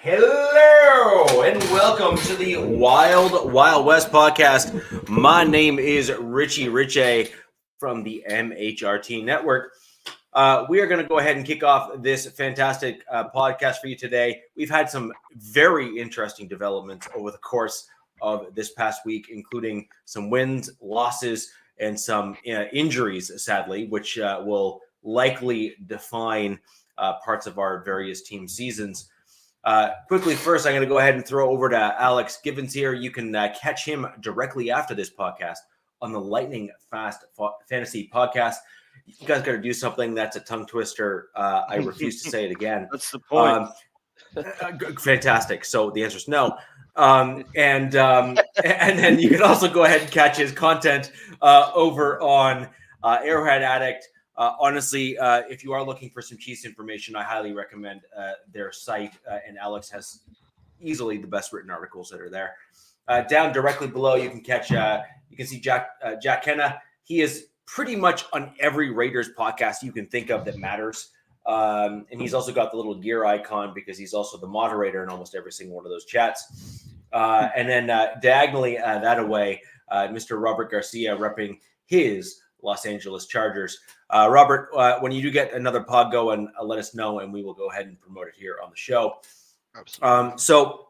Hello and welcome to the Wild Wild West podcast. My name is Richie Riche from the MHRT Network. We are going to go ahead and kick off this fantastic podcast for you today. We've had some very interesting developments over the course of this past week, including some wins, losses, and some injuries, sadly, which will likely define parts of our various team seasons. Quickly, first, I'm going to go ahead and throw over to Alex Givens here. You can catch him directly after this podcast on the Lightning Fast Fantasy Podcast. You guys got to do something that's a tongue twister. I refuse to say it again. That's the point. Fantastic. So the answer is no. And then you can also go ahead and catch his content over on Arrowhead Addict. Honestly, if you are looking for some Chiefs information, I highly recommend their site. And Alex has easily the best written articles that are there. Down directly below, you can catch. You can see Jack Kenna. He is pretty much on every Raiders podcast you can think of that matters. And he's also got the little gear icon because he's also the moderator in almost every single one of those chats. And then diagonally that away, Mr. Robert Garcia repping his Los Angeles Chargers. Robert, when you do get another pod going, let us know, and we will go ahead and promote it here on the show. Absolutely. So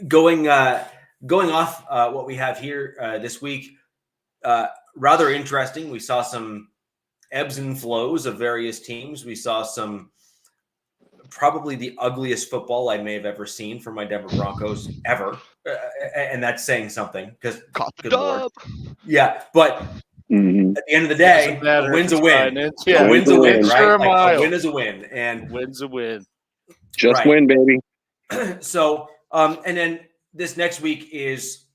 going off what we have here this week, rather interesting. We saw some ebbs and flows of various teams. We saw some probably the ugliest football I may have ever seen from my Denver Broncos ever, and that's saying something because good Lord, yeah, but. Mm-hmm. At the end of the day, a win's a win. Yeah, a win's a win, right? Like, a win is a win, and win's a win. Just right. win, baby. So, and then this next week is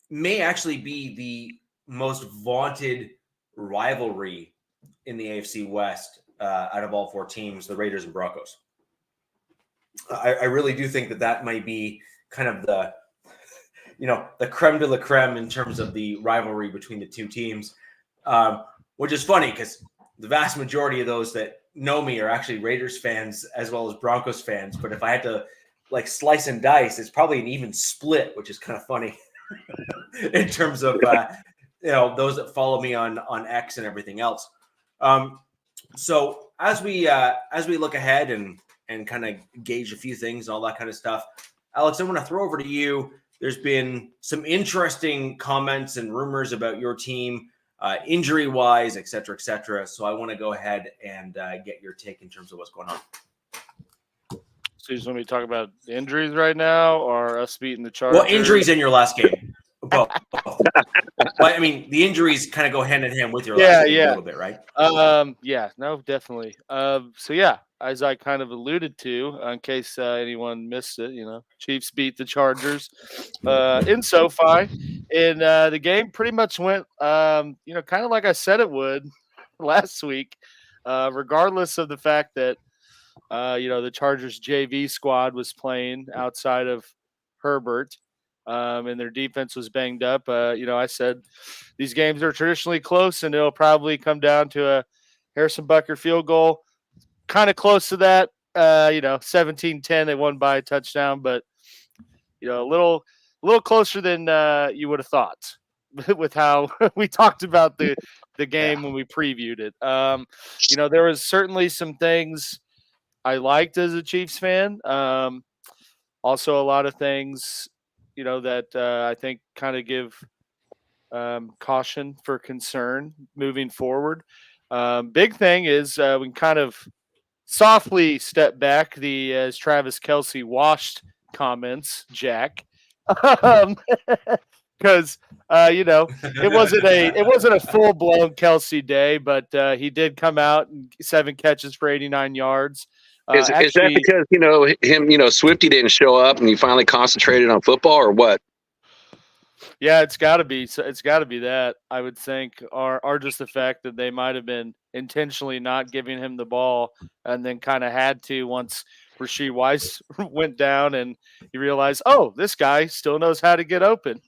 may actually be the most vaunted rivalry in the AFC West out of all four teams, the Raiders and Broncos. I really do think that might be kind of the creme de la creme in terms of the rivalry between the two teams, which is funny because the vast majority of those that know me are actually Raiders fans as well as Broncos fans. But if I had to slice and dice, it's probably an even split, which is kind of funny in terms of, those that follow me on X and everything else. So as we look ahead and kind of gauge a few things and all that kind of stuff, Alex, I want to throw over to you. There's been some interesting comments and rumors about your team, injury-wise, et cetera, et cetera. So I want to go ahead and get your take in terms of what's going on. So you just want me to talk about the injuries right now or us beating the Chargers? Well, injuries in your last game. Both. But, I mean, the injuries kind of go hand in hand with your last game a little bit, right? Yeah, no, definitely. So, yeah, as I kind of alluded to, in case anyone missed it, Chiefs beat the Chargers in SoFi. And the game pretty much went, kind of like I said it would last week, regardless of the fact that, the Chargers JV squad was playing outside of Herbert. And their defense was banged up. I said these games are traditionally close, and it'll probably come down to a Harrison Butker field goal. Kind of close to that, 17-10. They won by a touchdown, but, a little closer than you would have thought with how we talked about the game when we previewed it. There was certainly some things I liked as a Chiefs fan. Also, a lot of things that I think kind of give caution for concern moving forward. Big thing is we can kind of softly step back as Travis Kelce washed comments, Jack, because it wasn't a full blown Kelce day, but he did come out and 7 catches for 89 yards. Is that because, him, Swifty didn't show up and he finally concentrated on football or what? Yeah, it's got to be. It's got to be that, I would think, or just the fact that they might have been intentionally not giving him the ball and then kind of had to once Rashee Weiss went down and he realized, oh, this guy still knows how to get open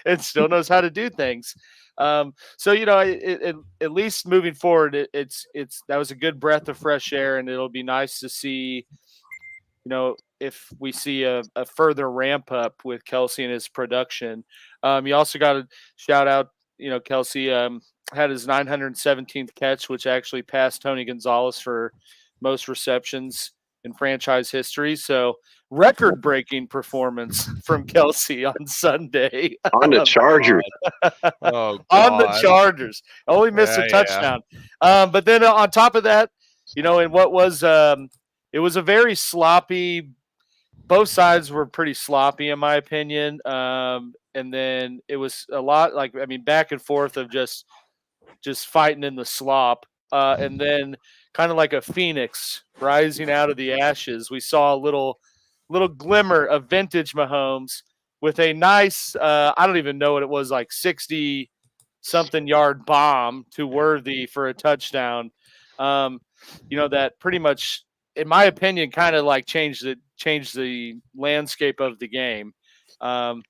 and still knows how to do things. So, at least moving forward, it's that was a good breath of fresh air, and it'll be nice to see if we see a further ramp up with Kelsey and his production. You also got to shout out, Kelsey had his 917th catch, which actually passed Tony Gonzalez for most receptions in franchise history. So record-breaking performance from Kelsey on Sunday. On the Chargers. Oh, On the God. Chargers. Only missed a touchdown. But then on top of that, in what was it was a very sloppy – both sides were pretty sloppy in my opinion. And then it was a lot back and forth of just fighting in the slop. And then kind of like a phoenix rising out of the ashes, we saw a little glimmer of vintage Mahomes with a nice, I don't even know what it was, like 60-something yard bomb to Worthy for a touchdown. That pretty much, in my opinion, kind of like changed the landscape of the game. It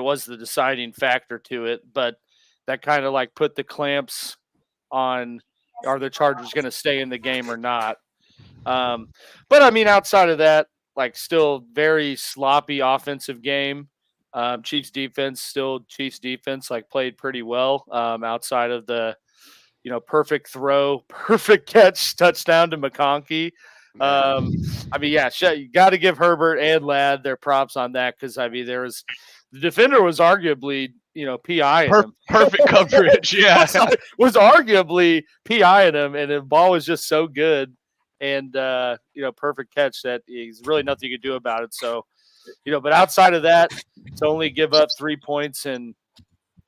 was the deciding factor to it, but that kind of like put the clamps on, are the Chargers going to stay in the game or not? But outside of that, like still very sloppy offensive game. Chiefs defense, like played pretty well outside of the, perfect throw, perfect catch, touchdown to McConkey. You got to give Herbert and Ladd their props on that because the defender was arguably, PIing him. Perfect coverage, yeah. was arguably PIing him, and the ball was just so good and, perfect catch that there's really nothing you could do about it. So, but outside of that, to only give up 3 points, and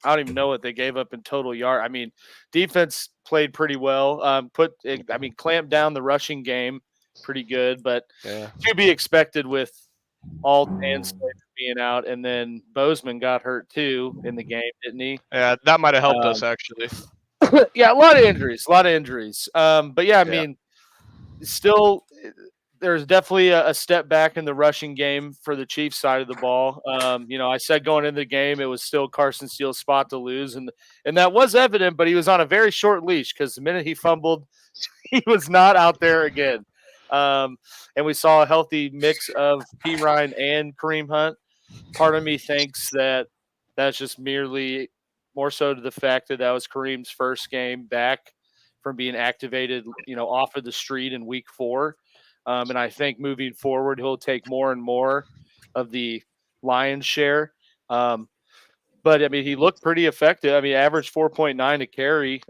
I don't even know what they gave up in total yard. Defense played pretty well. Clamped down the rushing game pretty good, but to be expected with all and Slater being out, and then Bozeman got hurt too in the game, didn't he? Yeah, that might have helped us actually. Yeah, a lot of injuries. But yeah, still, there's definitely a step back in the rushing game for the Chiefs side of the ball. I said going into the game it was still Carson Steele's spot to lose, and that was evident, but he was on a very short leash because the minute he fumbled, he was not out there again. And we saw a healthy mix of P. Ryan and Kareem Hunt. Part of me thinks that that's just merely more so to the fact that was Kareem's first game back from being activated, off of the street in week 4. And I think moving forward, he'll take more and more of the lion's share. But he looked pretty effective. Averaged 4.9 a carry.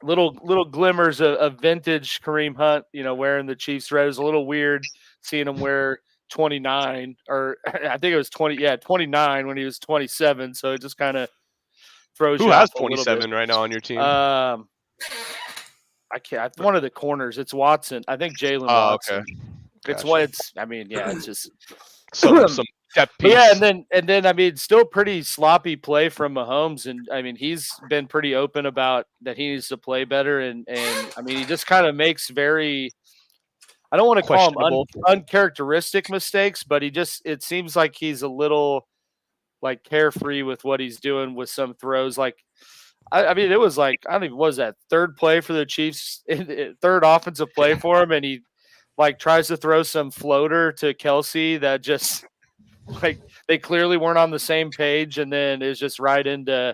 Little glimmers of vintage Kareem Hunt, wearing the Chiefs red. Is a little weird seeing him wear 29, or I think it was 29 when he was 27. So it just kind of throws you off. Who has 27 right now on your team? I can't. One of the corners. It's Watson. I think Jalen Watson. Okay. It's what it's. It's just some depth piece. Yeah, and then still pretty sloppy play from Mahomes, and he's been pretty open about that he needs to play better, and he just kind of makes very. I don't want to call him uncharacteristic mistakes, but it seems like he's a little like carefree with what he's doing with some throws. Like, it was like, I don't even, what was that third play for the Chiefs, third offensive play for him, and he like tries to throw some floater to Kelsey that just like they clearly weren't on the same page, and then it's just right into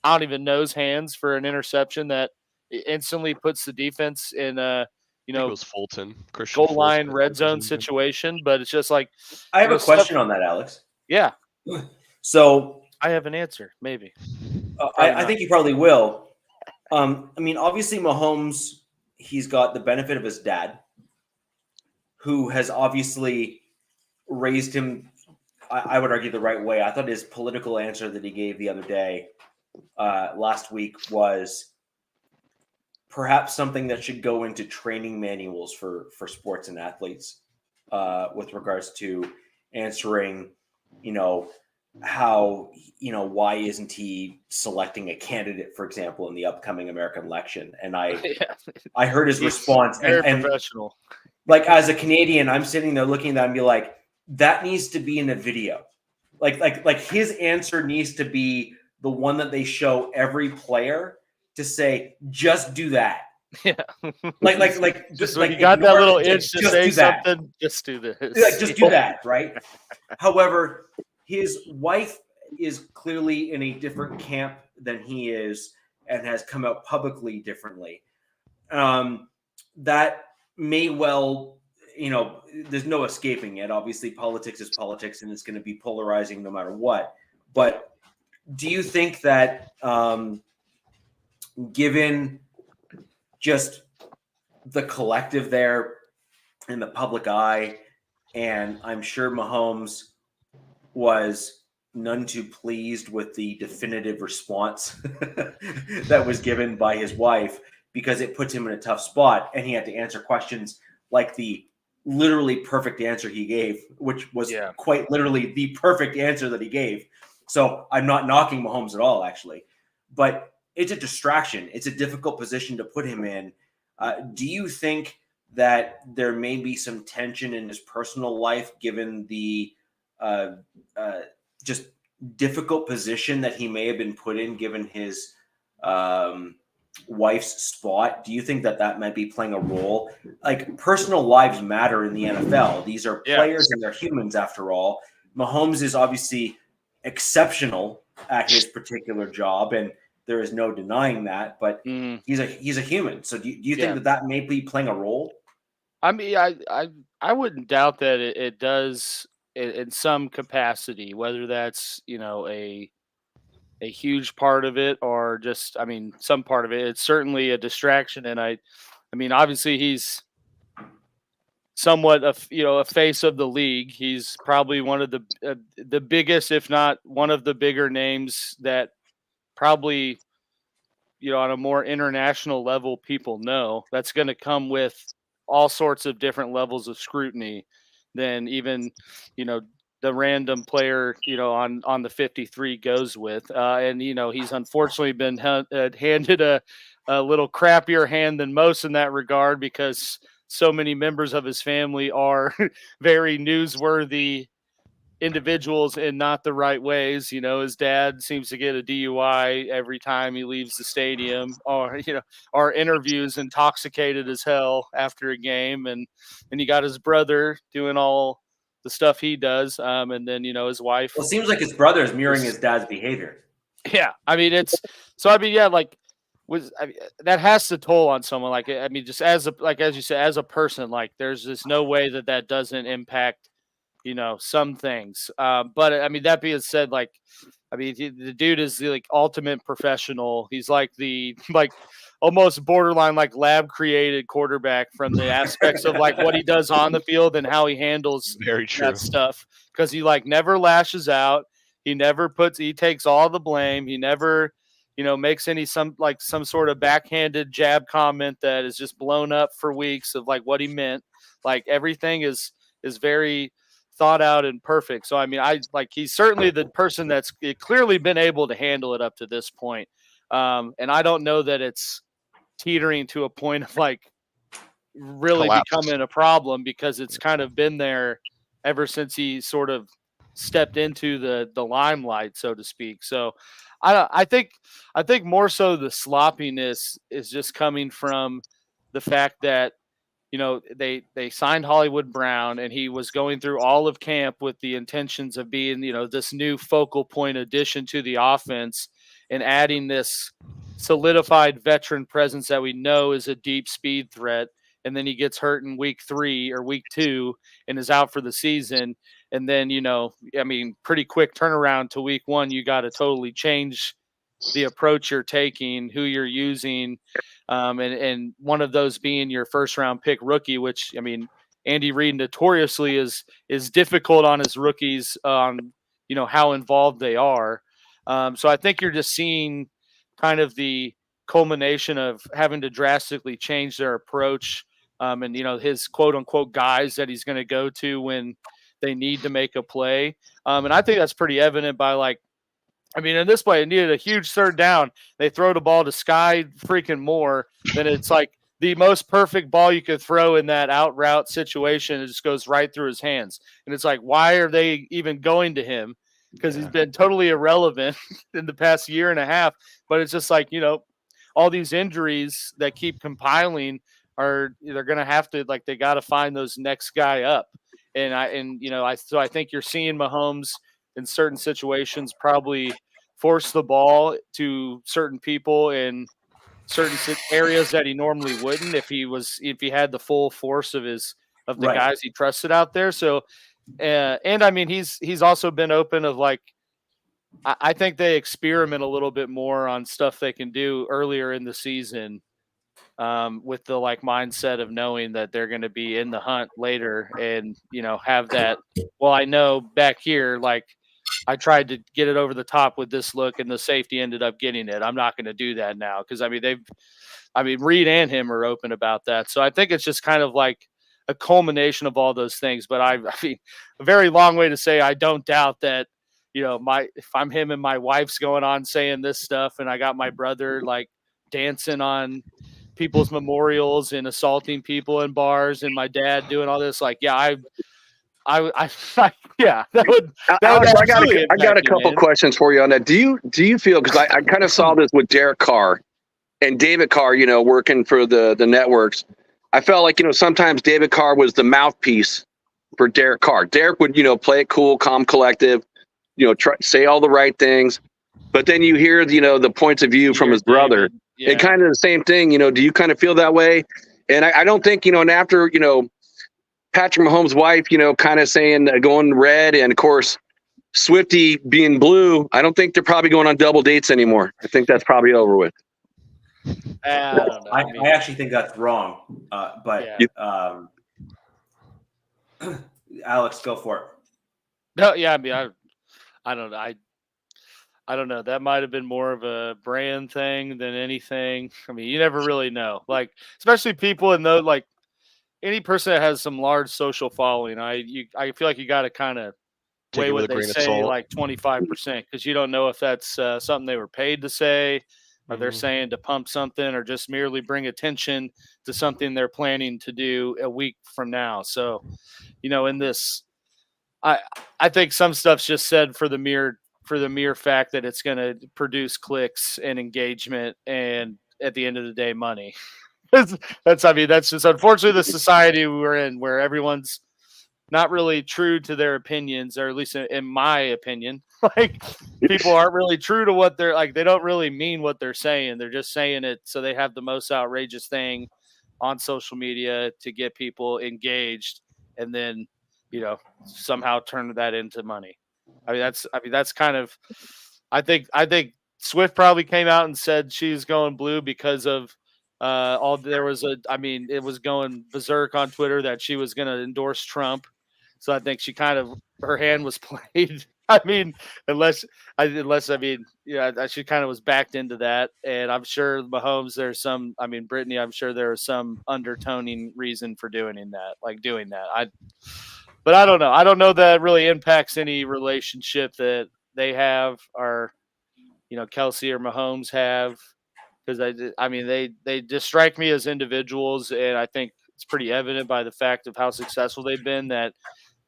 I don't even know's hands for an interception that instantly puts the defense in a it was Fulton, Christian goal line Fulton, red zone situation. But it's just like I have a question on that, Alex. Yeah. So I have an answer, maybe. I think you probably will. Obviously Mahomes, he's got the benefit of his dad, who has obviously raised him, I would argue, the right way. I thought his political answer that he gave the other day, last week, was perhaps something that should go into training manuals for sports and athletes, with regards to answering, how, why isn't he selecting a candidate, for example, in the upcoming American election? And I heard his response. Very professional. Like, as a Canadian, I'm sitting there looking at that and be like, that needs to be in a video. Like his answer needs to be the one that they show every player to say, just do that. Yeah. just when like you got that ignore little it, itch to just say do that. something, just do this. Just do that, right? However, his wife is clearly in a different camp than he is and has come out publicly differently. That may well, there's no escaping it. Obviously, politics is politics, and it's going to be polarizing no matter what. But do you think that given just the collective there in the public eye, and I'm sure Mahomes was none too pleased with the definitive response that was given by his wife, because it puts him in a tough spot, and he had to answer questions like the literally perfect answer he gave, which was quite literally the perfect answer that he gave. So I'm not knocking Mahomes at all, actually, but it's a distraction. It's a difficult position to put him in. Do you think that there may be some tension in his personal life, given the just difficult position that he may have been put in, given his wife's spot? Do you think that might be playing a role? Like, personal lives matter in the NFL. These are players and they're humans after all. Mahomes is obviously exceptional at his particular job, and there is no denying that, but he's a human. So do you think that may be playing a role? I mean, I wouldn't doubt that it does in some capacity, whether that's, a huge part of it or just, I mean, some part of it. It's certainly a distraction. And I mean, obviously he's somewhat a face of the league. He's probably one of the biggest, if not one of the bigger names that probably, on a more international level, people know. That's going to come with all sorts of different levels of scrutiny than even, the random player, on the 53 goes with. And, he's unfortunately been handed a little crappier hand than most in that regard, because so many members of his family are very newsworthy individuals in not the right ways. His dad seems to get a DUI every time he leaves the stadium, or our interviews intoxicated as hell after a game, and you got his brother doing all the stuff he does, and then his wife. Well, it seems like his brother is mirroring his dad's behavior. Yeah, I mean that has to toll on someone. Like, I mean, just as you said, as a person, like, there's just no way that doesn't impact some things. But I mean, that being said, like, I mean, the dude is the ultimate professional. He's like the almost borderline lab created quarterback from the aspects of what he does on the field and how he handles that stuff. Because he never lashes out. He takes all the blame. He never, makes some sort of backhanded jab comment that is just blown up for weeks of what he meant. Everything is very thought out and perfect. So, I mean, he's certainly the person that's clearly been able to handle it up to this point. And I don't know that it's teetering to a point of really becoming a problem, because it's kind of been there ever since he sort of stepped into the limelight, so to speak. So I think more so the sloppiness is just coming from the fact that they signed Hollywood Brown, and he was going through all of camp with the intentions of being, this new focal point addition to the offense, and adding this solidified veteran presence that we know is a deep speed threat. And then he gets hurt in week 3 or week 2 and is out for the season. And then, I mean, pretty quick turnaround to week 1, you got to totally change the approach you're taking, who you're using, and one of those being your first round pick rookie, which, I mean, Andy Reid notoriously is difficult on his rookies, how involved they are. So I think you're just seeing kind of the culmination of having to drastically change their approach, and his quote unquote guys that he's going to go to when they need to make a play. And I think that's pretty evident by I mean, in this play, it needed a huge third down. They throw the ball to Sky freaking Moore. Then it's the most perfect ball you could throw in that out route situation. It just goes right through his hands. And it's why are they even going to him? Because he's been totally irrelevant in the past year and a half. But it's just all these injuries that keep compiling they're going to have to, like, they got to find those next guy up. So I think you're seeing Mahomes in certain situations probably force the ball to certain people in certain areas that he normally wouldn't if he had the full force of the Right. guys he trusted out there. So, and I mean, he's also been open of, like, I think they experiment a little bit more on stuff they can do earlier in the season, with the, like, mindset of knowing that they're going to be in the hunt later, and have that. Well, I know back here, like, I tried to get it over the top with this look, and the safety ended up getting it. I'm not going to do that now because Reed and him are open about that. So I think it's just kind of like a culmination of all those things. But I mean, a very long way to say I don't doubt that, if I'm him and my wife's going on saying this stuff, and I got my brother, like, dancing on people's memorials and assaulting people in bars, and my dad doing all this, like, yeah, yeah, that would Alex, I absolutely got a impact you, couple man. questions for you on that. Do you feel, because I kind of saw this with Derek Carr and David Carr, working for the networks. I felt like, sometimes David Carr was the mouthpiece for Derek Carr. Derek would, play it cool, calm, collective, say all the right things. But then you hear, the points of view from his brother. Yeah. And kind of the same thing, do you kind of feel that way? And I don't think, and after, Patrick Mahomes' wife, kind of saying going red, and of course Swifty being blue, I don't think they're probably going on double dates anymore. I think that's probably over with. I don't know. I actually think that's wrong. But Alex, go for it. No, yeah, I mean, I don't know. I don't know. That might have been more of a brand thing than anything. I mean, you never really know. Like, especially people in those, like, any person that has some large social following, I feel like you got to kind of weigh what they say, like 25%, because you don't know if that's something they were paid to say, or they're saying to pump something, or just merely bring attention to something they're planning to do a week from now. So, in this, I think some stuff's just said for the mere fact that it's going to produce clicks and engagement, and at the end of the day, money. That's just unfortunately the society we're in, where everyone's not really true to their opinions, or at least in my opinion, like, people aren't really true to what they're like. They don't really mean what they're saying. They're just saying it so they have the most outrageous thing on social media to get people engaged, and then, somehow turn that into money. That's kind of, I think Swift probably came out and said she's going blue because of it was going berserk on Twitter that she was going to endorse Trump. So I think she kind of, her hand was played. I mean, she kind of was backed into that. And I'm sure Mahomes, Brittany, I'm sure there was some undertoning reason for doing that. But I don't know. I don't know that really impacts any relationship that they have, or, Kelsey or Mahomes have. Because they just strike me as individuals, and I think it's pretty evident by the fact of how successful they've been that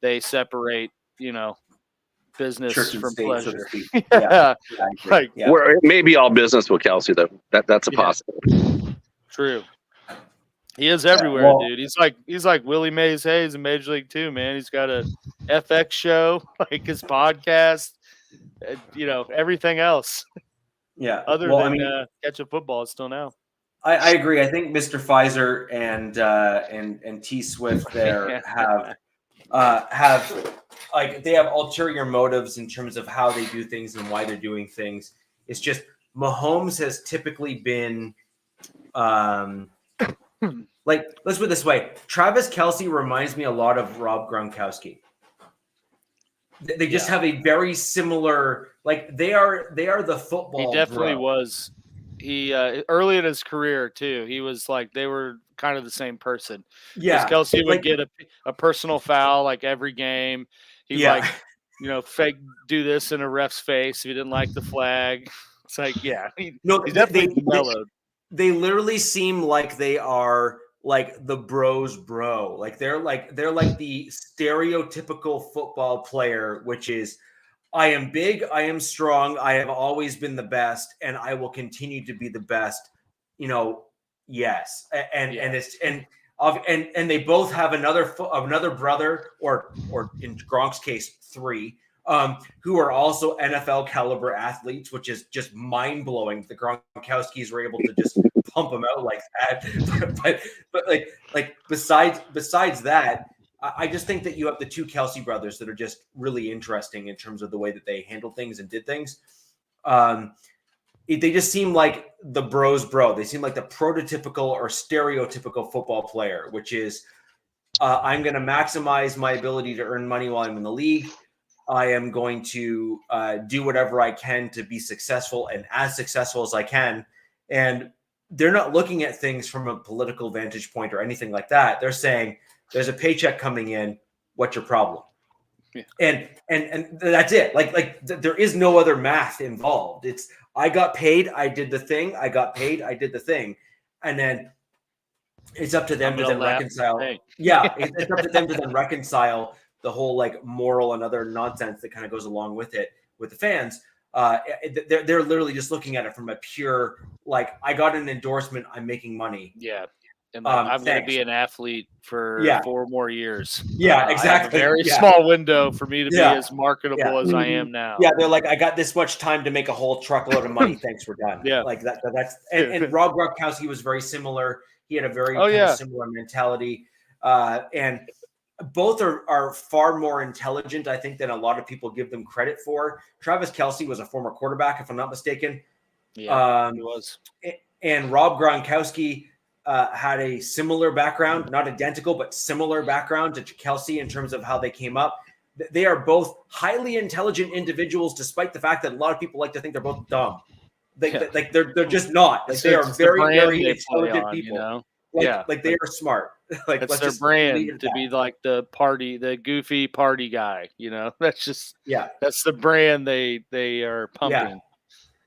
they separate, business Church and from state, pleasure. so to speak. Yeah. Where it may be all business with Kelsey, though. That's a possibility. True. He is everywhere, dude. He's like Willie Mays Hayes in Major League 2, man. He's got a FX show, like his podcast, everything else. Yeah. Other than catching football still now. I agree. I think Mr. Pfizer and T Swift there have like, they have ulterior motives in terms of how they do things and why they're doing things. It's just Mahomes has typically been like, let's put it this way. Travis Kelce reminds me a lot of Rob Gronkowski. They just have a very similar, like, they are the football. He definitely bro. was. He early in his career too. He was like, they were kind of the same person. Yeah, Kelsey would get a personal foul like every game. He fake do this in a ref's face if he didn't like the flag. It's like, he's definitely mellowed. They literally seem like they are like the bros bro. Like they're like the stereotypical football player, which is, I am big, I am strong, I have always been the best, and I will continue to be the best. yes, and they both have another brother, or in Gronk's case, 3, who are also NFL caliber athletes, which is just mind blowing. The Gronkowskis were able to just pump them out like that. but like besides that, I just think that you have the 2 Kelsey brothers that are just really interesting in terms of the way that they handle things and did things. They just seem like the bro. They seem like the prototypical or stereotypical football player, which is I'm going to maximize my ability to earn money while I'm in the league. I am going to do whatever I can to be successful and as successful as I can. And they're not looking at things from a political vantage point or anything like that. They're saying there's a paycheck coming in. What's your problem? Yeah. And that's it. Like there is no other math involved. It's I got paid, I did the thing. I got paid, I did the thing. And then it's up to them to then reconcile. Yeah, it's up to them to then reconcile the whole like moral and other nonsense that kind of goes along with it with the fans. They're literally just looking at it from a pure like I got an endorsement, I'm making money. Yeah. And I'm going to be an athlete for 4 more years. Yeah, exactly. I have a very small window for me to be as marketable as I am now. Yeah, they're like, I got this much time to make a whole truckload of money. Thanks, we're done. Yeah, like that's and Rob Gronkowski was very similar. He had a very similar mentality, and both are far more intelligent, I think, than a lot of people give them credit for. Travis Kelce was a former quarterback, if I'm not mistaken. Yeah, he was. And Rob Gronkowski had a similar background, not identical, but similar background to Kelce in terms of how they came up. They are both highly intelligent individuals, despite the fact that a lot of people like to think they're both dumb. They're just not. Like, they are very, very intelligent people. You know? Like they are smart. Like it's their brand to be like the goofy party guy. You know, that's just that's the brand they are pumping.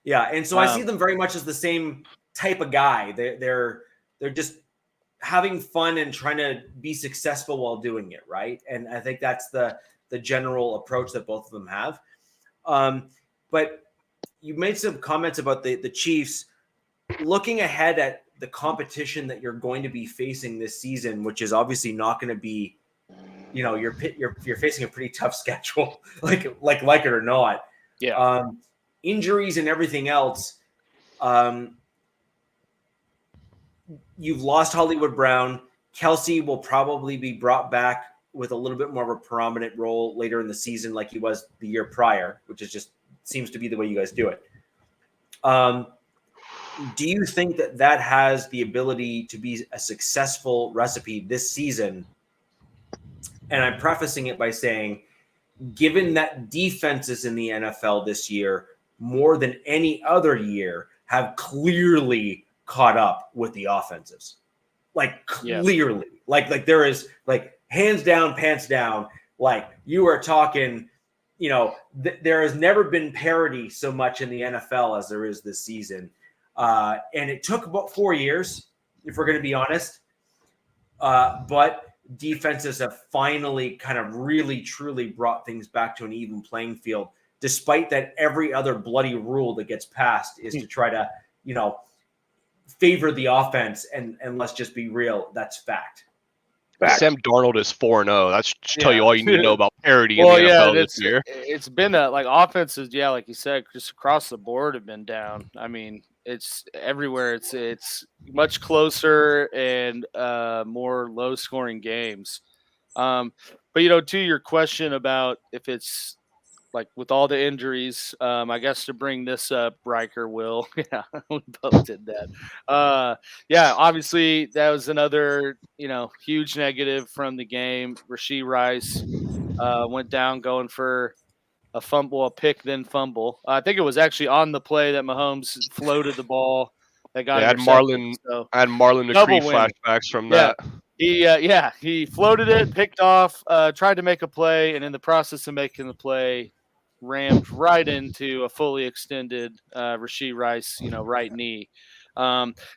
Yeah, and so I see them very much as the same type of guy. They're just having fun and trying to be successful while doing it, right? And I think that's the general approach that both of them have. But you made some comments about the Chiefs. Looking ahead at the competition that you're going to be facing this season, which is obviously not going to be, you're facing a pretty tough schedule, like it or not. Yeah. Injuries and everything else. You've lost Hollywood Brown. Kelce will probably be brought back with a little bit more of a prominent role later in the season, like he was the year prior, which is just seems to be the way you guys do it. Do you think that has the ability to be a successful recipe this season? And I'm prefacing it by saying, given that defenses in the NFL this year, more than any other year, have clearly caught up with the offenses, like clearly, like there is like hands down, pants down. Like you are talking, there has never been parity so much in the NFL as there is this season. And it took about 4 years, if we're going to be honest. But defenses have finally kind of really, truly brought things back to an even playing field, despite that every other bloody rule that gets passed is to try to, favor the offense. And let's just be real. That's fact. Sam Darnold is 4-0. That's tell you all you need to know about parity in the NFL this year. It's been like offenses, like you said, just across the board have been down. I mean, it's everywhere. It's much closer and more low-scoring games. But to your question about if it's like with all the injuries, I guess to bring this up, Riker will. Yeah, we both did that. Obviously that was another, huge negative from the game. Rashee Rice went down going for a fumble, a pick, then fumble. I think it was actually on the play that Mahomes floated the ball. That got I had Marlon McCree flashbacks from that. He floated it, picked off, tried to make a play, and in the process of making the play, rammed right into a fully extended Rashee Rice, right knee.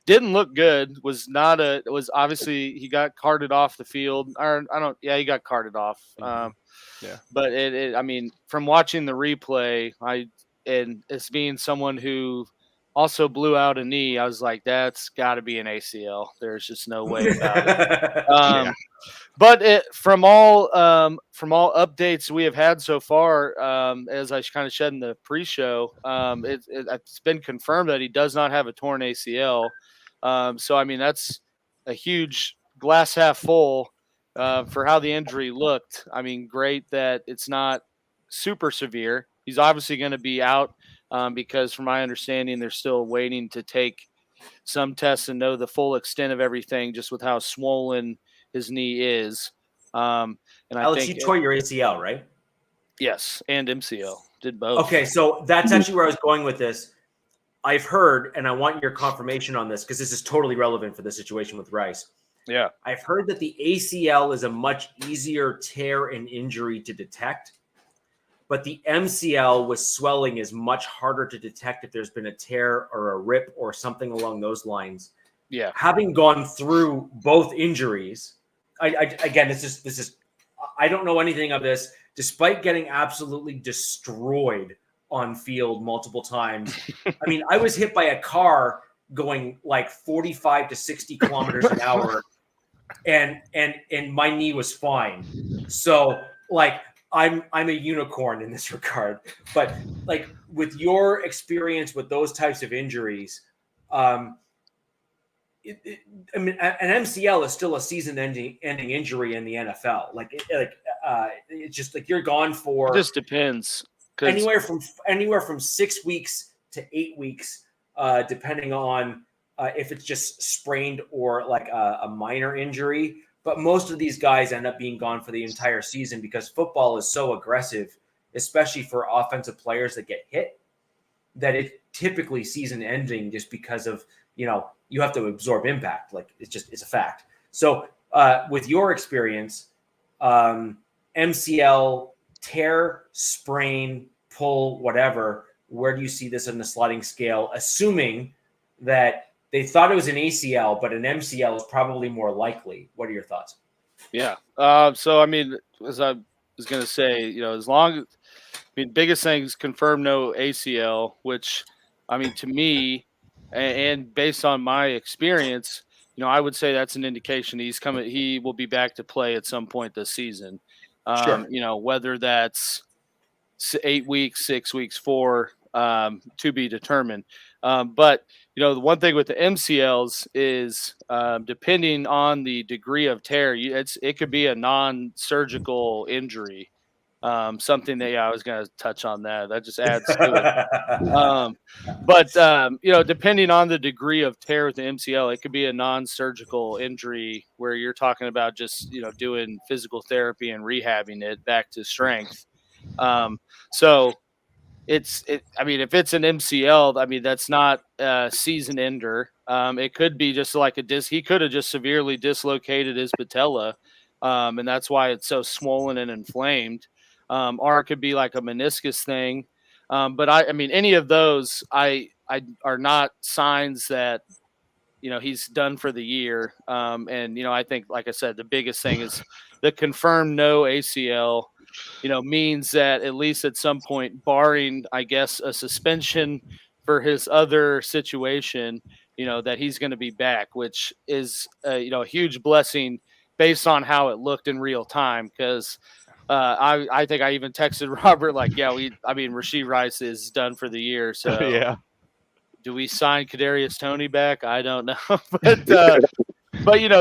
Didn't look good. Was obviously he got carted off the field. He got carted off. But I mean, from watching the replay, and it's being someone who also blew out a knee. I was like, that's got to be an ACL. There's just no way about it. Yeah. But from all updates we have had so far, as I kind of said in the pre-show, it's been confirmed that he does not have a torn ACL. So I mean, that's a huge glass half full for how the injury looked. I mean, great that it's not super severe. He's obviously going to be out because, from my understanding, they're still waiting to take some tests and know the full extent of everything, just with how swollen his knee is. And I Alex, think you tore your ACL, right? yes, and MCL did both. Okay, so that's actually where I was going with this. I've heard, and I want your confirmation on this because this is totally relevant for the situation with Rice. Yeah. I've heard that the ACL is a much easier tear and injury to detect, but the MCL with swelling is much harder to detect if there's been a tear or a rip or something along those lines. Yeah. Having gone through both injuries, again, this is I don't know anything of this, despite getting absolutely destroyed on field multiple times. I mean, I was hit by a car going like 45 to 60 kilometers an hour, and my knee was fine. So like I'm a unicorn in this regard. But like with your experience with those types of injuries, I mean, an MCL is still a season-ending injury in the NFL. It's just like you're gone for. It just depends. Anywhere from 6 weeks to 8 weeks, depending on if it's just sprained or like a minor injury. But most of these guys end up being gone for the entire season because football is so aggressive, especially for offensive players that get hit, that it typically season-ending just because of you have to absorb impact. Like it's a fact. So with your experience, MCL, tear, sprain, pull, whatever, where do you see this on the sliding scale, assuming that they thought it was an ACL, but an MCL is probably more likely? What are your thoughts? Yeah. So, I mean, as I was going to say, as long as, biggest thing is confirm no ACL, which, I mean, to me, and based on my experience, I would say that's an indication he will be back to play at some point this season. Sure. Whether that's 8 weeks, 6 weeks, 4, to be determined. But the one thing with the MCLs is depending on the degree of tear, it could be a non-surgical injury. Something that I was going to touch on that just adds to it. But depending on the degree of tear with the MCL, it could be a non-surgical injury where you're talking about just doing physical therapy and rehabbing it back to strength. So I mean, if it's an MCL, I mean, that's not a season ender. It could be just like he could have just severely dislocated his patella. And that's why it's so swollen and inflamed. Or it could be like a meniscus thing. But I mean, any of those are not signs that, he's done for the year. And, I think, like I said, the biggest thing is the confirmed no ACL, means that at least at some point, barring, I guess, a suspension for his other situation, that he's going to be back, which is, a huge blessing based on how it looked in real time. Because I think I even texted Robert like, Rashee Rice is done for the year. So yeah. Do we sign Kadarius Toney back? I don't know. But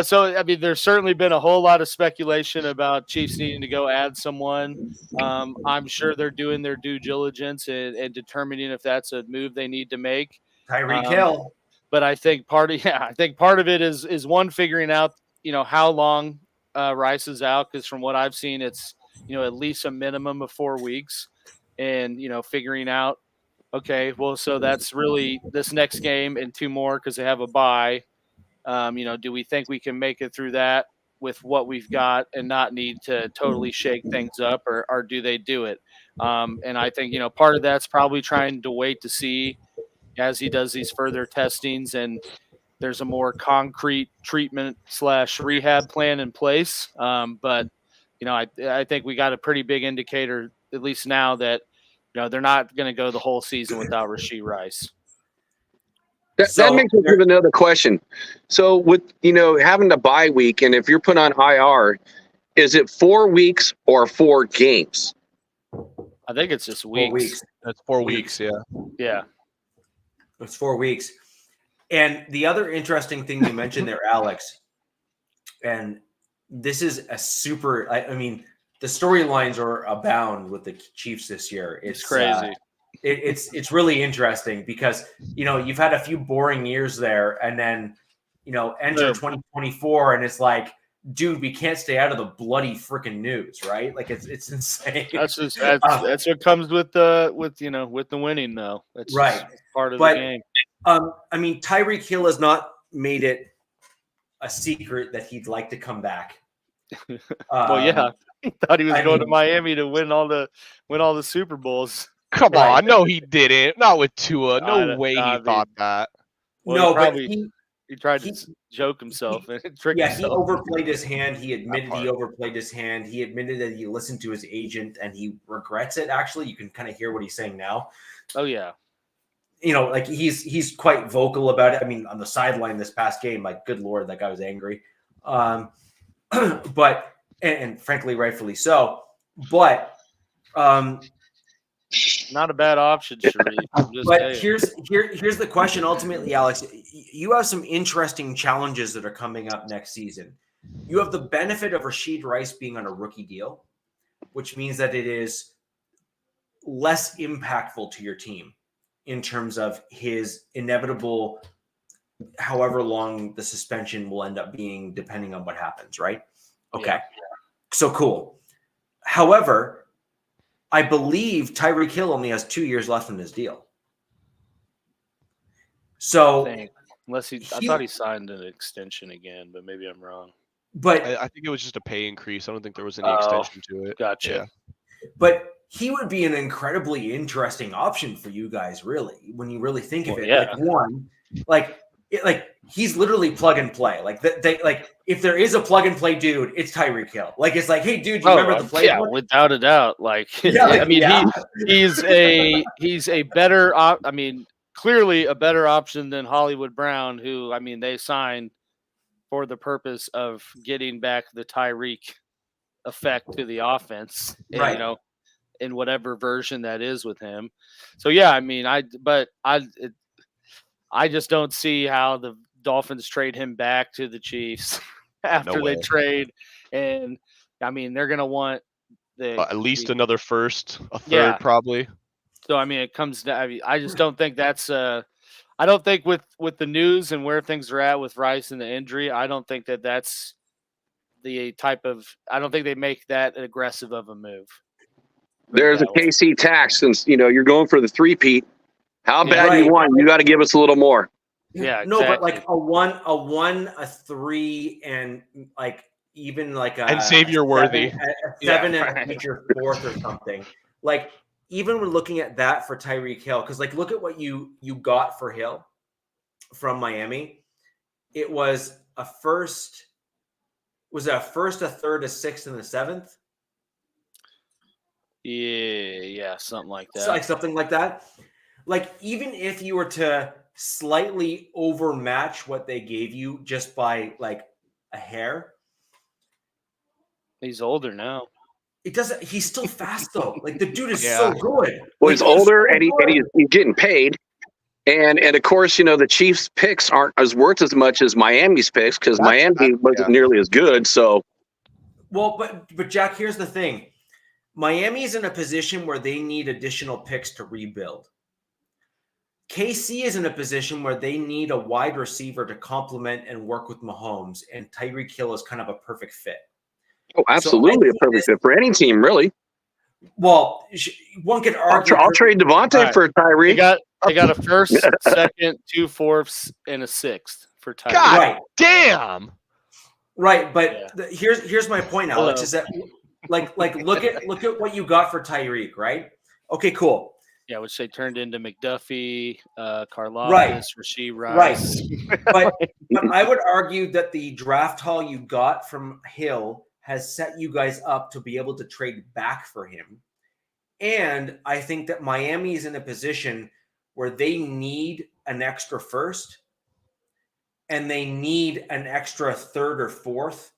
so I mean, there's certainly been a whole lot of speculation about Chiefs needing to go add someone. I'm sure they're doing their due diligence and determining if that's a move they need to make. Tyreek Hill. But I think part of it is one, figuring out how long Rice is out, because from what I've seen, it's at least a minimum of 4 weeks, and figuring out, okay, well, so that's really this next game and 2 more because they have a bye. Do we think we can make it through that with what we've got and not need to totally shake things up, or do they do it? And I think, part of that's probably trying to wait to see as he does these further testings and there's a more concrete treatment / rehab plan in place. But I think we got a pretty big indicator, at least now, that they're not going to go the whole season without Rashee Rice. That makes me give another question. So with, having the bye week, and if you're put on IR, is it 4 weeks or 4 games? I think it's just 4 weeks. That's 4 weeks. Yeah. Yeah. It's 4 weeks. And the other interesting thing you mentioned there, Alex, and this is a super, I mean, the storylines are abound with the Chiefs this year. It's crazy. It's really interesting because, you've had a few boring years there, and then, enter 2024, and it's like, dude, we can't stay out of the bloody freaking news, right? Like it's insane. That's what comes with the winning, though. That's right. Part of the game. I mean, Tyreek Hill has not made it a secret that he'd like to come back. Well, yeah, he thought he was going to Miami to win all the Super Bowls. Come on, no, he didn't. Not with Tua. No way he thought that. Well, but he tried to joke himself and trick himself. He overplayed his hand. He admitted he overplayed his hand. He admitted that he listened to his agent and he regrets it. Actually, you can kind of hear what he's saying now. Oh yeah. Like he's quite vocal about it. I mean, on the sideline this past game, like, good Lord, that guy was angry. But frankly, rightfully so. But not a bad option, Sharif. But here's the question. Ultimately, Alex, you have some interesting challenges that are coming up next season. You have the benefit of Rashid Rice being on a rookie deal, which means that it is less impactful to your team in terms of his inevitable, however long the suspension will end up being, depending on what happens, right? Okay. Yeah. So cool. However, I believe Tyreek Hill only has 2 years left in his deal. So I thought he signed an extension again, but maybe I'm wrong. But I think it was just a pay increase. I don't think there was any extension to it. Gotcha. Yeah. But he would be an incredibly interesting option for you guys, really, when you really think of it. Yeah. Like he's literally plug and play. Like if there is a plug and play dude, it's Tyreek Hill. Like, it's like, hey, dude, do you remember the play? Yeah, without a doubt. He's a better. Clearly a better option than Hollywood Brown, who they signed for the purpose of getting back the Tyreek effect to the offense, right? In whatever version that is with him. So yeah, I just don't see how the Dolphins trade him back to the Chiefs after they trade. And they're going to want at least another first, a third probably. So, it comes to, I just don't think that's I don't think with the news and where things are at with Rice and the injury, I don't think that's the type of, I don't think they make that aggressive of a move. There's a KC tax, since, you're going for the three-peat. How bad you want? You got to give us a little more. Yeah, no, but like a 1, a 3, and like even like a and Xavier Worthy, a 7 and a future 4th or something. Like, even when looking at that for Tyreek Hill, because like look at what you got for Hill from Miami. It was a first. Was it a first, a third, a 6th, and a 7th? Yeah, something like that. Like something like that. Like, even if you were to slightly overmatch what they gave you just by like a hair. He's older now. It doesn't. He's still fast though. Like, the dude is so good. Well, he's older and he's getting paid. And of course, the Chiefs' picks aren't as worth as much as Miami's picks, because Miami wasn't nearly as good. So, well, but Jack, here's the thing: Miami's in a position where they need additional picks to rebuild. KC is in a position where they need a wide receiver to complement and work with Mahomes, and Tyreek Hill is kind of a perfect fit. Oh, absolutely a perfect fit for any team, really. Well, one could argue. I'll trade Devontae for Tyreek. They got a first, second, 2 4ths, and a 6th for Tyreek. God damn. Right, but here's my point, Alex. Is that like look at what you got for Tyreek, right? Okay, cool. Yeah, which they turned into McDuffie, Karlaftis, Rashid Rice. Right. But I would argue that the draft haul you got from Hill has set you guys up to be able to trade back for him. And I think that Miami is in a position where they need an extra first, and they need an extra third or fourth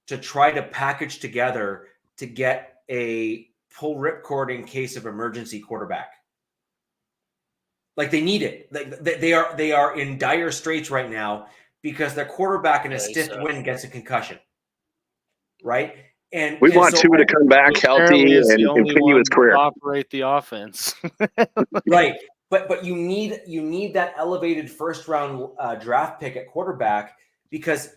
to try to package together to get a pull ripcord in case of emergency quarterback. Like they need it. Like they are in dire straits right now because their quarterback in a stiff wind gets a concussion. Right? And we want Tua to come back healthy and continue his career. Operate the offense. Right. But you need that elevated first round draft pick at quarterback because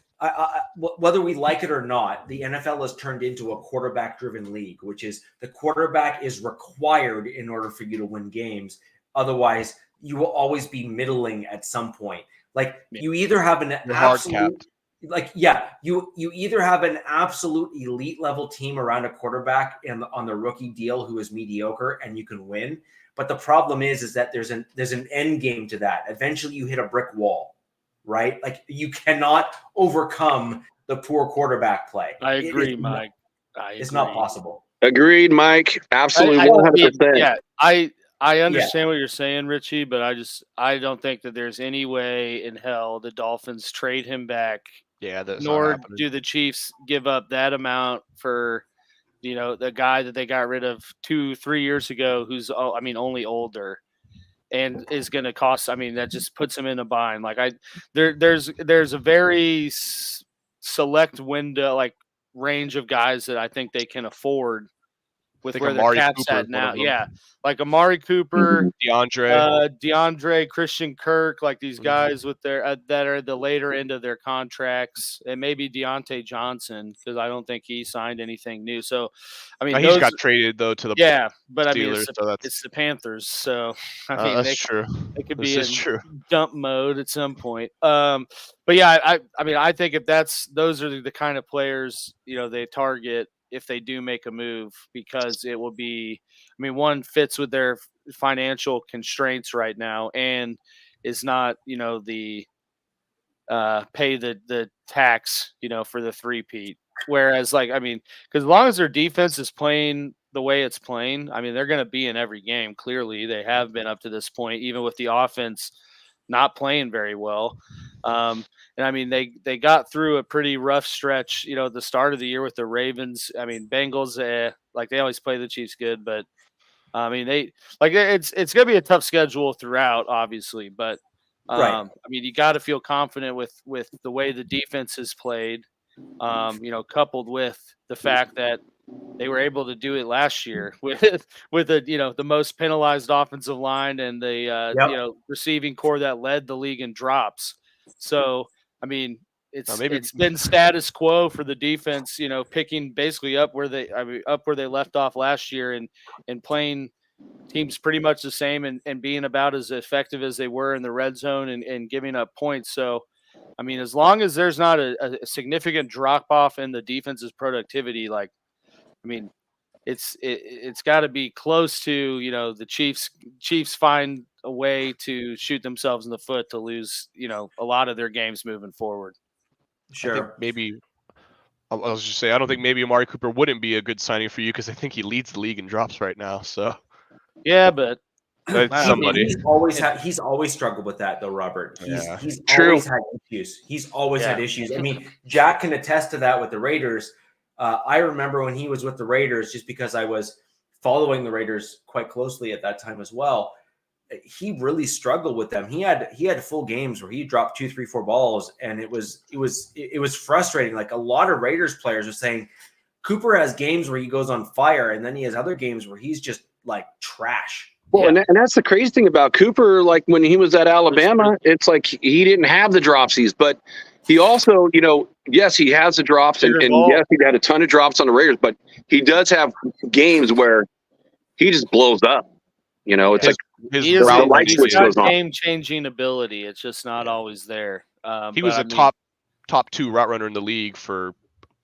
whether we like it or not, the NFL has turned into a quarterback driven league, which is the quarterback is required in order for you to win games. Otherwise, you will always be middling at some point. Like you either have an absolute, you either have an absolute elite level team around a quarterback and on the rookie deal who is mediocre and you can win. But the problem is that there's an end game to that. Eventually you hit a brick wall, right? Like you cannot overcome the poor quarterback play. I agree, Mike. It's not possible. Agreed, Mike. Absolutely 100%. Yeah, I understand what you're saying, Richie, but I don't think that there's any way in hell the Dolphins trade him back. Yeah, that's nor do the Chiefs give up that amount for, the guy that they got rid of 2-3 years ago, who's only older, and is going to cost. That just puts him in a bind. Like there's a very select window, like range of guys that I think they can afford. With where the cap's at now, like Amari Cooper, DeAndre, Christian Kirk, like these guys with their that are the later end of their contracts, and maybe Deontay Johnson because I don't think he signed anything new. So, he's got traded though to the Steelers, it's the Panthers. So that's true. They could be in dump mode at some point. But yeah, I think if those are the kind of players they target. If they do make a move, because it will be, one fits with their financial constraints right now and is not, the pay the tax, for the three-peat. Whereas because as long as their defense is playing the way it's playing, they're going to be in every game. Clearly they have been up to this point, even with the offense not playing very well. And they got through a pretty rough stretch, at the start of the year with the Ravens. Bengals, they always play the Chiefs good, but it's going to be a tough schedule throughout, obviously. But you got to feel confident with the way the defense has played, coupled with the fact that they were able to do it last year with the most penalized offensive line and the receiving core that led the league in drops. So it's been status quo for the defense, picking basically up where they left off last year and playing teams pretty much the same and being about as effective as they were in the red zone and giving up points. So as long as there's not a significant drop off in the defense's productivity, it's got to be close to the Chiefs find a way to shoot themselves in the foot to lose a lot of their games moving forward. Sure. I was just saying I don't think maybe Amari Cooper wouldn't be a good signing for you because I think he leads the league in drops right now. So yeah, but somebody he's always struggled with that though, Robert. He's True. Always had issues. He's always had issues. Jack can attest to that with the Raiders. I remember when he was with the Raiders, just because I was following the Raiders quite closely at that time as well. He really struggled with them. He had full games where he dropped 2, 3, 4 balls, and it was frustrating. Like a lot of Raiders players are saying, Cooper has games where he goes on fire, and then he has other games where he's just like trash. Well, and that's the crazy thing about Cooper. Like when he was at Alabama, it's like he didn't have the dropsies, but he also, yes, he has the drops, and yes, he had a ton of drops on the Raiders, but he does have games where he just blows up. It's like he's got game-changing ability. It's just not always there. He was a top 2 route runner in the league for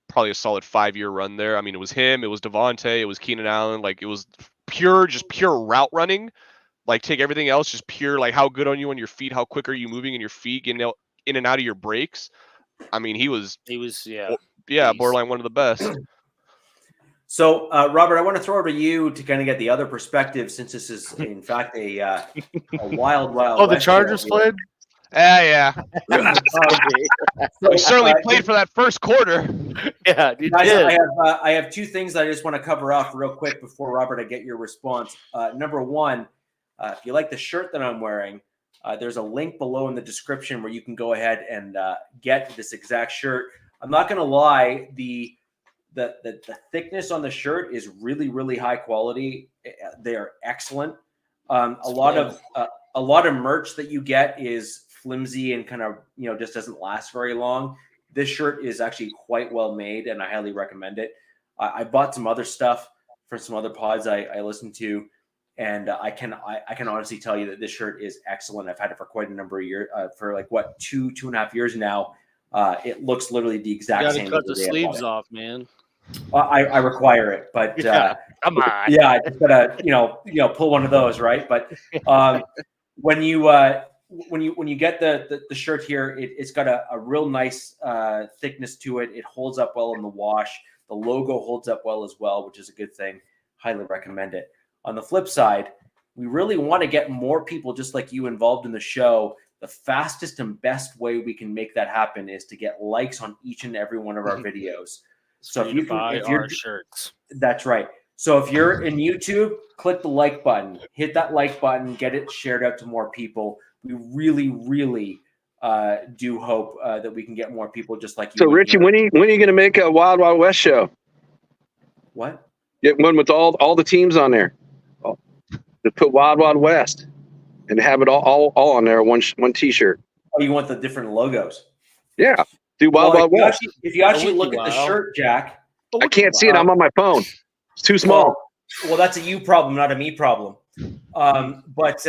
probably a solid 5-year run there. It was him, it was Devontae, it was Keenan Allen. Like it was pure route running. Like take everything else, just pure like how good are you on your feet, how quick are you moving in your feet, getting out in and out of your breaks. He was borderline one of the best. So, Robert, I want to throw it to you to kind of get the other perspective, since this is, in fact, a wild Oh, the West show Chargers here. played? Yeah. So, We certainly played for that first quarter. Yeah, you guys, did. I have two things that I just want to cover off real quick before, Robert, I get your response. Number one, if you like the shirt that I'm wearing, there's a link below in the description where you can go ahead and get this exact shirt. I'm not going to lie, the thickness on the shirt is really, really high quality. They are excellent. A lot of merch that you get is flimsy and kind of, just doesn't last very long. This shirt is actually quite well made, and I highly recommend it. I bought some other stuff for some other pods I listened to, and I can honestly tell you that this shirt is excellent. I've had it for quite a number of years, for like what, 2.5 years now. It looks literally the exact same. You gotta cut the sleeves off, man. I require it, but come on. yeah, I just gotta pull one of those, right? But when you get the shirt here, it's got a real nice thickness to it. It holds up well in the wash. The logo holds up well as well, which is a good thing. Highly recommend it. On the flip side, we really want to get more people just like you involved in the show. The fastest and best way we can make that happen is to get likes on each and every one of our videos. So if you buy our shirts, that's right. So if you're in YouTube, click the like button, hit that like button, get it shared out to more people. We really, really do hope that we can get more people just like you. So, Richie, when are you going to make a Wild Wild West show? What? Get one with all the teams on there. Just put Wild Wild West and have it all on there, one T-shirt. Oh, you want the different logos? Yeah, do Wild Wild West. If you actually look at the shirt, Jack, I can't see it. I'm on my phone. It's too small. Well, that's a you problem, not a me problem. But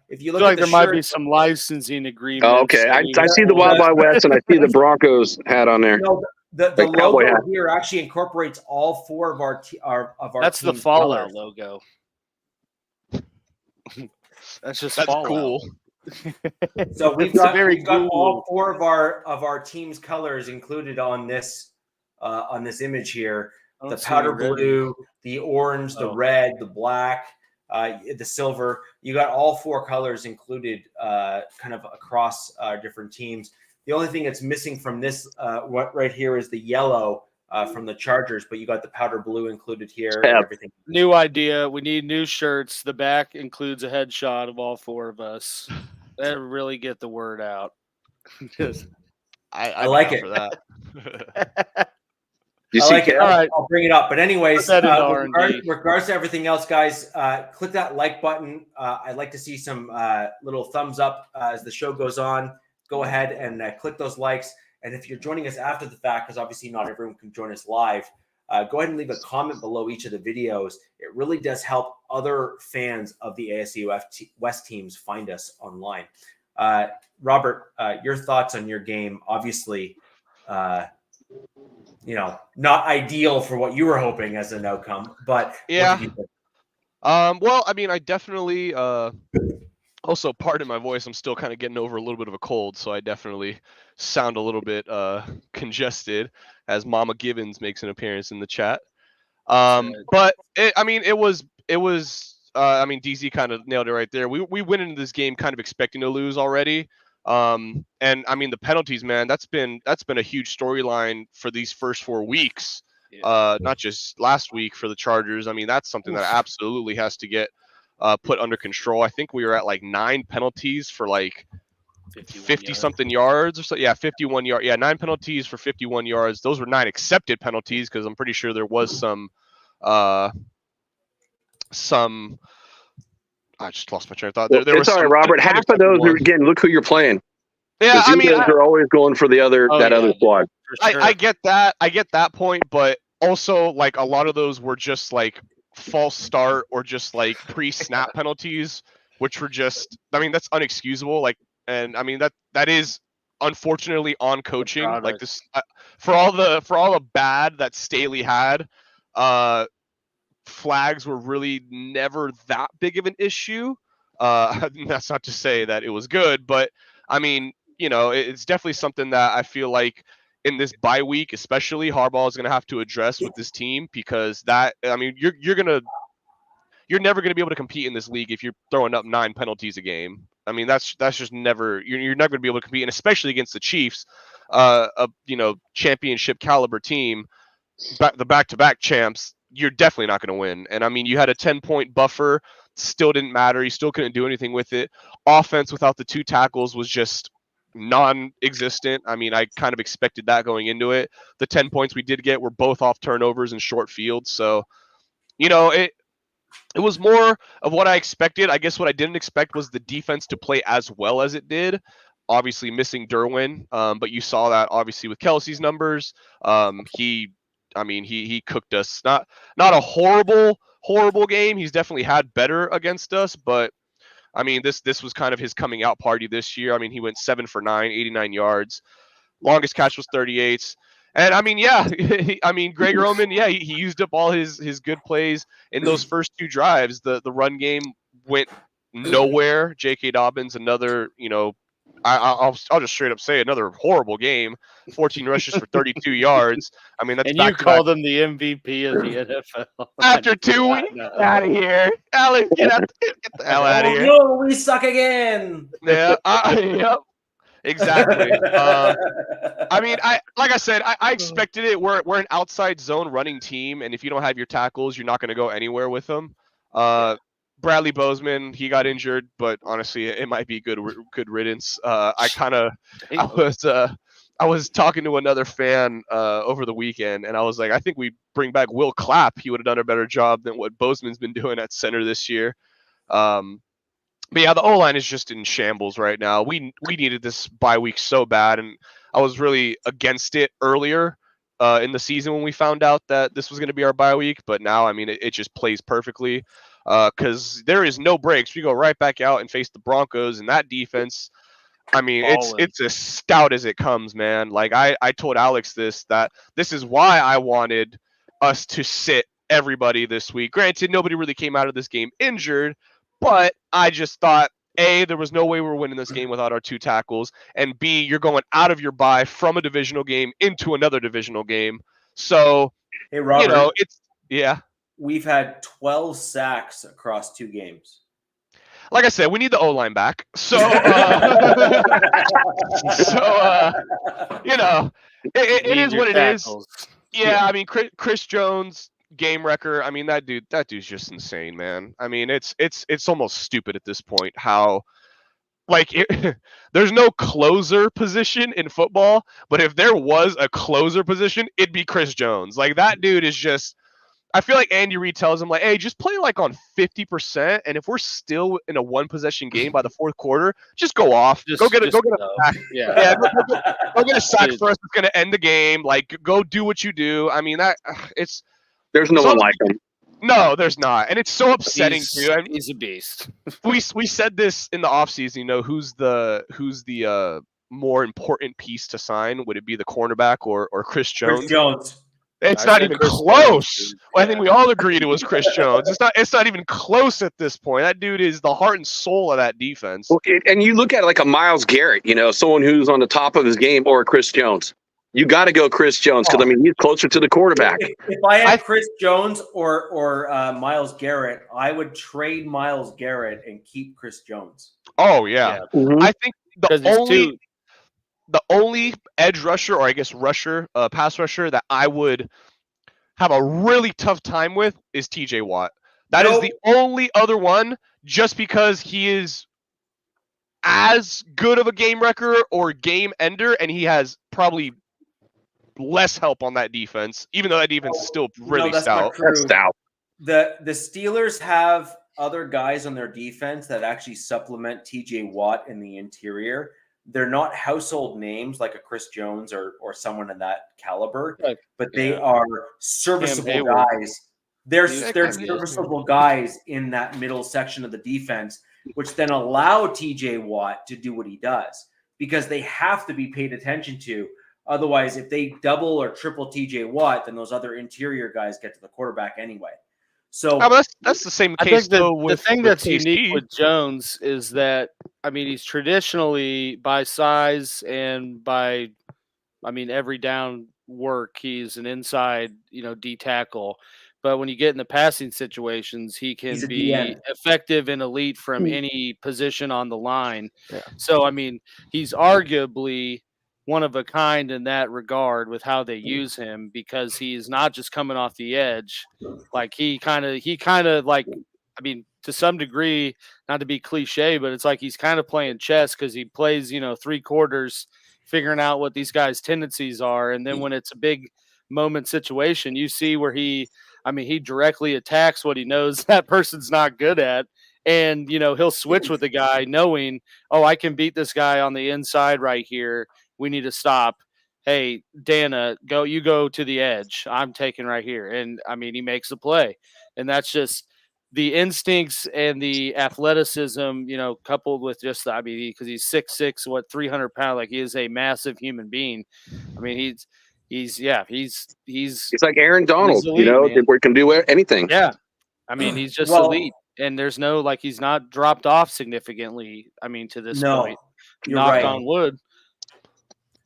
if you look at the there might be some licensing agreements. Oh, okay, I see the Wild Wild West and I see the Broncos hat on there. No, the logo here actually incorporates all four of our That's the Fallout logo. That's Fallout. Cool. So we've got all four of our team's colors included on this image here. The powder blue, the orange, the red, the black, the silver. You got all four colors included kind of across different teams. The only thing that's missing from this what right here is the yellow from the Chargers, but you got the powder blue included here and everything. New idea. We need new shirts. The back includes a headshot of all four of us. That really get the word out. I like it. For that. I like it. All right. I'll bring it up. But anyways, regards to everything else, guys, click that like button. I'd like to see some little thumbs up as the show goes on. Go ahead and click those likes. And if you're joining us after the fact, because obviously not everyone can join us live, go ahead and leave a comment below each of the videos. It really does help other fans of the AFC West teams find us online. Robert, your thoughts on your game? Obviously, not ideal for what you were hoping as an outcome, but yeah. Well, I mean, I definitely also, pardon my voice, I'm still kind of getting over a little bit of a cold, so I definitely sound a little bit congested as Mama Gibbons makes an appearance in the chat. But it was DZ kind of nailed it right there. We went into this game kind of expecting to lose already. And I mean the penalties, man, that's been a huge storyline for these first 4 weeks. Not just last week for the Chargers. I mean, that's something that absolutely has to get put under control. I think we were at like 9 penalties for like 50 something yards or so. Yeah, 51 yards. Yeah, 9 penalties for 51 yards. Those were 9 accepted penalties because I'm pretty sure there was some. I just lost my train of thought. There was all right, Robert. Half of those are, again, look who you're playing. Yeah, I mean, they're always going for the other other squad. Sure. I get that. I get that point, but also like a lot of those were just like false start or just like pre-snap penalties, which were just, I mean, that's unexcusable. Like, and I mean that is unfortunately on coaching. Like this, for all the bad that Staley had, flags were really never that big of an issue. That's not to say that it was good, but I mean, it's definitely something that I feel like in this bye week, especially, Harbaugh is going to have to address with this team, because you're never going to be able to compete in this league if you're throwing up 9 penalties a game. I mean, that's just never, you're never going to be able to compete, and especially against the Chiefs, a championship caliber team, the back-to-back champs. You're definitely not going to win. And I mean, you had a 10-point buffer, still didn't matter. You still couldn't do anything with it. Offense without the 2 tackles was just non-existent. I mean, I kind of expected that going into it. The 10 points we did get were both off turnovers and short fields. So, it was more of what I expected. I guess what I didn't expect was the defense to play as well as it did. Obviously missing Derwin, but you saw that obviously with Kelsey's numbers. He cooked us. Not a horrible game. He's definitely had better against us, but I mean, this was kind of his coming out party this year. I mean, he went 7 for 9, 89 yards. Longest catch was 38. And I mean, yeah, Greg Roman, yeah, he used up all his good plays in those first 2 drives. The run game went nowhere. J.K. Dobbins, another, I'll just straight up say another horrible game. 14 rushes for 32 yards. I mean, that's and you called him the MVP of the NFL after 2 weeks. Out of here, Alex! Get the hell out of here! No, we suck again. Yeah, yep. Exactly. I mean, like I said, I expected it. We're an outside zone running team, and if you don't have your tackles, you're not going to go anywhere with them. Bradley Bozeman, he got injured, but honestly, it might be good riddance. I was talking to another fan over the weekend, and I was like, I think we bring back Will Clapp. He would have done a better job than what Bozeman's been doing at center this year. But yeah, the O-line is just in shambles right now. We needed this bye week so bad, and I was really against it earlier in the season when we found out that this was going to be our bye week. But now, I mean, it just plays perfectly because there is no breaks. We go right back out and face the Broncos, and that defense, I mean, it's as stout as it comes, man. Like I told Alex that this is why I wanted us to sit everybody this week. Granted, nobody really came out of this game injured, but I just thought, A, there was no way we were winning this game without our 2 tackles, and B, you're going out of your bye from a divisional game into another divisional game. So, hey, Robert, yeah. We've had 12 sacks across 2 games. Like I said, we need the O-line back. So, it is what it is. Yeah, I mean, Chris Jones, game wrecker. I mean, that dude's just insane, man. I mean, it's almost stupid at this point how, there's no closer position in football, but if there was a closer position, it'd be Chris Jones. Like, that dude is just, I feel like Andy Reid tells him, like, hey, just play on 50%, and if we're still in a 1-possession game by the 4th quarter, just go off. Go get a sack. Yeah, go get a sack for us. It's going to end the game. Like, go do what you do. I mean, there's no one like him. No, there's not. And it's so upsetting, too. I mean, he's a beast. we said this in the offseason, who's the more important piece to sign? Would it be the cornerback or Chris Jones? Chris Jones. It's not even close. Well, I think we all agreed it was Chris Jones. It's not even close at this point. That dude is the heart and soul of that defense. Well, and you look at it like a Myles Garrett, someone who's on the top of his game, or Chris Jones. You got to go Chris Jones because, I mean, he's closer to the quarterback. If I had Chris Jones or Myles Garrett, I would trade Myles Garrett and keep Chris Jones. Oh, yeah. Mm-hmm. I think the only edge rusher, or I guess pass rusher that I would have a really tough time with is TJ Watt. That is the only other one, just because he is as good of a game wrecker or game ender, and he has probably less help on that defense, even though that defense is still really stout. That's stout. The Steelers have other guys on their defense that actually supplement TJ Watt in the interior. They're not household names like a Chris Jones or someone in that caliber, but they are serviceable guys. They're serviceable guys in that middle section of the defense, which then allow TJ Watt to do what he does, because they have to be paid attention to. Otherwise, if they double or triple TJ Watt, then those other interior guys get to the quarterback anyway. So that's the same case. The thing that's unique with Jones is that, I mean, he's traditionally, by size and by I mean, every down work, he's an inside, D tackle. But when you get in the passing situations, he He's can a be DN. effective and elite from any position on the line. Yeah. So, I mean, he's arguably one of a kind in that regard with how they use him, because he's not just coming off the edge. Like he kind of like, I mean, to some degree, not to be cliche, but it's like he's kind of playing chess, because he plays, 3 quarters figuring out what these guys' tendencies are. And then when it's a big moment situation, you see where he directly attacks what he knows that person's not good at. And, he'll switch with the guy knowing, oh, I can beat this guy on the inside right here. We need to stop. Hey, Dana, you go to the edge. I'm taking right here. And I mean, he makes a play. And that's just the instincts and the athleticism, coupled with just, because he's 6'6", 300 pounds. Like, he is a massive human being. I mean, he's like Aaron Donald, elite, we can do anything. Yeah. I mean, he's just elite, and there's no, like, he's not dropped off significantly. I mean, to this point, knock on wood.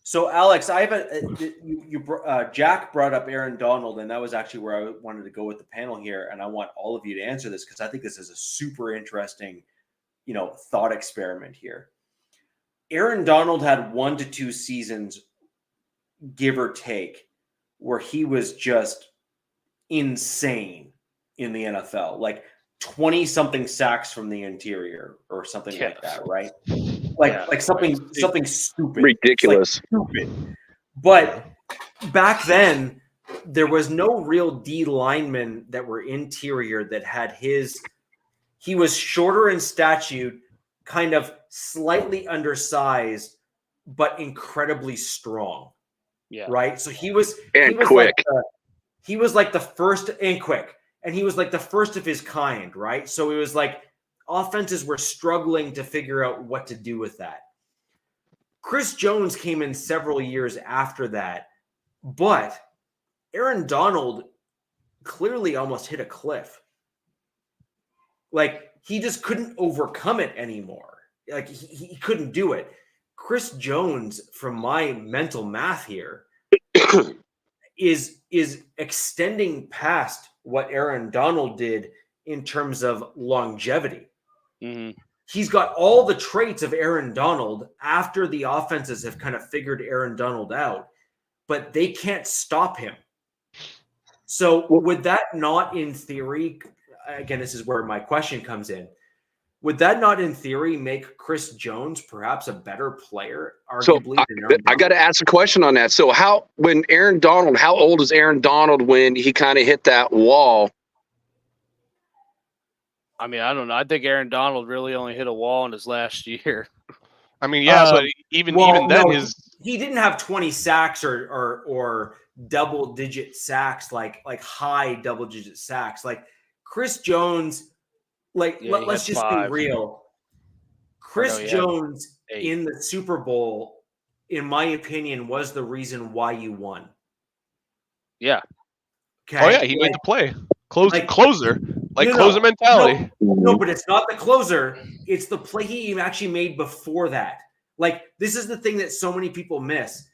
So, Alex, I have Jack brought up Aaron Donald, and that was actually where I wanted to go with the panel here. And I want all of you to answer this, because I think this is a super interesting, thought experiment here. Aaron Donald had 1 to 2 seasons, give or take, where he was just insane in the NFL, like 20-something sacks from the interior or something like that, right? Like something stupid, ridiculous, stupid. But back then, there was no real D linemen that were interior that had he was shorter in stature, kind of slightly undersized, but incredibly strong. Yeah. Right. So he was quick. He was like the first and quick, and he was like the first of his kind. Right. So it was like offenses were struggling to figure out what to do with that. Chris Jones came in several years after that, but Aaron Donald clearly almost hit a cliff. Like, he just couldn't overcome it anymore. Like, he couldn't do it. Chris Jones, from my mental math here, is extending past what Aaron Donald did in terms of longevity. Mm-hmm. He's got all the traits of Aaron Donald after the offenses have kind of figured Aaron Donald out, but they can't stop him. So would that not, in theory, again, this is where my question comes in, would that not, in theory, make Chris Jones perhaps a better player, arguably? So I got to ask a question on that. So how old is Aaron Donald when he kind of hit that wall? I mean, I don't know. I think Aaron Donald really only hit a wall in his last year. I mean, yeah, but even then, he didn't have 20 sacks or double-digit sacks, like high double-digit sacks. Like Chris Jones, let's just 5. be real. Chris Jones in the Super Bowl, in my opinion, was the reason why you won. Yeah. Okay? Oh yeah, he made the play. Closer. Closer mentality. No, but it's not the closer. It's the play he actually made before that. Like, this is the thing that so many people miss.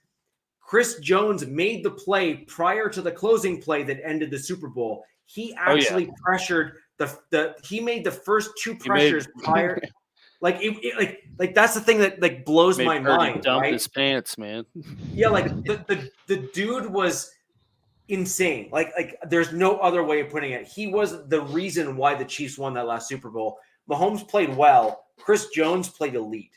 Chris Jones made the play prior to the closing play that ended the Super Bowl. He actually pressured he made the first 2 pressures prior. Like that's the thing that blows my mind. Dump his pants, man. Yeah, like the dude was insane. Like there's no other way of putting it. He was the reason why the Chiefs won that last Super Bowl. Mahomes played well. Chris Jones played elite.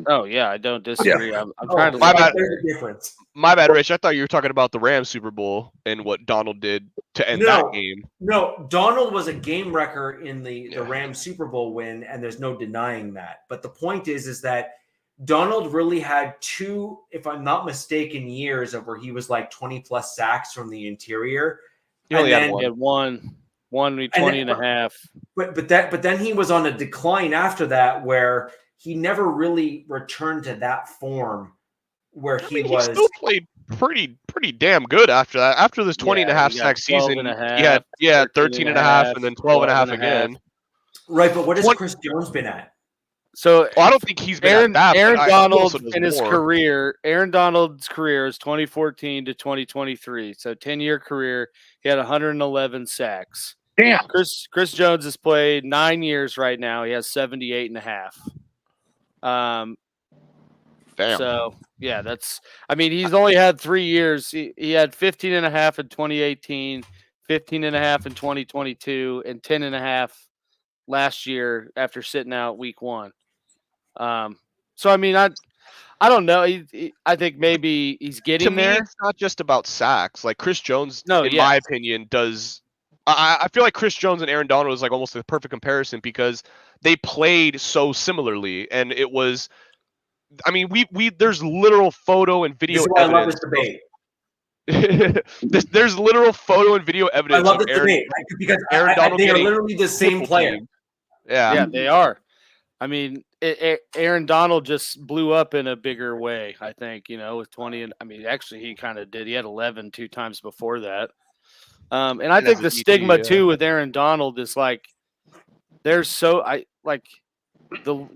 Oh yeah, I don't disagree. Yeah. I'm trying to. There's a difference. My bad, Rich. I thought you were talking about the Rams Super Bowl and what Donald did to end that game. No, Donald was a game wrecker in the Rams Super Bowl win, and there's no denying that. But the point is that Donald really had 2, if I'm not mistaken, years of where he was like 20 plus sacks from the interior. He only had one 20 and a half. But then he was on a decline after that, where he never really returned to that form where he still played pretty damn good after that. After this 20 and a half sack season, he had 13 and a half and then 12 and a half again. Right, but what has Chris Jones been at? So Well, I don't think he's been at that. Aaron but Donald also does in his more. career, Aaron Donald's career is 2014 to 2023. So 10-year career, he had 111 sacks. Damn. Chris Jones has played 9 years right now. He has 78 and a half. Damn. So yeah, he's only had 3 years. He had 15 and a half in 2018, 15 and a half in 2022, and 10 and a half last year after sitting out week 1. So I mean, I don't know. I think maybe he's getting To me, there. it's not just about sacks. Like Chris Jones, No, in my opinion, does. I feel like Chris Jones and Aaron Donald is like almost the perfect comparison because they played so similarly, and it was. I mean, there's literal photo and video This is why I love evidence. this debate. There's literal photo and video I evidence. love of this Aaron, debate because Aaron Donald they are getting literally the same player. Yeah, they are. I mean, Aaron Donald just blew up in a bigger way, I think, with 20. And I mean, actually, he kind of did. He had 11 2 times before that. And I think the stigma, too, with Aaron Donald is like,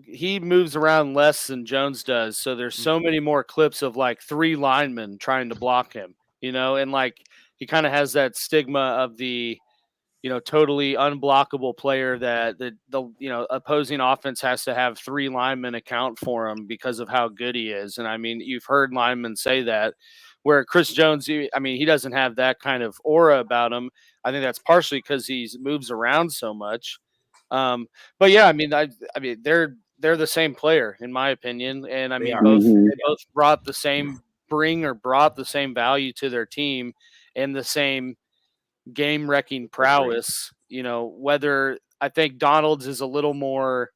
he moves around less than Jones does. So there's so many more clips of like 3 linemen trying to block him, and like he kind of has that stigma of the, totally unblockable player that the opposing offense has to have 3 linemen account for him because of how good he is. And I mean, you've heard linemen say that, where Chris Jones, he doesn't have that kind of aura about him. I think that's partially because he moves around so much. But yeah, I mean, they're the same player in my opinion, and I mean, they both brought the same value to their team and the same game-wrecking prowess. Whether I think Donald's is a little more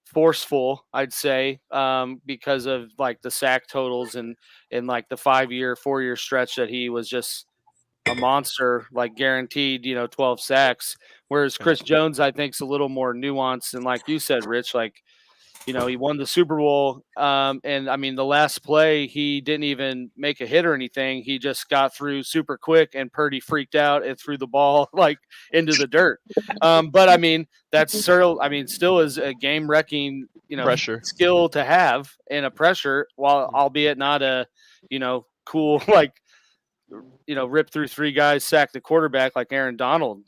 forceful, I'd say, because of like the sack totals and like the 4-year stretch that he was just a monster, like guaranteed, 12 sacks. Whereas Chris Jones, I think, is a little more nuanced. And like you said, Rich, like, he won the Super Bowl. And I mean, the last play, he didn't even make a hit or anything. He just got through super quick and Purdy freaked out and threw the ball like into the dirt. But I mean, that's still is a game wrecking, pressure skill to have and a pressure, while albeit not a, cool, like, rip through 3 guys, sack the quarterback like Aaron Donald,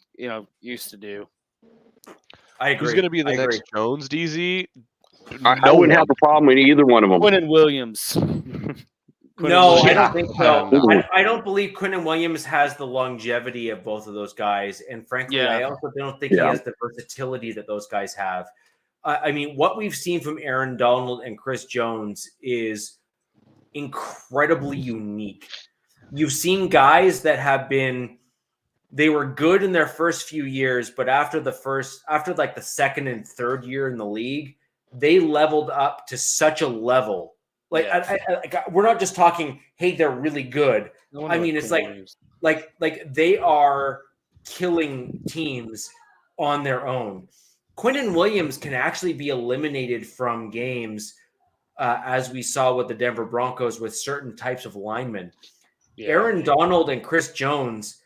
used to do. I agree. Who's going to be the next Jones, DZ? I wouldn't have a problem with either one of them. Quinnen Williams. I don't think so. No. I don't believe Quinnen Williams has the longevity of both of those guys. And frankly, I also don't think he has the versatility that those guys have. I mean, what we've seen from Aaron Donald and Chris Jones is incredibly unique. You've seen guys that they were good in their first few years, but after like the second and third year in the league, they leveled up to such a level. Like, we're not just talking, hey, they're really good. I mean, it's like they are killing teams on their own. Quinnen Williams can actually be eliminated from games, as we saw with the Denver Broncos with certain types of linemen. Aaron Donald and Chris Jones,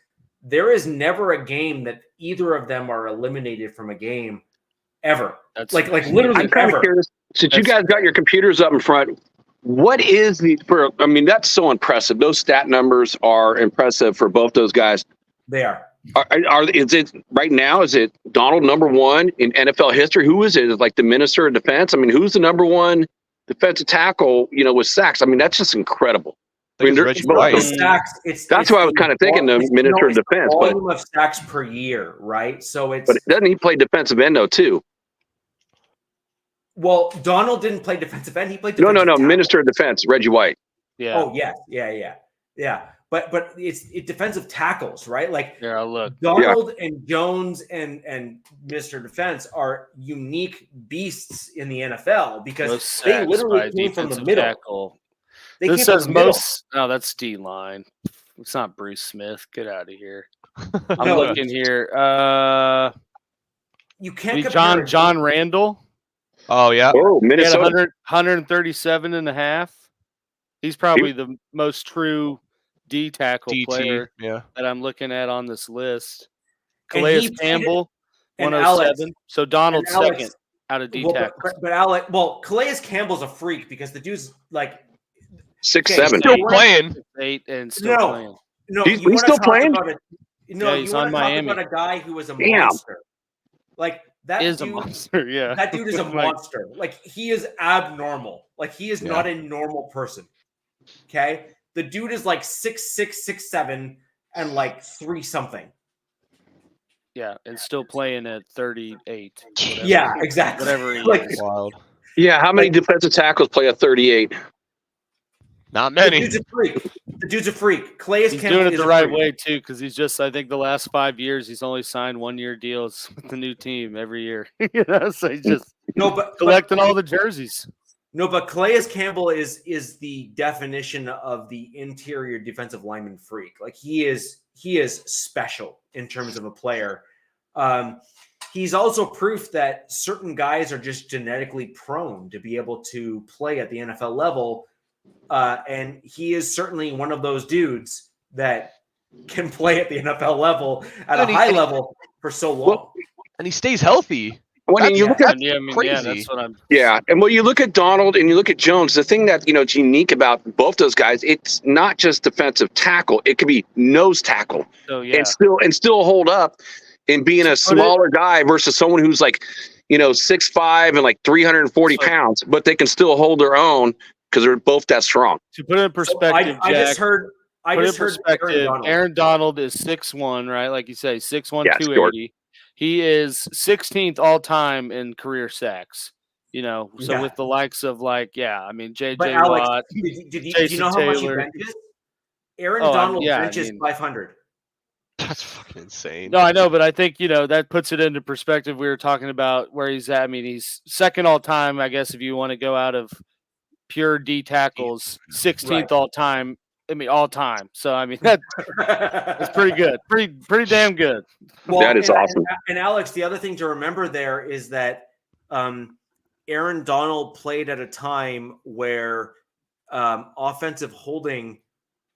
there is never a game that either of them are eliminated from a game ever. That's like literally I'm kind of curious, since you guys got your computers up in front, what is that's so impressive. Those stat numbers are impressive for both those guys. They are. Is it right now? Is it Donald number 1 in NFL history? Who is it? Is it like the Minister of Defense? I mean, who's the number 1 defensive tackle, with sacks? I mean, that's just incredible. I mean, that's why I was kind of thinking the Minister of Defense. Volume of sacks per year, right? So but doesn't he play defensive end though too? Well, Donald didn't play defensive end. He played defensive No. tackle. Minister of Defense, Reggie White. Yeah. Oh yeah. But it's defensive tackles, right? Like Donald and Jones and Mr. Defense are unique beasts in the NFL because they literally came from the middle. Tackle. This says most. No, that's D line. It's not Bruce Smith. Get out of here. I'm looking here. You can't compare John Randall. Oh yeah. Oh, Minnesota. 137 and a half. He's probably the most true D tackle player that I'm looking at on this list. Calais Campbell, 107. So Donald's second. out of D Well, tackles. but Alec, Calais Campbell's a freak because the dude's like 6'7". Still playing. 8 and still playing. No, He's you want to still talk playing? about it? No, Yeah, you he's want on to talk Miami. about a guy who was a Damn. monster. Like that Is dude, a monster, yeah. That dude is a Like, monster. Like he is abnormal. Like he is not a normal person. Okay, the dude is like 6'6", 6'7", and like 3 something. yeah, and still playing at 38. Whatever, Yeah, exactly. Whatever he Like, is. Wild. Yeah, how many defensive tackles play at 38? Not the many. dude's a freak. The dude's a freak. Calais He's Campbell doing it is the a right freak. way too, because he's just, I think the last 5 years he's only signed 1-year deals with the new team every year. So he's just No, but collecting all the jerseys. No, but Calais Campbell is the definition of the interior defensive lineman freak. Like he is special in terms of a player. He's also proof that certain guys are just genetically prone to be able to play at the NFL level. And he is certainly one of those dudes that can play at the NFL level at a high level for so long. And he stays healthy. When you look at crazy. That's what I'm. Yeah, and when you look at Donald and you look at Jones, the thing that is unique about both those guys, it's not just defensive tackle; it could be nose tackle, So yeah, and still hold up, and being a smaller guy versus someone who's like, 6'5" and like 340 pounds, but they can still hold their own because they're both that strong. to put it in perspective, I Jack, just heard. Aaron Donald is 6'1", right? Like you say, 6'1", Yeah, 280. He is 16th all time in career sacks. So Yeah. with the likes of J.J. But Alex, Watt, did you Jason know how much he Taylor. benches? Aaron Oh, Donald yeah, benches 500. That's fucking insane. No, I know, but I think, that puts it into perspective. We were talking about where he's at. I mean, he's second all time, I guess, if you want to go out of pure D tackles, 16th Right. all time. All time. So, that's pretty good. Pretty damn good. Well, That is awesome. And Alex, the other thing to remember there is that Aaron Donald played at a time where offensive holding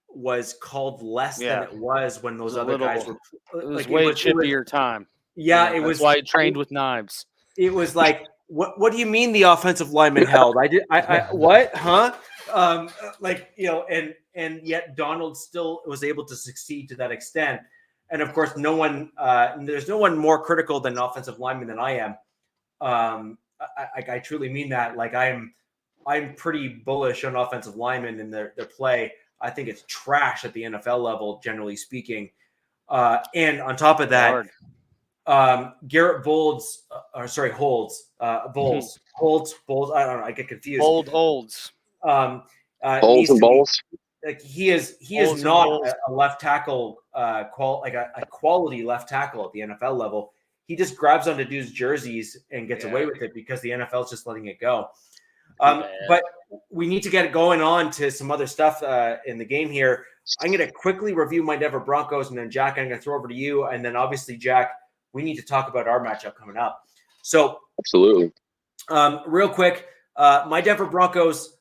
was called less than it was when those other guys were. It was way chippier time. Yeah, it that's was. Why he trained with knives. It was like, what do you mean the offensive lineman held? I what? Huh? And yet Donald still was able to succeed to that extent. And of course, there's no one more critical than offensive lineman than I am. I truly mean that. Like I'm pretty bullish on offensive linemen and their play. I think it's trash at the NFL level, generally speaking. And on top of that, Garrett Bolds, Holds. I don't know. I get confused. Holds. Holes and bowls. Like he is not a left tackle, a quality left tackle at the NFL level. He just grabs onto dudes' jerseys and gets away with it because the NFL is just letting it go. But we need to get going on to some other stuff in the game here. I'm going to quickly review my Denver Broncos, and then Jack, I'm going to throw over to you, and then obviously Jack, we need to talk about our matchup coming up. So, absolutely, real quick, my Denver Broncos.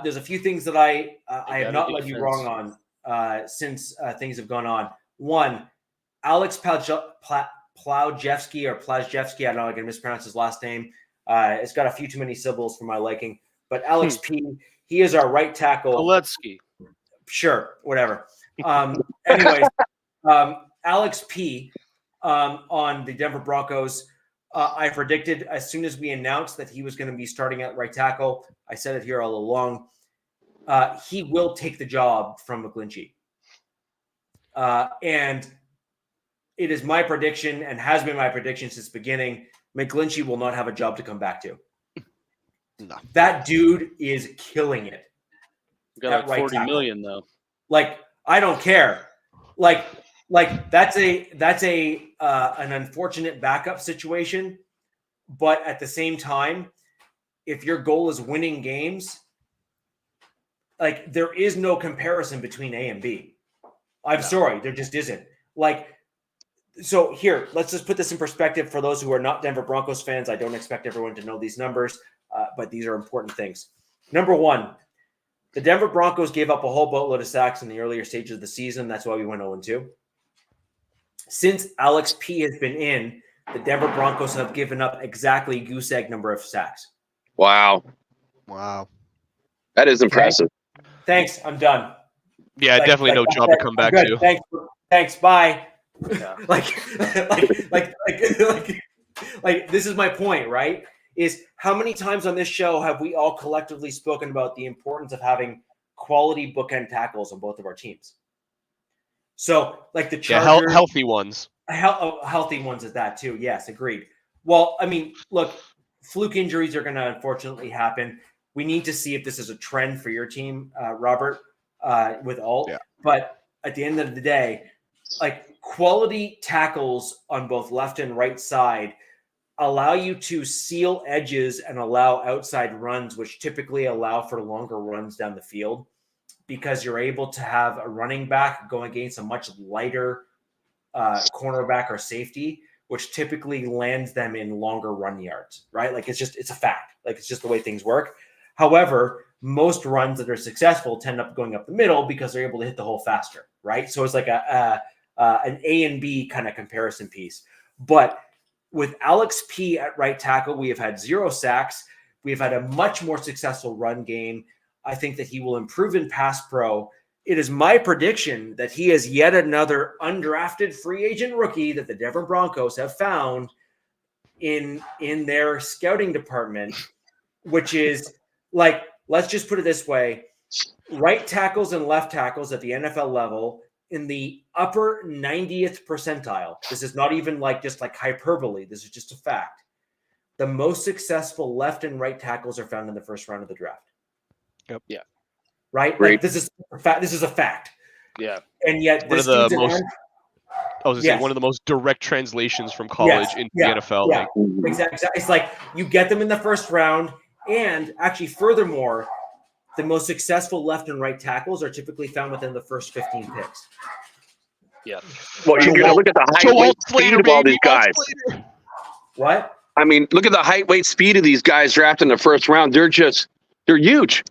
There's a few things that I have not led you wrong on since things have gone on. One, Alex Plowjewski, I don't know, I can mispronounce his last name. It's got a few too many syllables for my liking. But Alex P, he is our right tackle. Poletsky. Sure, whatever. Anyways, Alex P on the Denver Broncos. I predicted as soon as we announced that he was going to be starting at right tackle. I said it here all along. He will take the job from McGlinchey. And it is my prediction and has been my prediction since the beginning. McGlinchey will not have a job to come back to. No. That dude is killing it. Got like 40 million though. Like, I don't care. Like that's an unfortunate backup situation, but at the same time, if your goal is winning games, like there is no comparison between A and B. I'm sorry, there just isn't. Like, so here, let's just put this in perspective for those who are not Denver Broncos fans. I don't expect everyone to know these numbers, but these are important things. Number one, the Denver Broncos gave up a whole boatload of sacks in the earlier stages of the season. That's why we went 0-2. Since Alex P has been in, the Denver Broncos have given up exactly goose egg number of sacks. Wow. That is impressive. Thanks. I'm done. Yeah, definitely no job to come back good. to. Thanks. Bye. Yeah. like, this is my point, right? Is how many times on this show have we all collectively spoken about the importance of having quality bookend tackles on both of our teams? So, like the Chargers, healthy ones. Healthy ones at that too. Yes, agreed. Well, I mean, look, fluke injuries are going to unfortunately happen. We need to see if this is a trend for your team, Robert, with Alt. Yeah. But at the end of the day, like quality tackles on both left and right side allow you to seal edges and allow outside runs, which typically allow for longer runs down the field, because you're able to have a running back going against a much lighter cornerback or safety, which typically lands them in longer run yards, right? Like it's a fact. Like it's just the way things work. However, most runs that are successful tend up going up the middle because they're able to hit the hole faster, right? So it's like an A and B kind of comparison piece. But with Alex P at right tackle, we have had 0 sacks. We've had a much more successful run game. I think that he will improve in pass pro. It is my prediction that he is yet another undrafted free agent rookie that the Denver Broncos have found in their scouting department, which is like, let's just put it this way. Right tackles and left tackles at the NFL level in the upper 90th percentile. This is not even just hyperbole. This is just a fact. The most successful left and right tackles are found in the first round of the draft. Yep. Yeah. Right? Like, this is a fact. This is a fact. Yeah. And yet one of the most one of the most direct translations from college into the NFL. Yeah. Exactly. It's like you get them in the first round, and actually furthermore, the most successful left and right tackles are typically found within the first 15 picks. Yeah. Well, you're going to look at the height, weight, speed of all these guys. What? I mean, look at the height, weight, speed of these guys drafted in the first round. They're huge.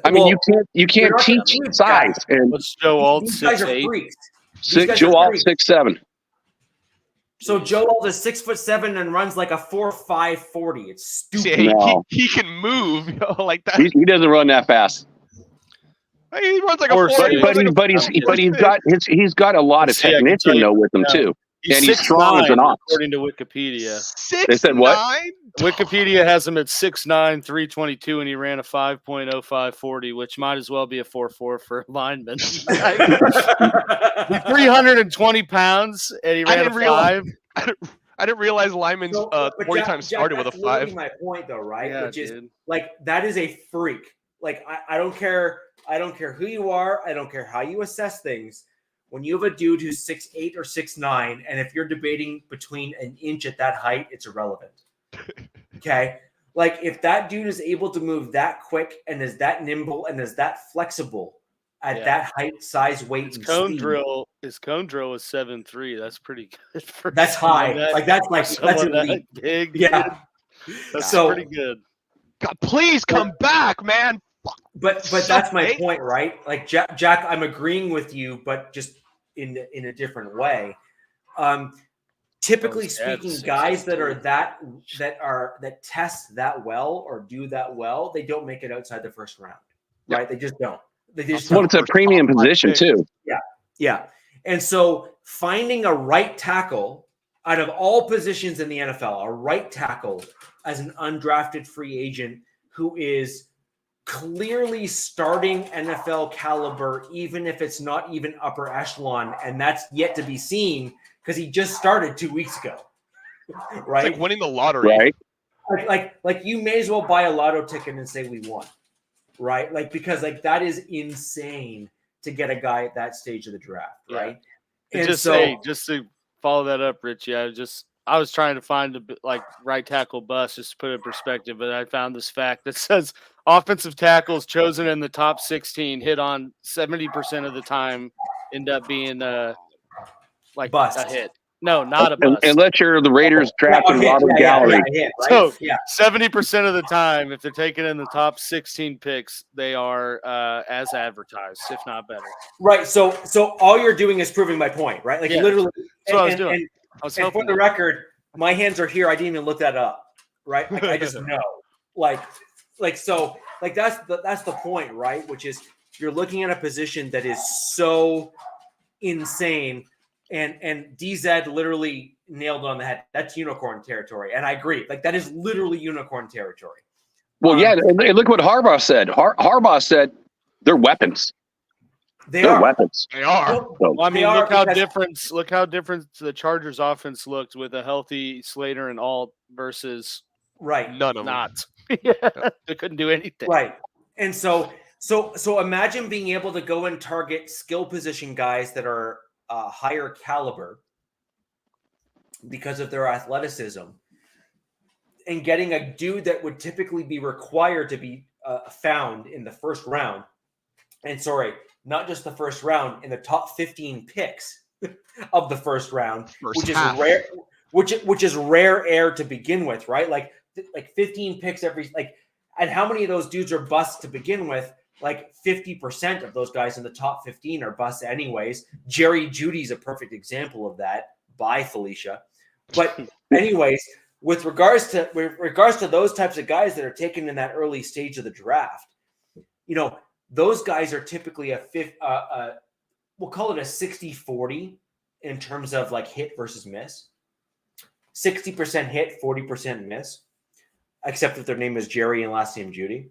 I mean, you can't teach size. And what's Joe Alt? These guys are 6'8"? freaks. Joe Alt 6'7". So Joe Alt is 6'7" and runs like a 4.5 40. It's stupid. See, No. he can move like that. He doesn't run that fast. He runs like a Or 40. He's got a lot of technician though with him too. And he's strong as an ox. According to Wikipedia. 6'9"? They said what? Wikipedia has him at 6'9", 322, and he ran a 5.05 40, which might as well be a 4.4 for a lineman. He's 320 pounds, and he ran a 5. I didn't realize linemen 40 times started with a 5. My point, though, right? Yeah, which is that is a freak. Like I don't care. I don't care who you are. I don't care how you assess things. When you have a dude who's 6'8" or 6'9", and if you're debating between an inch at that height, it's irrelevant. Okay? Like, if that dude is able to move that quick and is that nimble and is that flexible at that height, size, weight, his and cone speed. His cone drill is 7'3". That's pretty good. That's high. That's elite. Big. Yeah. That's So- pretty good. God, please come back, man. But that's my point, right? Like Jack, I'm agreeing with you, but just in a different way. Typically speaking, guys that test that well or do that well, they don't make it outside the first round, right? They just don't. It's a premium position too. Yeah. And so finding a right tackle out of all positions in the NFL, a right tackle as an undrafted free agent who is clearly starting NFL caliber, even if it's not even upper echelon, and that's yet to be seen because he just started 2 weeks ago, right? It's like winning the lottery, right? Like you may as well buy a lotto ticket and say we won, right? Like because that is insane to get a guy at that stage of the draft, right? And just to follow that up, Richie, I was trying to find a right tackle bust just to put it in perspective, but I found this fact that says offensive tackles chosen in the top 16 hit on 70% of the time end up being bust. a hit. No, not a bust. Unless you're the Raiders drafting Robert Gallery. Right? So 70% of the time, if they're taken in the top 16 picks, they are as advertised, if not better. Right. So all you're doing is proving my point, right? Like literally. That's what I was doing. And for the record, My hands are here. I didn't even look that up. Right? Like, I just know. So that's the point, right? Which is you're looking at a position that is so insane, and DZ literally nailed it on the head. That's unicorn territory, and I agree. Like, that is literally unicorn territory. Well, yeah, and look what Harbaugh said. Harbaugh said they're weapons. They're weapons. They are. Well, I mean, look how different the Chargers offense looked with a healthy Slater and Alt versus none of them. not. Yeah, they couldn't do anything. Right. And so imagine being able to go and target skill position guys that are higher caliber because of their athleticism, and getting a dude that would typically be required to be found in the first round. And not just the first round, in the top 15 picks of the first round, which is rare, which is rare air to begin with, right? Like 15 picks every, and how many of those dudes are busts to begin with? Like 50% of those guys in the top 15 are busts anyways. Jerry Jeudy's a perfect example of that. Bye, Felicia. But anyways, with regards to those types of guys that are taken in that early stage of the draft, those guys are typically we'll call it a 60-40 in terms of like hit versus miss. 60% hit, 40% miss, except if their name is Jerry and last name Judy.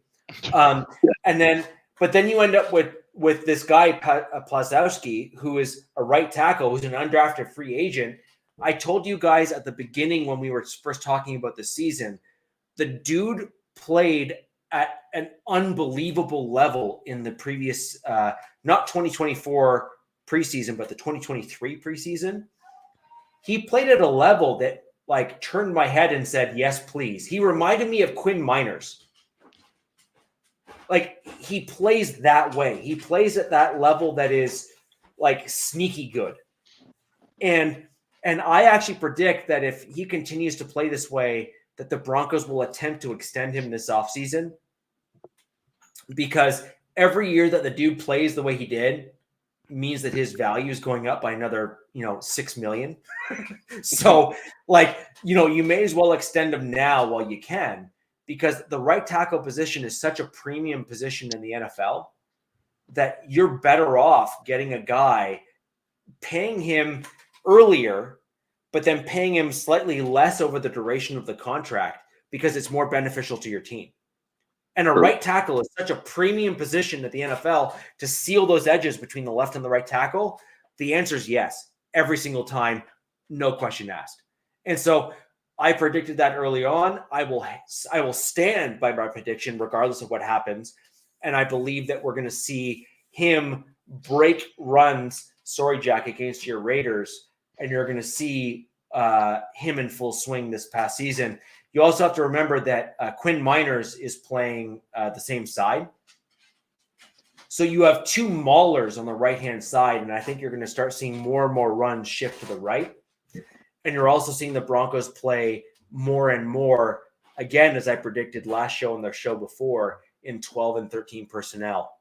But then you end up with this guy, Plazowski, who is a right tackle, who's an undrafted free agent. I told you guys at the beginning when we were first talking about the season, the dude played at an unbelievable level in the previous, not 2024 preseason, but the 2023 preseason. He played at a level that like turned my head and said, yes, please. He reminded me of Quinn Miners. Like, he plays that way. He plays at that level that is like sneaky good. And I actually predict that if he continues to play this way, that the Broncos will attempt to extend him this offseason, because every year that the dude plays the way he did means that his value is going up by another, $6 million. So you may as well extend him now while you can, because the right tackle position is such a premium position in the NFL that you're better off getting a guy, paying him earlier, but then paying him slightly less over the duration of the contract, because it's more beneficial to your team. And a right tackle is such a premium position at the NFL to seal those edges between the left and the right tackle. The answer is yes, every single time, no question asked. And so I predicted that early on. I will stand by my prediction regardless of what happens. And I believe that we're going to see him break runs, Jack, against your Raiders, and you're going to see him in full swing this past season. You also have to remember that Quinn Miners is playing the same side. So you have two maulers on the right-hand side, and I think you're going to start seeing more and more runs shift to the right. And you're also seeing the Broncos play more and more, again, as I predicted last show and their show before, in 12 and 13 personnel.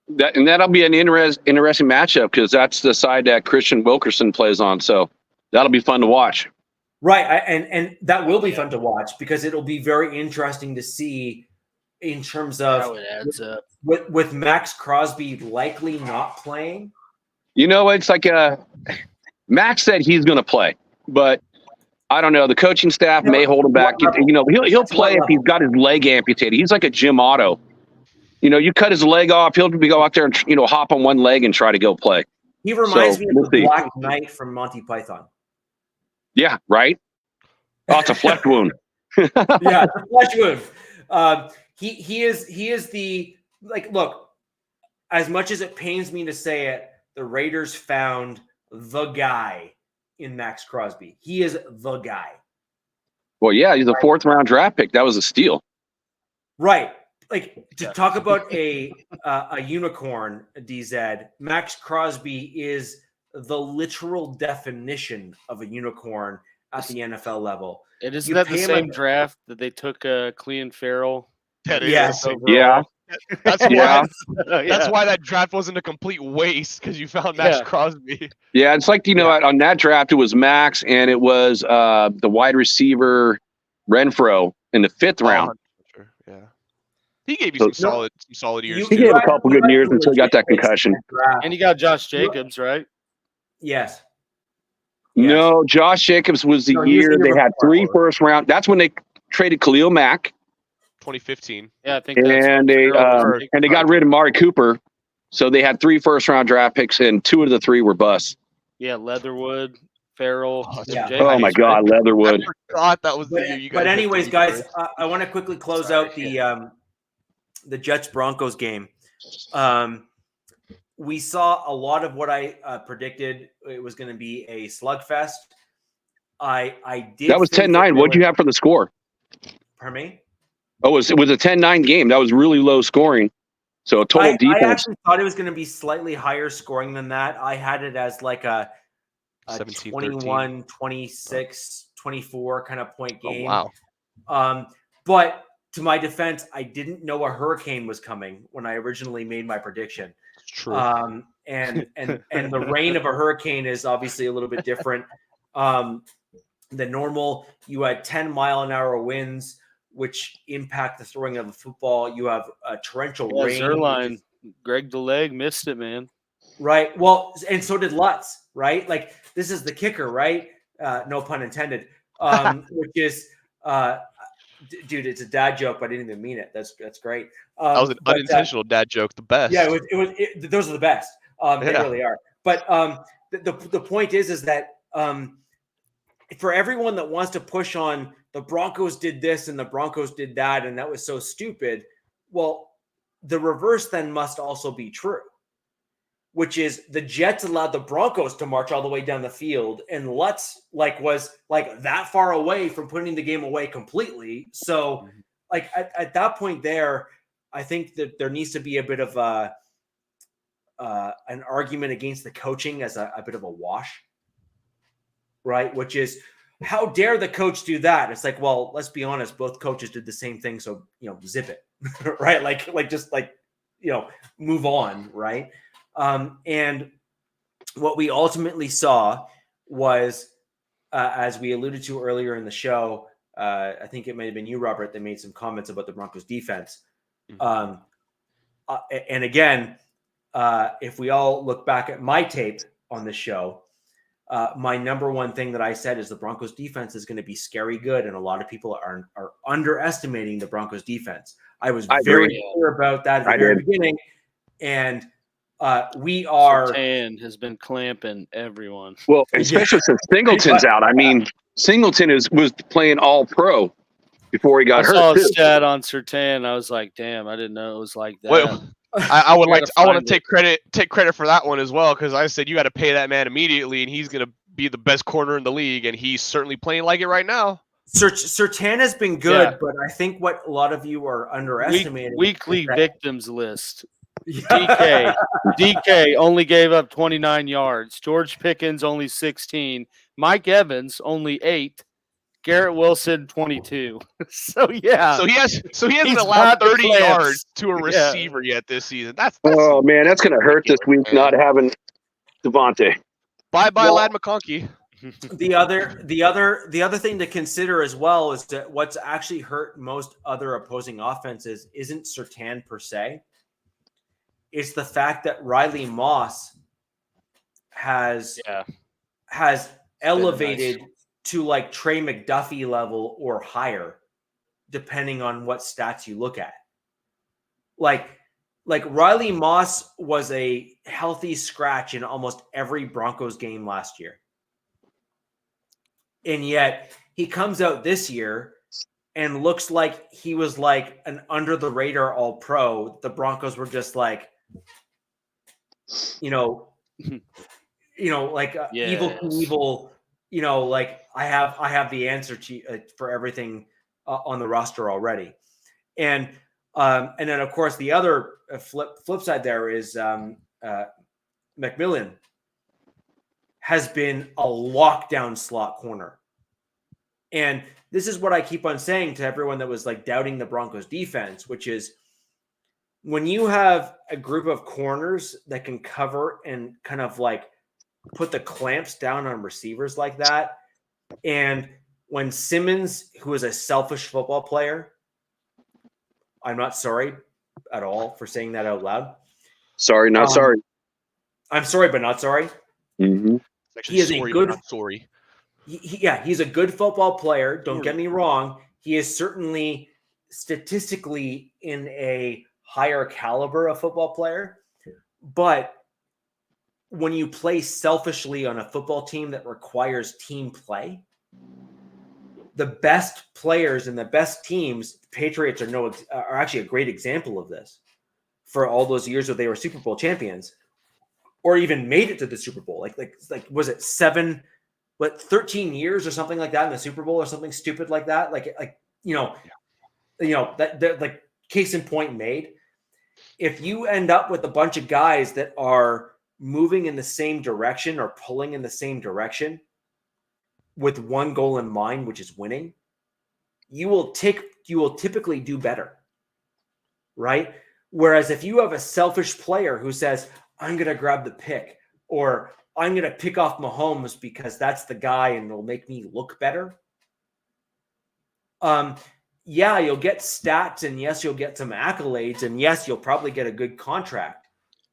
That'll be an interesting matchup, because that's the side that Christian Wilkerson plays on. So that'll be fun to watch. Right. And that will be fun to watch, because it'll be very interesting to see in terms of how it adds up. With Max Crosby likely not playing. It's like Max said he's going to play, but I don't know. The coaching staff may hold him back. He'll play if he's got his leg amputated. He's like a Jim Otto. You cut his leg off, he'll go out there and hop on one leg and try to go play. He reminds me of the Black Knight from Monty Python. Yeah, right. Oh, it's a flesh wound. Yeah, it's a flesh wound. He is the look. As much as it pains me to say it, the Raiders found the guy in Max Crosby. He is the guy. Well, yeah, he's a 4th round draft pick. That was a steal. Right. Talk about a unicorn, DZ. Max Crosby is the literal definition of a unicorn at the NFL level. Isn't that the same draft that they took Clean Farrell? That is. Overall. Yeah. That's why. Yeah. That's why that draft wasn't a complete waste because you found Max Yeah. Crosby. Yeah, it's like, on that draft, it was Max and it was the wide receiver Renfro in the 5th round. Sure. Yeah. He gave you So- some solid years. He too. gave a couple good years until he got that concussion. And you got Josh Jacobs, right? Yes. No, Josh Jacobs was the No, he was year the year they had before. 3 first round. That's when they traded Khalil Mack 2015. Yeah, I think that's and what they Farrell- and they got rid of Mari Cooper. So they had 3 first round draft picks and 2 of the 3 were busts. Yeah, Leatherwood, Farrell. Yeah. and Jacobs, Oh my right? God, Leatherwood. I forgot that was the year you guys. But had anyways, three guys, firsts. I want to quickly close out the Jets Broncos game. We saw a lot of what I predicted. It was going to be a slugfest. I did. That was think 10-9. What'd you have for the score? Pardon me? Oh, it was a 10-9 game. That was really low scoring. So total I defense. actually thought it was going to be slightly higher scoring than that. I had it as like a 17, 21, 26, 24 kind of point Oh, game. wow. But to my defense, I didn't know a hurricane was coming when I originally made my prediction. It's true. And the reign of a hurricane is obviously a little bit different than normal. You had 10-mile-an-hour winds, which impact the throwing of the football. You have a torrential Yeah, rain. Zerline, Greg DeLeg missed it, man. Right. Well, and so did Lutz, right? Like, this is the kicker, right? No pun intended. Which is, dude, it's a dad joke, but I didn't even mean it. That's great. That was an unintentional dad joke. The best. Yeah, those are the best. They Yeah. really are. But the point is that for everyone that wants to push on the Broncos did this and the Broncos did that, and that was so stupid. Well, the reverse then must also be true, which is the Jets allowed the Broncos to march all the way down the field, and Lutz was that far away from putting the game away completely. So at that point there, I think that there needs to be a bit of an argument against the coaching as a bit of a wash, right? Which is, how dare the coach do that? It's like, well, let's be honest, both coaches did the same thing. So, zip it, right? Just move on. Right. And what we ultimately saw was, as we alluded to earlier in the show, I think it might have been you, Robert, that made some comments about the Broncos defense. And again, if we all look back at my tape on the show, my number one thing that I said is the Broncos defense is going to be scary good. And a lot of people are underestimating the Broncos defense. I was very clear about that at the very beginning. And we are. Surtain has been clamping everyone. Well, especially since Singleton's out. I mean, Singleton was playing all pro before he got hurt. I saw a too. stat on Surtain. I was like, damn, I didn't know it was like that. Well, I would gotta I want find to take credit for that one as well, because I said you got to pay that man immediately, and he's going to be the best corner in the league, and he's certainly playing like it right now. Surtain has been good, Yeah. but I think what a lot of you are underestimating Weekly is that- victims list. DK only gave up 29 yards. George Pickens only 16. Mike Evans only 8. Garrett Wilson 22. So yeah. So he hasn't He's allowed got the 30 clamps. yards to a Yeah. receiver yet this season. That's Oh man, that's going to hurt this week not having Devontae. bye Well, Lad McConkey. The other thing to consider as well is that what's actually hurt most other opposing offenses isn't Surtain per se. It's the fact that Riley Moss has elevated to like Trey McDuffie level or higher, depending on what stats you look at. Like Riley Moss was a healthy scratch in almost every Broncos game last year. And yet he comes out this year and looks like he was like an under the radar all pro. The Broncos were just like, evil Knievel, like I have the answer to for everything on the roster already. And then of course the other flip side there is McMillan has been a lockdown slot corner. And this is what I keep on saying to everyone that was like doubting the Broncos defense, which is when you have a group of corners that can cover and kind of like put the clamps down on receivers like that, and when Simmons, who is a selfish football player, I'm not sorry at all for saying that out loud. Sorry, not sorry. I'm sorry, but not sorry. Mm-hmm. He is sorry, a good. but not sorry. He's a good football player. Don't get me wrong. He is certainly statistically in a higher caliber of football player. But when you play selfishly on a football team that requires team play, the best players and the best teams, the Patriots are actually a great example of this. For all those years where they were Super Bowl champions, or even made it to the Super Bowl, like was it 13 years or something like that in the Super Bowl or something stupid like that? That like case in point made. If you end up with a bunch of guys that are moving in the same direction or pulling in the same direction with one goal in mind, which is winning, you will typically do better, right? Whereas if you have a selfish player who says, I'm going to grab the pick, or I'm going to pick off Mahomes because that's the guy and it'll make me look better. Yeah, you'll get stats, and yes, you'll get some accolades, and yes, you'll probably get a good contract,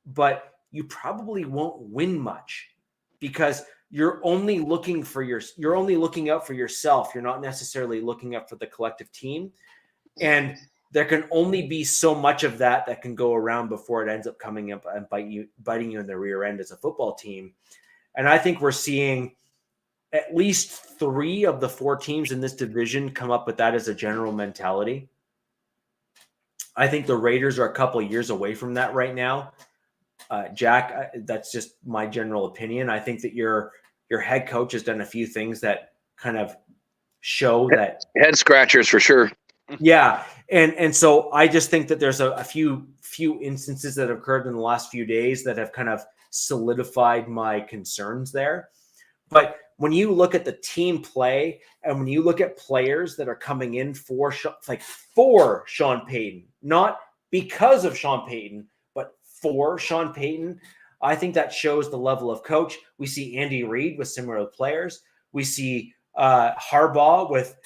but you probably won't win much because you're only looking out for yourself. You're not necessarily looking out for the collective team. And there can only be so much of that can go around before it ends up coming up and biting you in the rear end as a football team. And I think we're seeing at least 3 of the 4 teams in this division come up with that as a general mentality. I think the Raiders are a couple of years away from that right now. Jack, that's just my general opinion. I think that your head coach has done a few things that kind of show that head scratchers for sure. Yeah. And so I just think that there's a few instances that have occurred in the last few days that have kind of solidified my concerns there. But when you look at the team play and when you look at players that are coming in for Sean Payton, not because of Sean Payton, but for Sean Payton, I think that shows the level of coach. We see Andy Reid with similar players. We see Harbaugh with,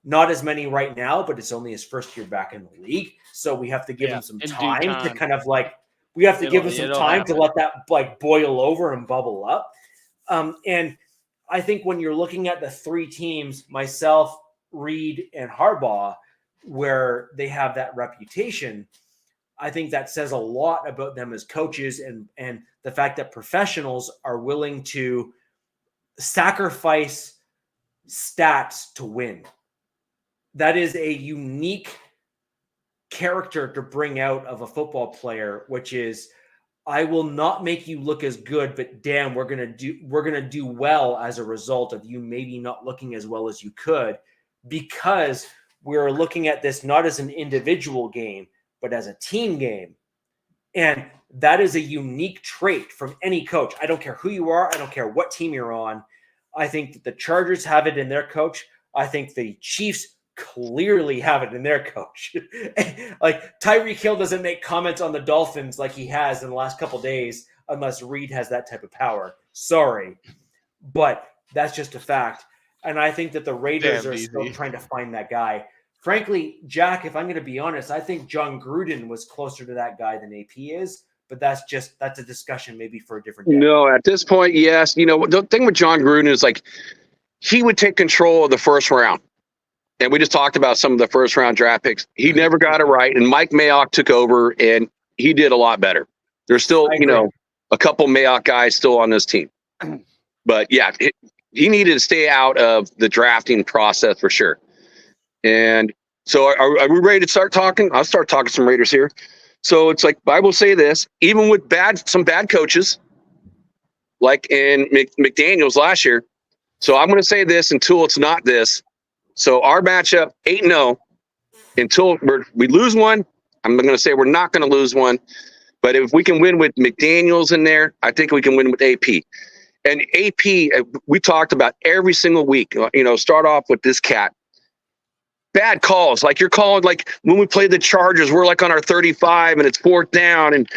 not as many right now, but it's only his first year back in the league. So we have to give him some time to kind of to let that boil over and bubble up. And I think when you're looking at the 3 teams, myself, Reid, and Harbaugh, where they have that reputation, I think that says a lot about them as coaches and the fact that professionals are willing to sacrifice stats to win. That is a unique character to bring out of a football player, which is, I will not make you look as good, but damn, we're going to do well as a result of you maybe not looking as well as you could, because we're looking at this not as an individual game, but as a team game. And that is a unique trait from any coach. I don't care who you are. I don't care what team you're on. I think that the Chargers have it in their coach. I think the Chiefs clearly have it in their coach. Like Tyreek Hill doesn't make comments on the Dolphins like he has in the last couple of days unless Reid has that type of power. Sorry, but that's just a fact. And I think that the Raiders are still trying to find that guy. Frankly, Jack, if I'm going to be honest, I think John Gruden was closer to that guy than AP is, but that's a discussion maybe for a different day. No, at this point, yes. The thing with John Gruden is he would take control of the first round. And we just talked about some of the first round draft picks. He never got it right. And Mike Mayock took over and he did a lot better. There's still, a couple Mayock guys still on this team. But yeah, he needed to stay out of the drafting process for sure. And so are we ready to start talking? I'll start talking some Raiders here. So it's I will say this, even with some bad coaches, like in McDaniels last year. So I'm going to say this until it's not this. So our matchup 8-0 until we lose one. I'm going to say we're not going to lose one, but if we can win with McDaniels in there, I think we can win with AP. And AP, we talked about every single week. Start off with this cat. bad calls. Like you're calling, like when we played the Chargers, we're like on our 35 and it's 4th down and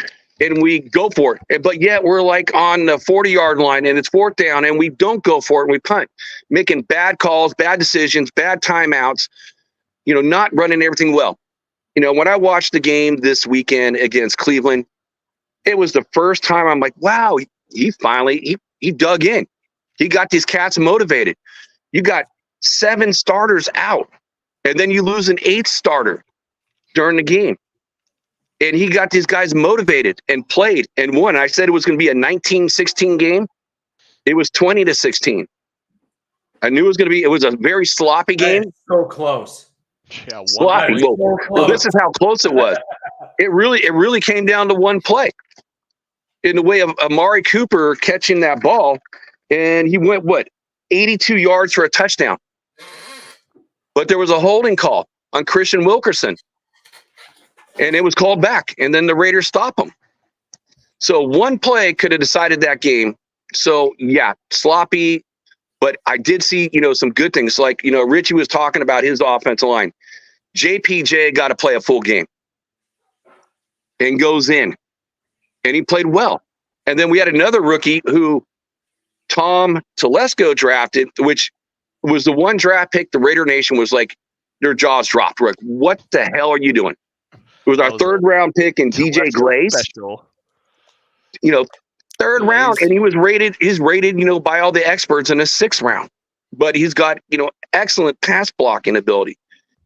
we go for it. But yet we're like on the 40-yard line and it's 4th down and we don't go for it and we punt, making bad calls, bad decisions, bad timeouts, not running everything well. When I watched the game this weekend against Cleveland, it was the first time I'm like, wow, he finally dug in. He got these cats motivated. You got 7 starters out, and then you lose an 8th starter during the game. And he got these guys motivated and played and won. I said it was going to be a 19-16 game. It was 20-16. I knew it was a very sloppy game. So close. Yeah, Sloppy. Well, this is how close it was. It really came down to one play in the way of Amari Cooper catching that ball. And he went, 82 yards for a touchdown. But there was a holding call on Christian Wilkerson. And it was called back. And then the Raiders stopped him. So one play could have decided that game. So, yeah, sloppy. But I did see, some good things. Like, Richie was talking about his offensive line. JPJ got to play a full game and goes in. And he played well. And then we had another rookie who Tom Telesco drafted, which was the one draft pick the Raider Nation was like, their jaws dropped. We're like, what the hell are you doing? It was our 3rd round pick in DJ Glaze. Special. 3rd round, and he's rated, by all the experts in a 6th round. But he's got, excellent pass blocking ability.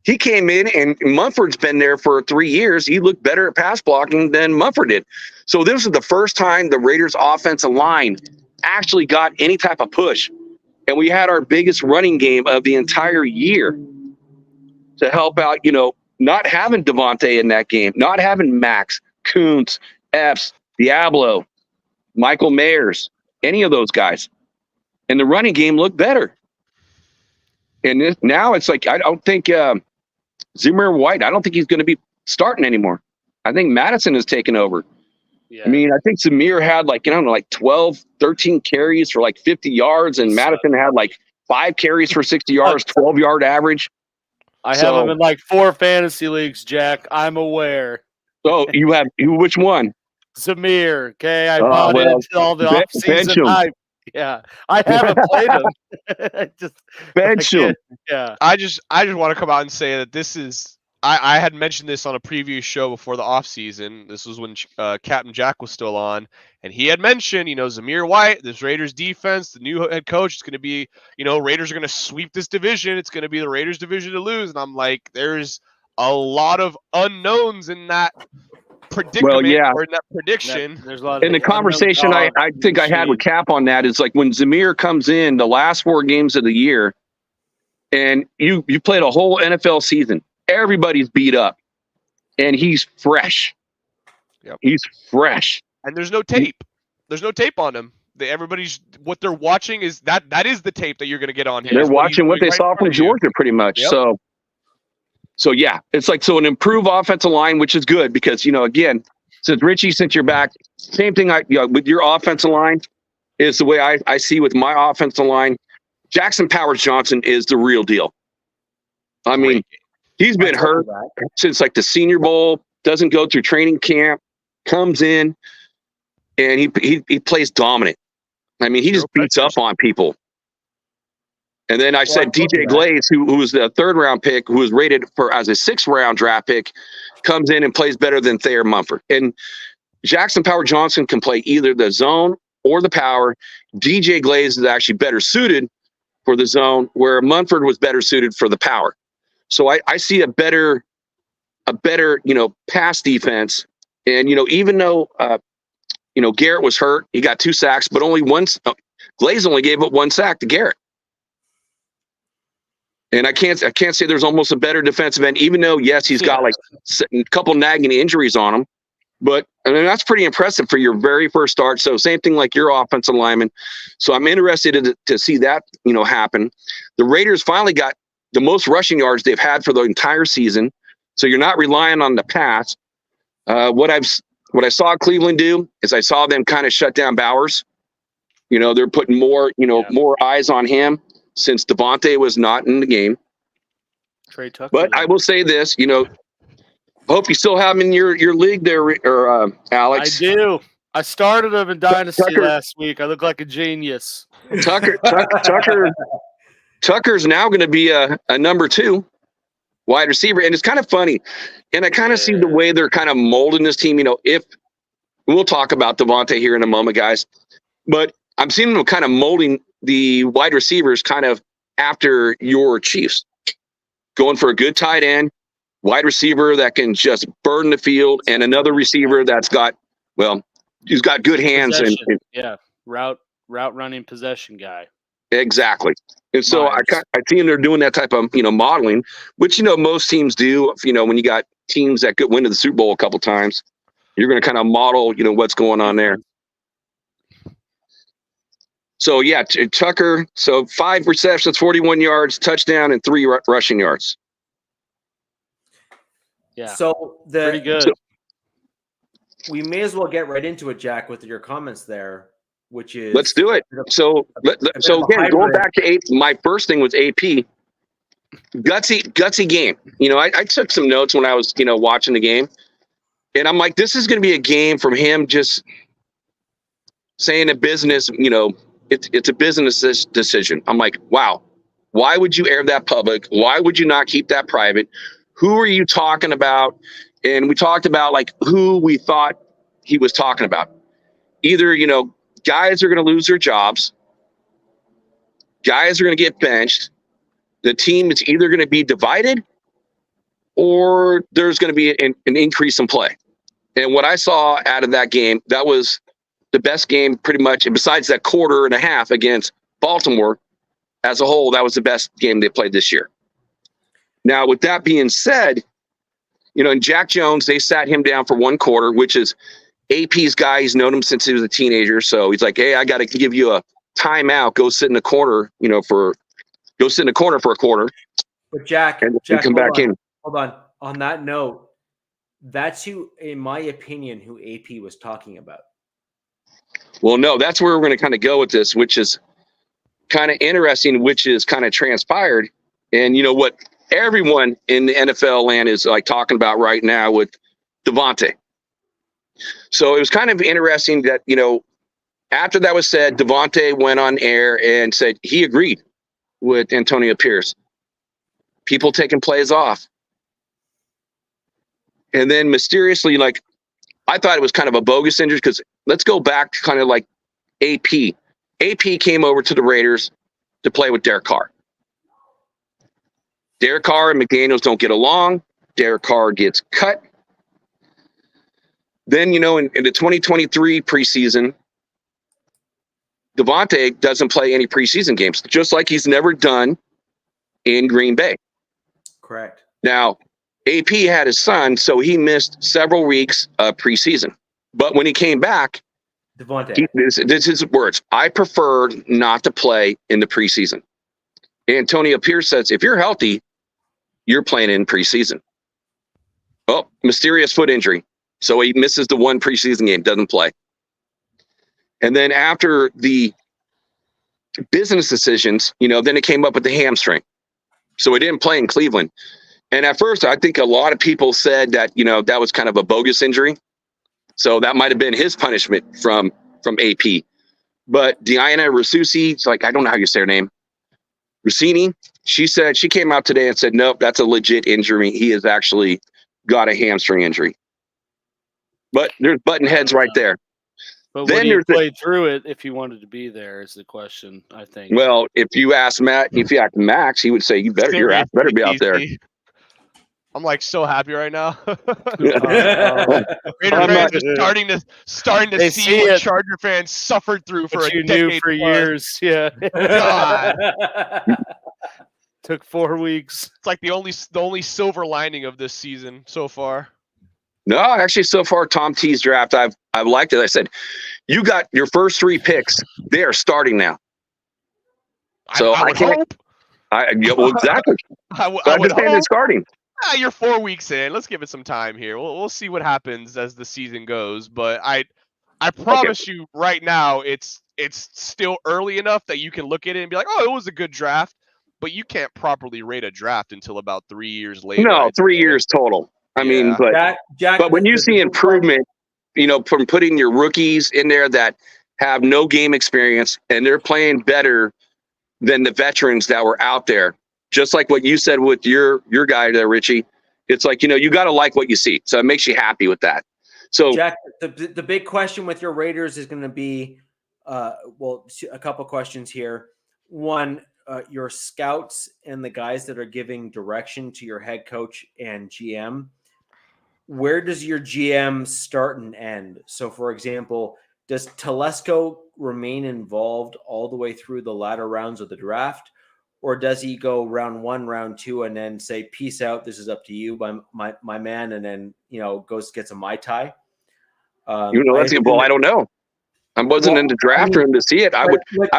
He came in, and Mumford's been there for 3 years. He looked better at pass blocking than Mumford did. So this was the first time the Raiders' offensive line actually got any type of push. And we had our biggest running game of the entire year to help out, not having Devontae in that game, not having Max, Kuntz, Epps, Diablo, Michael Mayers, any of those guys. And the running game looked better. And now it's like, I don't think Zamir White, I don't think he's going to be starting anymore. I think Madison has taken over. Yeah. I mean, I think Zamir had 12, 13 carries for 50 yards, and Madison had 5 carries for 60 yards, 12-yard average. I have him in 4 fantasy leagues, Jack. I'm aware. Oh, you have which one? Zamir. Okay, I bought into all the offseason hype. Yeah, I haven't played him. Bench him. Yeah, I just want to come out and say that this is. I had mentioned this on a previous show before the offseason. This was when Captain Jack was still on, and he had mentioned, Zamir White, this Raiders defense, the new head coach, it's going to be, Raiders are going to sweep this division. It's going to be the Raiders division to lose. And I'm like, there's a lot of unknowns in that predicament or in that prediction. There's a lot in the conversation I think I had with Cap on that is when Zamir comes in the last 4 games of the year, and you played a whole NFL season. Everybody's beat up, and he's fresh. Yep. He's fresh, and there's no tape. There's no tape on him. Everybody's what they're watching is that is the tape that you're going to get on him. They're watching what they saw from Georgia, pretty much. Yep. So yeah, it's an improved offensive line, which is good because again, since you're back, same thing. With your offensive line is the way I see with my offensive line. Jackson Powers Johnson is the real deal. I mean. He's been hurt since the Senior Bowl, doesn't go through training camp, comes in, and he plays dominant. I mean, he just beats up on people. And then I said DJ Glaze, who was the 3rd round pick, who was rated as a 6th round draft pick, comes in and plays better than Thayer Mumford. And Jackson Power Johnson can play either the zone or the power. DJ Glaze is actually better suited for the zone, where Mumford was better suited for the power. So I see a better, pass defense. And, even though, Garrett was hurt, he got 2 sacks, but only once. Glaze only gave up 1 sack to Garrett. And I can't say there's almost a better defensive end, even though, yes, he's got a couple nagging injuries on him. But I mean, that's pretty impressive for your very first start. So same thing like your offensive lineman. So I'm interested to see that, happen. The Raiders finally got the most rushing yards they've had for the entire season. So you're not relying on the pass. What I saw Cleveland do is I saw them kind of shut down Bowers. They're putting more, more eyes on him since Devontae was not in the game. Trey Tucker. But I will say this, hope you still have him in your league there, or Alex. I do. I started him in Dynasty Tucker- last week. I look like a genius. Tucker's now going to be a number 2 wide receiver, and it's kind of funny. And I kind of see the way they're kind of molding this team. If we'll talk about Devontae here in a moment, guys, but I'm seeing them kind of molding the wide receivers kind of after your Chiefs, going for a good tight end, wide receiver that can just burn the field, and another receiver that's got, he's got good hands and route running possession guy. Exactly. And so Myers. I see they're doing that type of, modeling, which, most teams do. When you got teams that could win to the Super Bowl a couple times, you're going to kind of model, what's going on there. So, yeah, Tucker, 5 receptions, 41 yards, touchdown, and 3 rushing yards. Yeah. So pretty good. We may as well get right into it, Jack, with your comments there, which is Let's do it. So again, going back to AP, my first thing was AP. Gutsy game. I took some notes when I was, watching the game, and I'm like, this is going to be a game from him just saying a business, it's a business decision. I'm like, wow, why would you air that public? Why would you not keep that private? Who are you talking about? And we talked about like who we thought he was talking about. Either, guys are going to lose their jobs. Guys are going to get benched. The team is either going to be divided or there's going to be an increase in play. And what I saw out of that game, that was the best game pretty much. And besides that quarter and a half against Baltimore as a whole, that was the best game they played this year. Now, with that being said, and Jack Jones, they sat him down for 1 quarter, which is AP's guy. He's known him since he was a teenager. So he's like, hey, I got to give you a timeout. Go sit in the corner, for a quarter. But Jack, and come back in. Hold on. On that note, that's who, in my opinion, who AP was talking about. Well, no, that's where we're going to kind of go with this, which is kind of interesting, which is kind of transpired. And what everyone in the NFL land is like talking about right now with Devontae. So it was kind of interesting that, after that was said, Devontae went on air and said he agreed with Antonio Pierce. People taking plays off. And then mysteriously, like, I thought it was kind of a bogus injury because let's go back to kind of like AP. AP came over to the Raiders to play with Derek Carr. Derek Carr and McDaniels don't get along. Derek Carr gets cut. Then, in the 2023 preseason, Devontae doesn't play any preseason games, just like he's never done in Green Bay. Correct. Now, AP had his son, so he missed several weeks of preseason. But when he came back, Devontae. this is his words. I prefer not to play in the preseason. Antonio Pierce says, if you're healthy, you're playing in preseason. Oh, mysterious foot injury. So he misses the 1 preseason game, doesn't play. And then after the business decisions, then it came up with the hamstring. So he didn't play in Cleveland. And at first, I think a lot of people said that, that was kind of a bogus injury. So that might have been his punishment from AP. But Diana Rasusi, it's like, I don't know how you say her name. Rossini, she came out today and said, nope, that's a legit injury. He has actually got a hamstring injury. But there's button heads right there. But would he play through it if he wanted to be there is the question, I think. Well, if you ask Max, he would say, your ass better be out there. I'm like so happy right now. Oh. Raider fans are starting to see what it. Charger fans suffered through for What a you decade knew for plus. years. Yeah. God. Took 4 weeks. It's like the only silver lining of this season so far. No, actually, so far, Tom T's draft, I've liked it. I said, you got your first 3 picks. They are starting now. So I would hope. Well, exactly. I would hope. It's starting. You're 4 weeks in. Let's give it some time here. We'll see what happens as the season goes. But I promise you right now, it's still early enough that you can look at it and be like, oh, it was a good draft. but you can't properly rate a draft until about 3 years later. No, 3 years total. I mean, Yeah. but when you see improvement, from putting your rookies in there that have no game experience and they're playing better than the veterans that were out there, just like what you said with your guy there, Richie, it's like, you got to like what you see. So it makes you happy with that. So Jack, the big question with your Raiders is going to be, a couple questions here. One, your scouts and the guys that are giving direction to your head coach and GM, where does your GM start and end? So, for example, does Telesco remain involved all the way through the latter rounds of the draft? Or does he go round 1, round 2, and then say, peace out, this is up to you, my man, and then, goes gets a Mai Tai? I don't know. I wasn't in the draft room to see it. I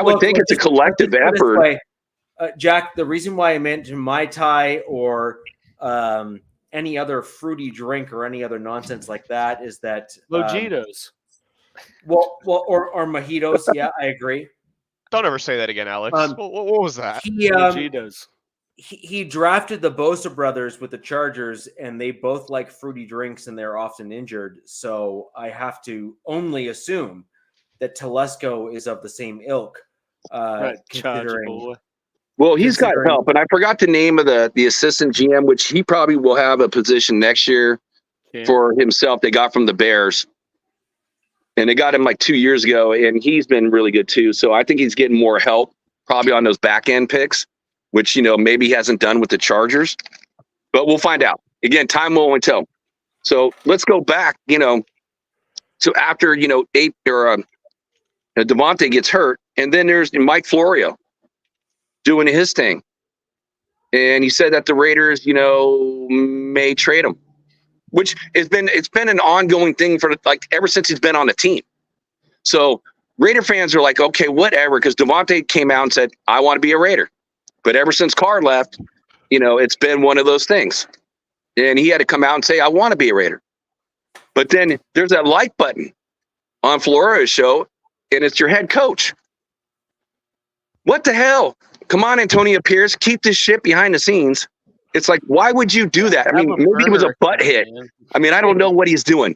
would think it's a collective effort. Jack, the reason why I meant Mai Tai or any other fruity drink or any other nonsense like that is that mojitos. Or mojitos. Yeah, I agree. Don't ever say that again, Alex. What was that? Mojitos. He drafted the Bosa brothers with the Chargers, and they both like fruity drinks, and they're often injured. So I have to only assume that Telesco is of the same ilk. Considering. Well, he's got help, and I forgot the name of the assistant GM, which he probably will have a position next year for himself. They got from the Bears, and they got him like 2 years ago, and he's been really good too. So I think he's getting more help probably on those back end picks, which maybe he hasn't done with the Chargers, but we'll find out. Again, time will only tell. So let's go back. So after Devontae gets hurt, and then there's Mike Florio doing his thing. And he said that the Raiders, may trade him, which it's been an ongoing thing for ever since he's been on the team. So Raider fans are like, okay, whatever, because Devontae came out and said, I want to be a Raider. But ever since Carr left, it's been one of those things. And he had to come out and say, I want to be a Raider. But then there's that like button on Florio's show, and it's your head coach. What the hell? Come on, Antonio Pierce, keep this shit behind the scenes. It's like, why would you do that? I mean, maybe it was a butt hit. I mean, I don't know what he's doing.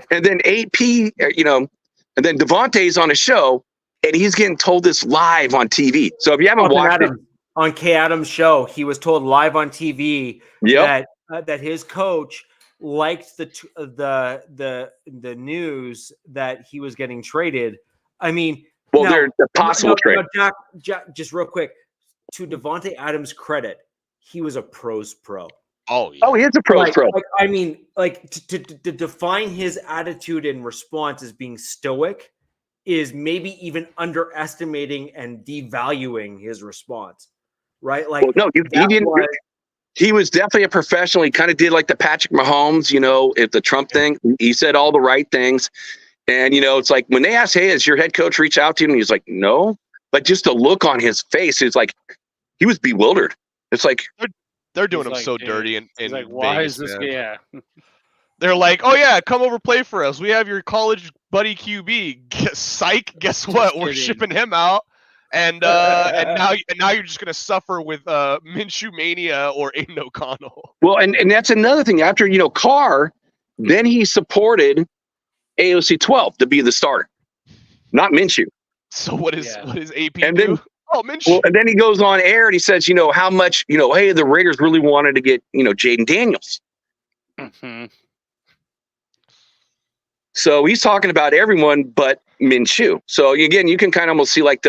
And then AP, and then Devontae's on a show, and he's getting told this live on TV. So if you haven't watched it. On Kay Adams' show, he was told live on TV that his coach liked the news that he was getting traded. I mean, they're possible trade. Jack, just real quick, to Devontae Adams' credit, he was a pros pro. Oh, yeah. Oh, he is a pros pro. To define his attitude and response as being stoic is maybe even underestimating and devaluing his response, right? He didn't. He was definitely a professional. He kind of did like the Patrick Mahomes, if the Trump thing. He said all the right things. And, it's like when they asked, hey, has your head coach reach out to him? And he's like, no. But just the look on his face, it's like he was bewildered. It's like they're doing him so dirty. And like, why is this? Yeah. They're like, oh, yeah, come over, play for us. We have your college buddy QB. Psych, guess what? We're shipping him out. And now you're just going to suffer with Minshew Mania or Aiden O'Connell. Well, and that's another thing. After, Carr, then he supported AOC 12 to be the starter, not Minshew. So what is AP and do? Then, Minshew. Well, and then he goes on air and he says, how much, hey, the Raiders really wanted to get, Jaden Daniels. Mm-hmm. So he's talking about everyone but Minshew. So again, you can kind of almost see like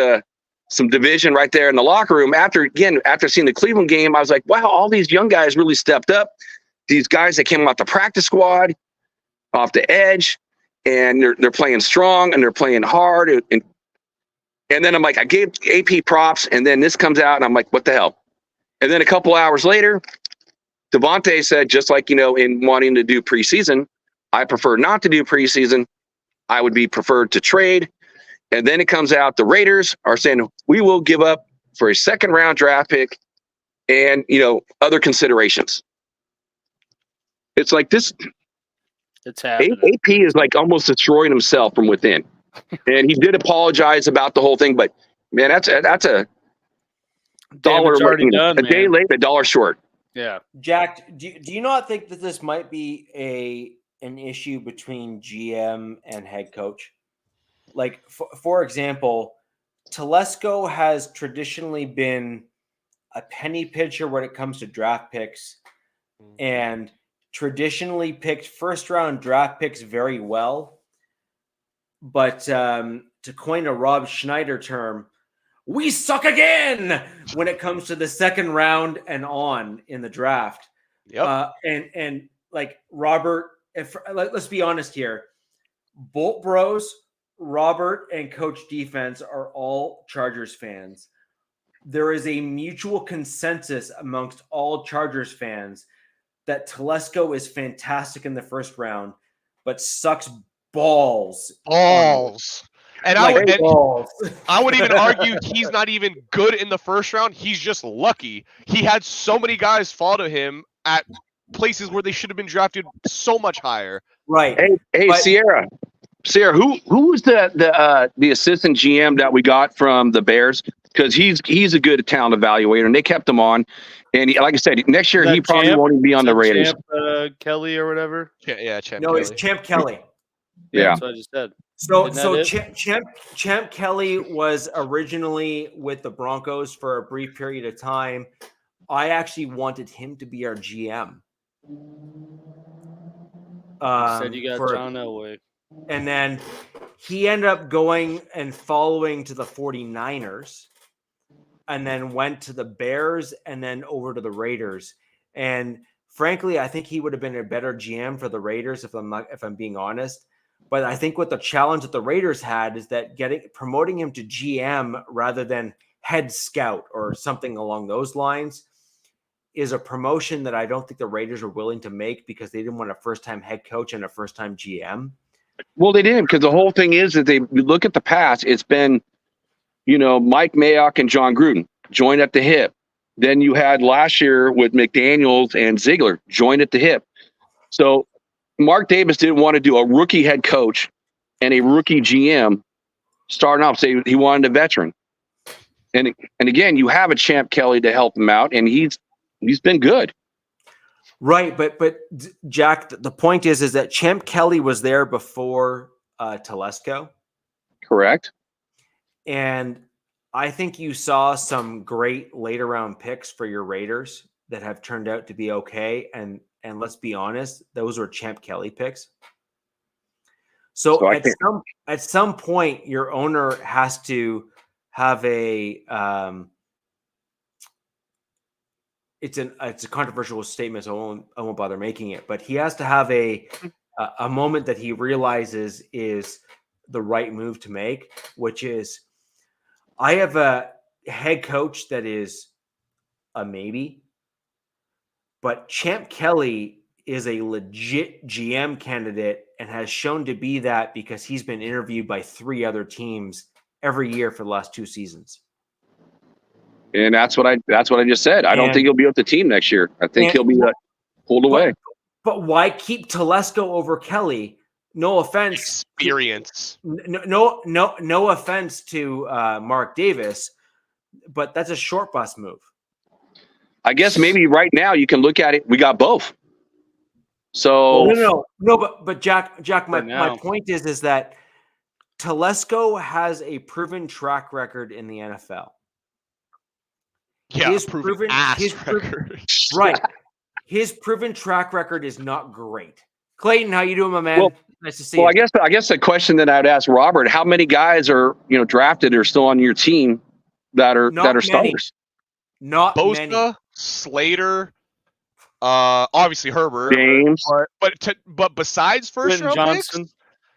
some division right there in the locker room. After seeing the Cleveland game, I was like, wow, all these young guys really stepped up. These guys that came off the practice squad, off the edge, and they're playing strong and they're playing hard. And then I'm like, I gave AP props, and then this comes out, and I'm like, what the hell? And then a couple hours later, Devontae said, just like, in wanting to do preseason, I prefer not to do preseason. I would be preferred to trade. And then it comes out the Raiders are saying, we will give up for a second round draft pick and, other considerations. It's like this. It's happening. AP is like almost destroying himself from within. And he did apologize about the whole thing. But, man, that's dollar already late, done, a day man. late, a dollar short. Yeah. Jack, do you not think that this might be an issue between GM and head coach? Like, for example, Telesco has traditionally been a penny pincher when it comes to draft picks, and traditionally picked first round draft picks very well. But to coin a Rob Schneider term, we suck again when it comes to the second round and on in the draft. Yep. And like Robert, let's be honest here, Bolt Bros, Robert, and Coach Defense are all Chargers fans. There is a mutual consensus amongst all Chargers fans that Telesco is fantastic in the first round, but sucks balls. And Like balls. I would even argue he's not even good in the first round. He's just lucky. He had so many guys fall to him at places where they should have been drafted so much higher. Right. Hey, but, Sierra, who was the assistant GM that we got from the Bears? Because he's a good talent evaluator, and they kept him on. And like I said, next year he probably won't even be on the Raiders. Champ, Kelly or whatever. Yeah, Champ. No, Kelly. it's Champ Kelly. Yeah, that's what I just said. So Champ Kelly was originally with the Broncos for a brief period of time. I actually wanted him to be our GM. Said you got John Elway. And then he ended up going and following to the 49ers, and then went to the Bears, and then over to the Raiders. And frankly, I think he would have been a better GM for the Raiders if I'm being honest. But I think what the challenge that the Raiders had is that promoting him to GM rather than head scout or something along those lines is a promotion that I don't think the Raiders are willing to make because they didn't want a first-time head coach and a first-time GM. Well, they didn't, because the whole thing is that you look at the past, it's been, Mike Mayock and John Gruden joined at the hip. Then you had last year with McDaniels and Ziegler joined at the hip. So Mark Davis didn't want to do a rookie head coach and a rookie GM starting off. So he wanted a veteran. And again, you have a Champ Kelly to help him out, and he's been good. Right, but Jack, the point is that Champ Kelly was there before Telesco. Correct. And I think you saw some great later round picks for your Raiders that have turned out to be okay. And let's be honest, those were Champ Kelly picks. So at some point, your owner has to have a it's a controversial statement, so I won't bother making it. But he has to have a moment that he realizes is the right move to make, which is, I have a head coach that is a maybe, but Champ Kelly is a legit GM candidate and has shown to be that because he's been interviewed by 3 other teams every year for the last 2 seasons. And that's what I just said. I don't think he'll be with the team next year. I think he'll be pulled away. But why keep Telesco over Kelly? No offense. Experience. No offense to Mark Davis, but that's a short bus move. I guess maybe right now you can look at it. We got both. So no. But Jack, my point is that Telesco has a proven track record in the NFL. Yeah, his proven right. His proven track record is not great. Clayton, how you doing, my man? Nice to see you. Well, I guess the question that I'd ask Robert: how many guys are drafted or still on your team that are starters? Not Bosa, many. Slater, obviously Herbert, James, but besides first round Johnson. picks,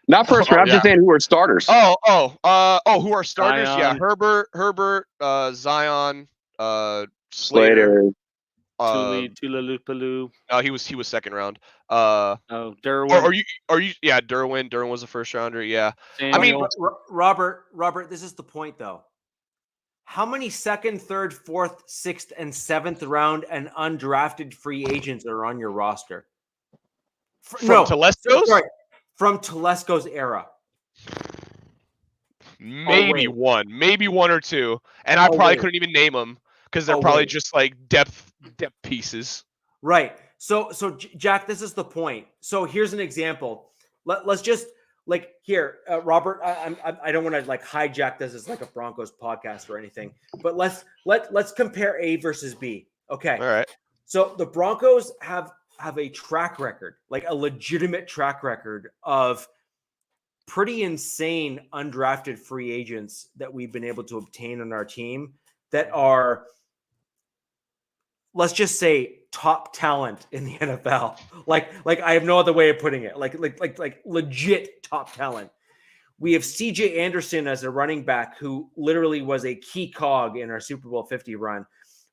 not first round. I'm just saying who are starters. Who are starters? Zion. Yeah, Herbert, Zion, Slater. Tulalupaloo. He was second round. Derwin. Are you? Yeah, Derwin was a first rounder. Yeah. Samuel. I mean, Robert, this is the point though. How many 2nd, 3rd, 4th, 6th, and 7th round and undrafted free agents are on your roster? From Telesco's era. Maybe one or two, and I probably couldn't even name them because they're probably just like depth pieces. Right. So Jack, this is the point. So here's an example. Let's just like here, Robert. I don't want to like hijack this as like a Broncos podcast or anything, but let's compare A versus B. Okay. All right. So the Broncos have a track record, like a legitimate track record of pretty insane undrafted free agents that we've been able to obtain on our team that are, let's just say, top talent in the NFL. Like I have no other way of putting it. Like legit top talent. We have CJ Anderson as a running back who literally was a key cog in our Super Bowl 50 run.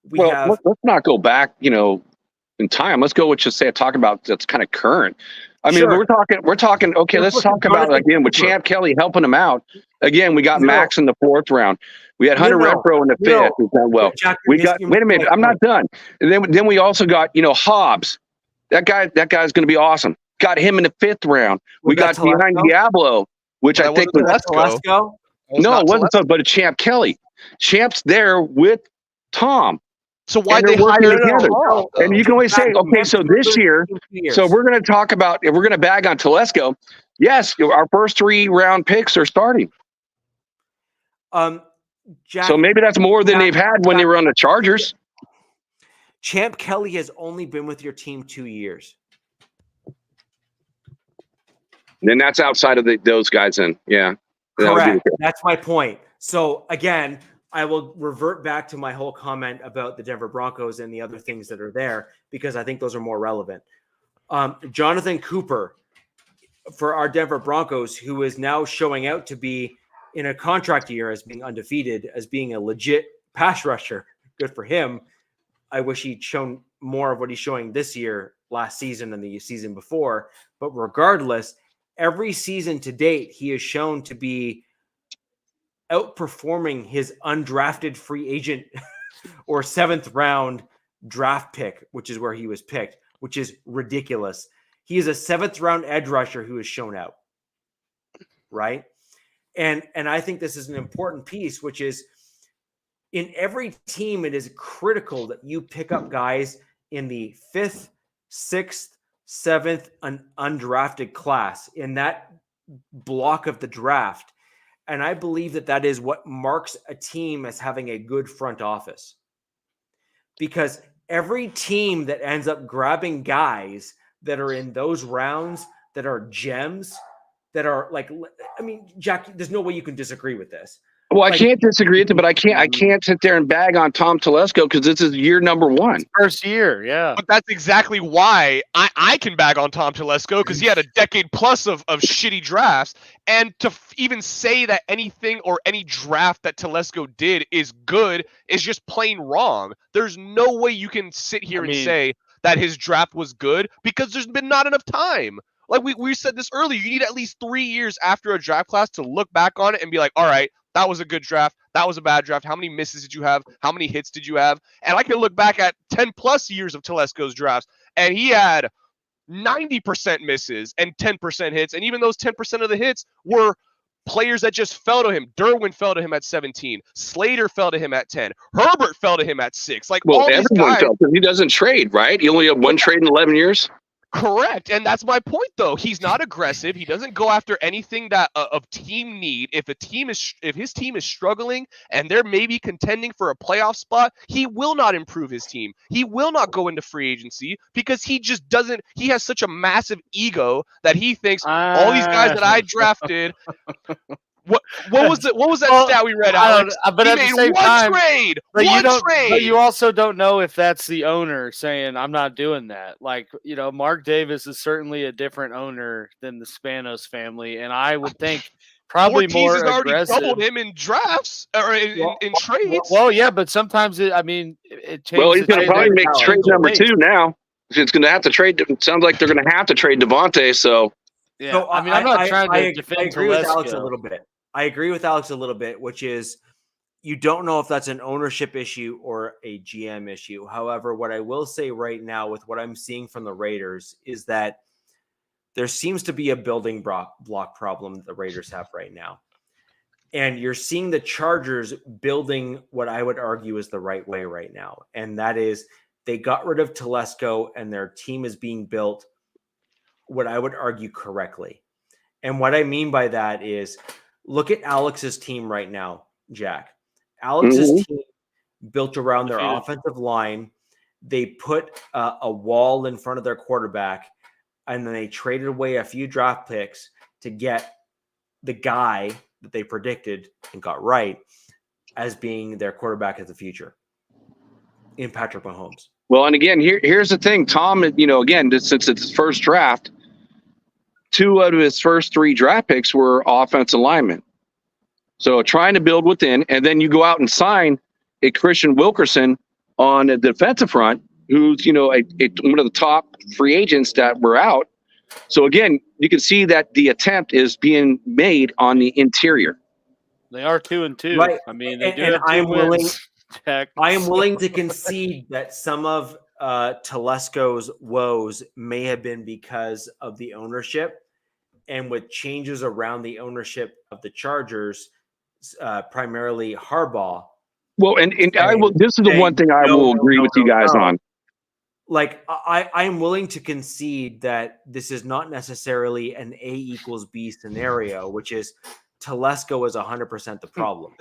Let's not go back, in time. Let's go talk about that's kind of current. I mean, Sure. we're talking. Okay, let's talk about again with Champ Kelly helping him out. Again, we got Max in the 4th round. We had Hunter Renfrow in the 5th. Who's done well. Jack, We got. Wait a minute, I'm not done. And then we also got Hobbs. That guy's going to be awesome. Got him in the 5th round. We got behind Diablo, which I think was Telesco. No, it wasn't so, but a Champ Kelly. Champ's there with Tom. So why and they working hire together? And you can always say, okay, so this year, so we're going to talk about, if we're going to bag on Telesco, yes, our first 3 round picks are starting. Jack, so maybe that's more than they've had when they were on the Chargers. Champ Kelly has only been with your team 2 years. And that's outside of those guys in. Yeah. Correct. That's my point. So again, I will revert back to my whole comment about the Denver Broncos and the other things that are there, because I think those are more relevant. Jonathan Cooper for our Denver Broncos, who is now showing out to be in a contract year as being undefeated, as being a legit pass rusher. Good for him. I wish he'd shown more of what he's showing this year, last season, and the season before. But regardless, every season to date, he has shown to be outperforming his undrafted free agent or 7th round draft pick, which is where he was picked, which is ridiculous. He is a 7th round edge rusher who has shown out. Right. And I think this is an important piece, which is in every team, it is critical that you pick up guys in the 5th, 6th, 7th, undrafted class in that block of the draft. And I believe that is what marks a team as having a good front office. Because every team that ends up grabbing guys that are in those rounds that are gems, that are like, I mean, Jack, there's no way you can disagree with this. Well, I can't disagree with it, but I can't sit there and bag on Tom Telesco because this is year number 1. First year, yeah. But that's exactly why I can bag on Tom Telesco, because he had a decade plus of shitty drafts. And to even say that anything or any draft that Telesco did is good is just plain wrong. There's no way you can sit here and say that his draft was good, because there's been not enough time. Like we said this earlier, you need at least 3 years after a draft class to look back on it and be like, all right, that was a good draft. That was a bad draft. How many misses did you have? How many hits did you have? And I can look back at 10 plus years of Telesco's drafts, and he had 90% misses and 10% hits. And even those 10% of the hits were players that just fell to him. Derwin fell to him at 17. Slater fell to him at 10. Herbert fell to him at 6. Like, all these guys, fell. He doesn't trade, right? He only had 1 trade in 11 years. Correct. And that's my point, though. He's not aggressive. He doesn't go after anything that of team need. If his team is struggling and they're maybe contending for a playoff spot, he will not improve his team. He will not go into free agency because he just doesn't. He has such a massive ego that he thinks all these guys that I drafted. What was that stat we read, Alex? But at the same time, trade. But But you also don't know if that's the owner saying, I'm not doing that. Like, Mark Davis is certainly a different owner than the Spanos family, and I would think probably more aggressive. Already doubled him in drafts or in trades. Well, yeah, but sometimes it changes. Well, he's going to probably make trade number 2 now. It's going to have to trade. It sounds like they're going to have to trade Devontae. So, yeah, so, I'm not trying to defend. I agree with Alex a little bit. I agree with Alex a little bit, which is you don't know if that's an ownership issue or a GM issue. However, what I will say right now with what I'm seeing from the Raiders is that there seems to be a building block problem that the Raiders have right now. And you're seeing the Chargers building what I would argue is the right way right now. And that is they got rid of Telesco and their team is being built what I would argue correctly. And what I mean by that is look at Alex's team right now, Jack. Alex's team built around their offensive line. They put a wall in front of their quarterback, and then they traded away a few draft picks to get the guy that they predicted and got right as being their quarterback of the future in Patrick Mahomes. Well, and again, here's the thing, Tom, again, since it's his first draft, 2 out of his first 3 draft picks were offensive linemen. So trying to build within, and then you go out and sign a Christian Wilkerson on the defensive front, who's, one of the top free agents that were out. So again, you can see that the attempt is being made on the interior. They are 2-2. Right. I mean, they do and have 2 I am willing. wins. Jack. I am willing to concede that some of Telesco's woes may have been because of the ownership, and with changes around the ownership of the Chargers, primarily Harbaugh. Well, and I will. This is the one thing I will agree with you guys on. Like, I am willing to concede that this is not necessarily an A equals B scenario, which is Telesco is 100% the problem.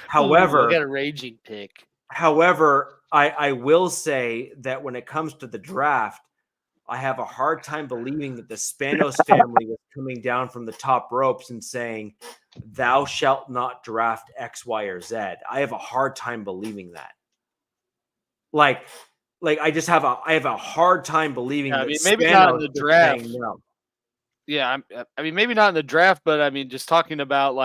However, we got a raging pick. However, I will say that when it comes to the draft, I have a hard time believing that the Spanos family was coming down from the top ropes and saying, "Thou shalt not draft X, Y, or Z." I have a hard time believing that. Like I just have a hard time believing that. Maybe Spanos not in the draft. no. Yeah, I mean, maybe not in the draft, but I mean, just talking about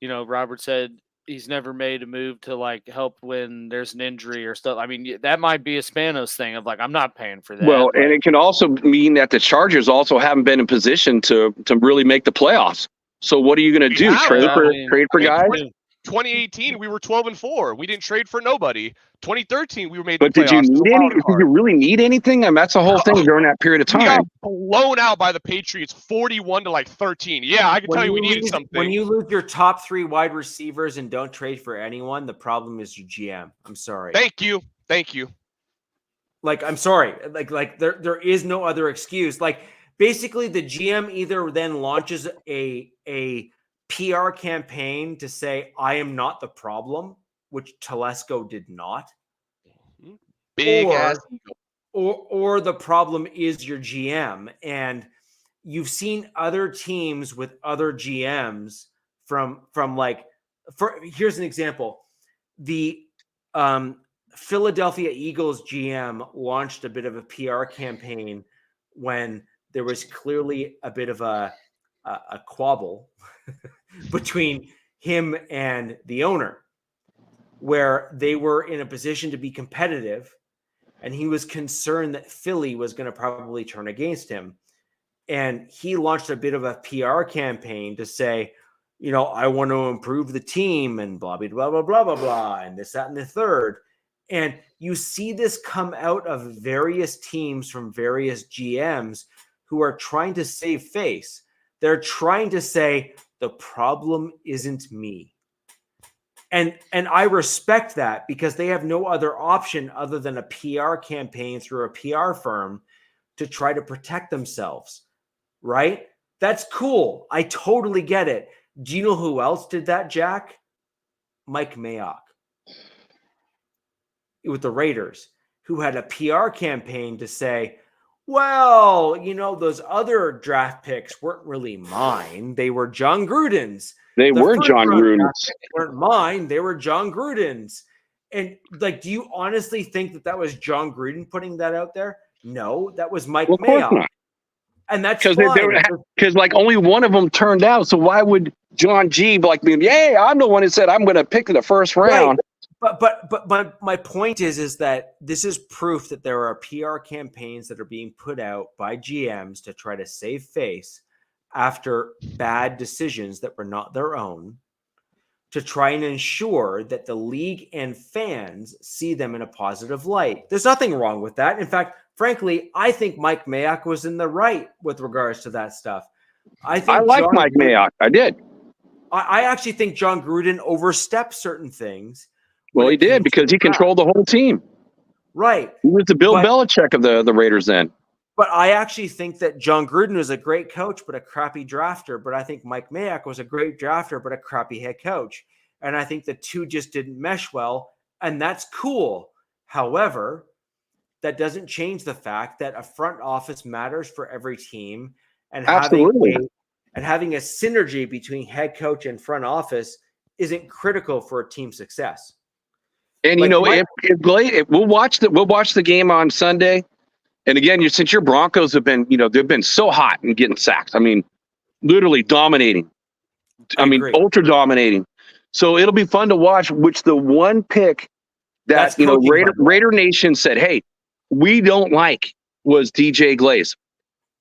Robert said he's never made a move to help when there's an injury or stuff. I mean, that might be a Spanos thing of I'm not paying for that. Well, and it can also mean that the Chargers also haven't been in position to really make the playoffs. So what are you going to do? Trade for guys? 2018, we were 12-4. We didn't trade for nobody. 2013, we made the playoffs. But did you need any? Did you really need anything? I mean, that's the whole thing during that period of time. We got blown out by the Patriots, 41-13. Yeah, I can tell you we needed something. When you lose your top 3 wide receivers and don't trade for anyone, the problem is your GM. I'm sorry. Thank you. I'm sorry. There is no other excuse. Basically, the GM either then launches a PR campaign to say, "I am not the problem," which Telesco did not. Big ass. Or the problem is your GM. And you've seen other teams with other GMs here's an example. The Philadelphia Eagles GM launched a bit of a PR campaign when there was clearly a bit of a quabble between him and the owner, where they were in a position to be competitive, and he was concerned that Philly was going to probably turn against him. And he launched a bit of a PR campaign to say, I want to improve the team and blah, blah, blah, blah, blah, blah, blah, and this, that, and the third. And you see this come out of various teams from various GMs who are trying to save face. They're trying to say, the problem isn't me. And I respect that because they have no other option other than a PR campaign through a PR firm to try to protect themselves, right? That's cool. I totally get it. Do you know who else did that, Jack? Mike Mayock with the Raiders, who had a PR campaign to say, well, those other draft picks weren't really mine. They were John Gruden's. They were John Gruden's. They weren't mine. They were John Gruden's. And do you honestly think that was John Gruden putting that out there? No, that was Mike Mayock. And that's because only one of them turned out. So why would John G. be yeah, I'm the one that said I'm going to pick in the first round. Right. But my point is that this is proof that there are PR campaigns that are being put out by GMs to try to save face after bad decisions that were not their own, to try and ensure that the league and fans see them in a positive light. There's nothing wrong with that. In fact, frankly, I think Mike Mayock was in the right with regards to that stuff. I like Mike Mayock. I did. I actually think John Gruden overstepped certain things. Well, he did because he controlled the whole team. Right. He was the Bill Belichick of the Raiders then. But I actually think that John Gruden was a great coach, but a crappy drafter. But I think Mike Mayock was a great drafter, but a crappy head coach. And I think the two just didn't mesh well. And that's cool. However, that doesn't change the fact that a front office matters for every team. And having a synergy between head coach and front office isn't critical for a team's success. And if we'll watch the game on Sunday. And again, since your Broncos have been, they've been so hot and getting sacks. I mean, literally dominating. I mean, ultra dominating. So it'll be fun to watch. Which the one pick that Raider Nation said, "Hey, we don't like," was DJ Glaze.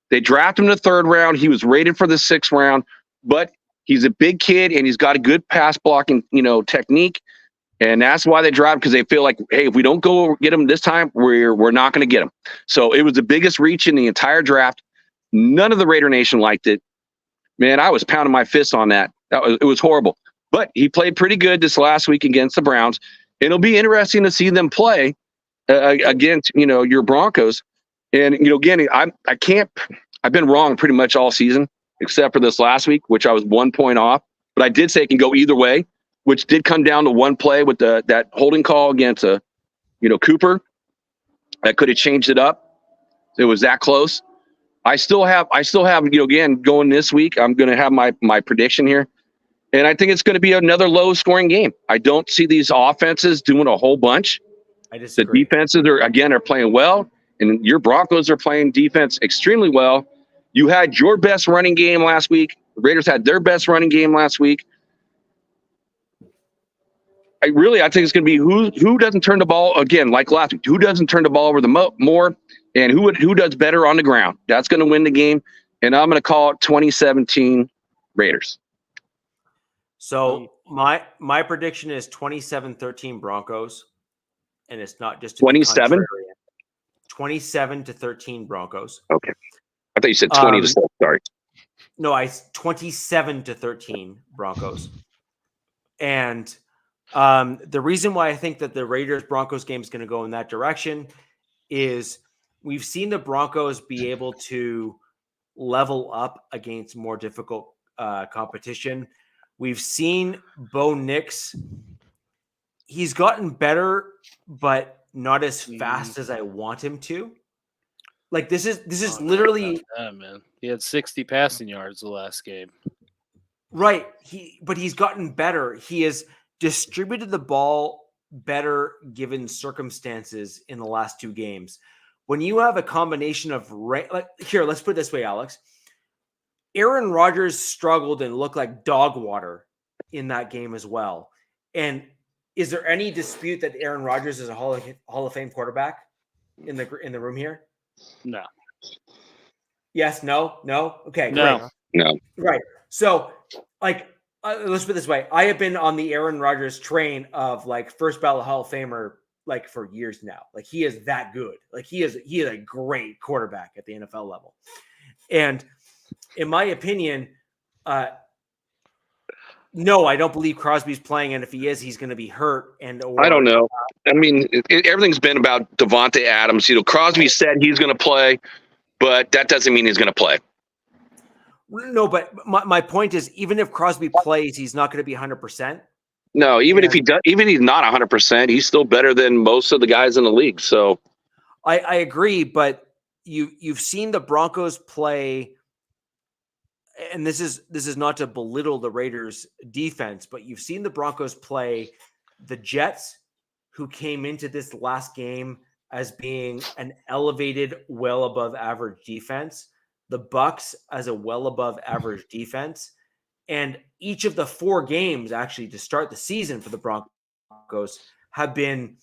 They drafted him in the 3rd round. He was rated for the 6th round, but he's a big kid and he's got a good pass blocking, technique. And that's why they drive, because they feel like, hey, if we don't go get him this time, we're not going to get him. So it was the biggest reach in the entire draft. None of the Raider Nation liked it. Man, I was pounding my fist on that. It was horrible. But he played pretty good this last week against the Browns. It'll be interesting to see them play against your Broncos. And again, I've been wrong pretty much all season except for this last week, which I was 1 point off. But I did say it can go either way, which did come down to one play with that holding call against Cooper. That could have changed it up. It was that close. I still have again, going this week, I'm going to have my prediction here. And I think it's going to be another low scoring game. I don't see these offenses doing a whole bunch. I disagree. The defenses are playing well, and your Broncos are playing defense extremely well. You had your best running game last week. The Raiders had their best running game last week. I think it's going to be who doesn't turn the ball, again, like last week, who doesn't turn the ball over the more, and who does better on the ground. That's going to win the game, and I'm going to call it 2017 Raiders. So my prediction is 27-13 Broncos, and it's not just 27. 27-13 Broncos. Okay, I thought you said 20 to 7. Sorry. No, 27-13 Broncos, and the reason why I think that the Raiders-Broncos game is going to go in that direction is we've seen the Broncos be able to level up against more difficult competition. We've seen Bo Nix. He's gotten better, but not as fast as I want him to. Like this is literally man. He had 60 passing yards the last game. Right. But he's gotten better. He has distributed the ball better given circumstances in the last 2 games. When you have a combination of let's put it this way, Alex. Aaron Rodgers struggled and looked like dog water in that game as well. And is there any dispute that Aaron Rodgers is a Hall of Fame quarterback in the room here? No. Yes, no. Okay, no. Great. No. Right. So, let's put it this way. I have been on the Aaron Rodgers train of first ballot Hall of Famer for years now. He is that good. He is a great quarterback at the NFL level. And in my opinion, no, I don't believe Crosby's playing, and if he is, he's going to be hurt. I don't know. I mean, everything's been about Devontae Adams. Crosby said he's going to play, but that doesn't mean he's going to play. No, but my point is, even if Crosby plays, he's not going to be 100%. No, even if he does, even if he's not 100%, he's still better than most of the guys in the league. So, I agree, but you've seen the Broncos play. And this is not to belittle the Raiders defense, but you've seen the Broncos play the Jets, who came into this last game as being an elevated, well above average defense, the Bucs as a well above average defense. And each of the 4 games actually to start the season for the Broncos have been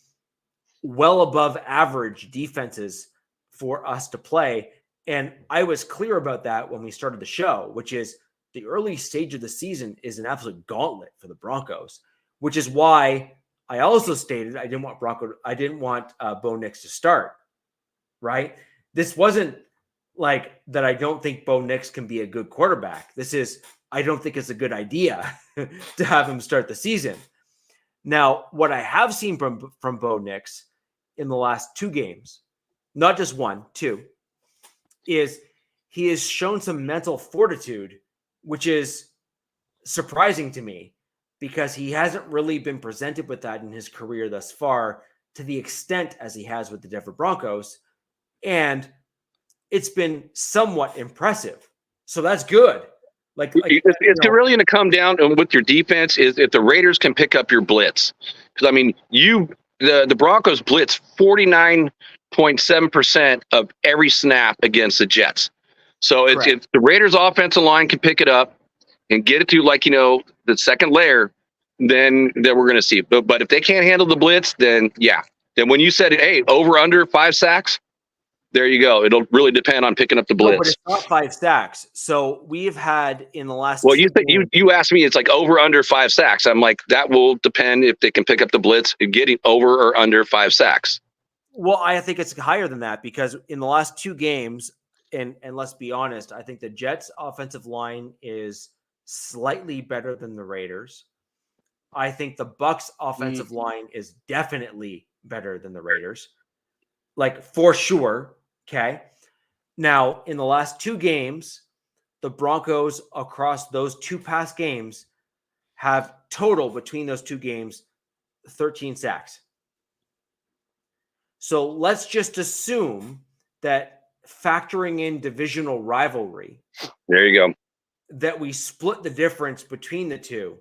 well above average defenses for us to play. And I was clear about that when we started the show, which is the early stage of the season is an absolute gauntlet for the Broncos, which is why I also stated I didn't want Bo Nix to start, right? This wasn't that I don't think Bo Nix can be a good quarterback. This is I don't think it's a good idea to have him start the season. Now, what I have seen from Bo Nix in the last 2 games, not just 1, 2, is he has shown some mental fortitude, which is surprising to me because he hasn't really been presented with that in his career thus far to the extent as he has with the Denver Broncos. And it's been somewhat impressive. So that's good. It's really going to come down with your defense is if the Raiders can pick up your blitz. Because, I mean, the Broncos blitz 49.7% of every snap against the Jets. So if the Raiders offensive line can pick it up and get it to the second layer, then we're going to see. But if they can't handle the blitz, then yeah. Then when you said, hey, over under 5 sacks, there you go. It'll really depend on picking up the blitz. No, but it's not 5 sacks. So we've had in the last. Well, you asked me, it's like over under 5 sacks. I'm like, that will depend if they can pick up the blitz and getting over or under 5 sacks. Well, I think it's higher than that because in the last 2 games, and let's be honest, I think the Jets' offensive line is slightly better than the Raiders. I think the Bucks' offensive line is definitely better than the Raiders, like for sure. Okay. Now, in the last 2 games, the Broncos across those 2 past games have total between those 2 games 13 sacks. So let's just assume that factoring in divisional rivalry, there you go, that we split the difference between the 2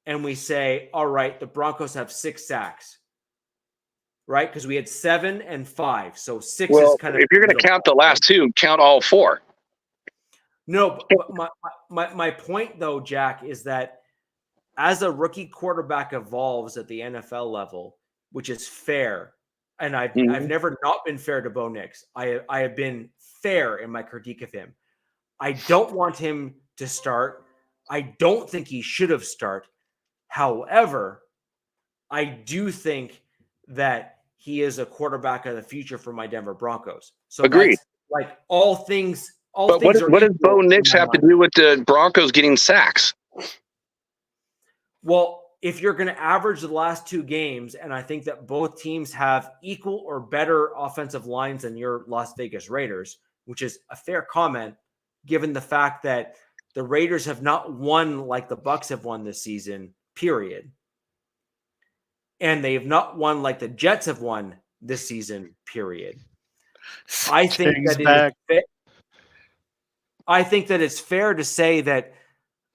and we say, all right, the Broncos have 6 sacks. Right, because we had 7 and 5, so 6 is kind of. If you're going to count the last 2, count all 4. No, but my point though, Jack, is that as a rookie quarterback evolves at the NFL level, which is fair, and I've never not been fair to Bo Nix. I have been fair in my critique of him. I don't want him to start. I don't think he should have started. However, I do think that he is a quarterback of the future for my Denver Broncos. So agreed. Like all things. But what does Bo Nix have to do with the Broncos getting sacks? Well, if you're going to average the last 2 games, and I think that both teams have equal or better offensive lines than your Las Vegas Raiders, which is a fair comment, given the fact that the Raiders have not won like the Bucks have won this season, period. And they have not won like the Jets have won this season, period. I think that it's fair to say that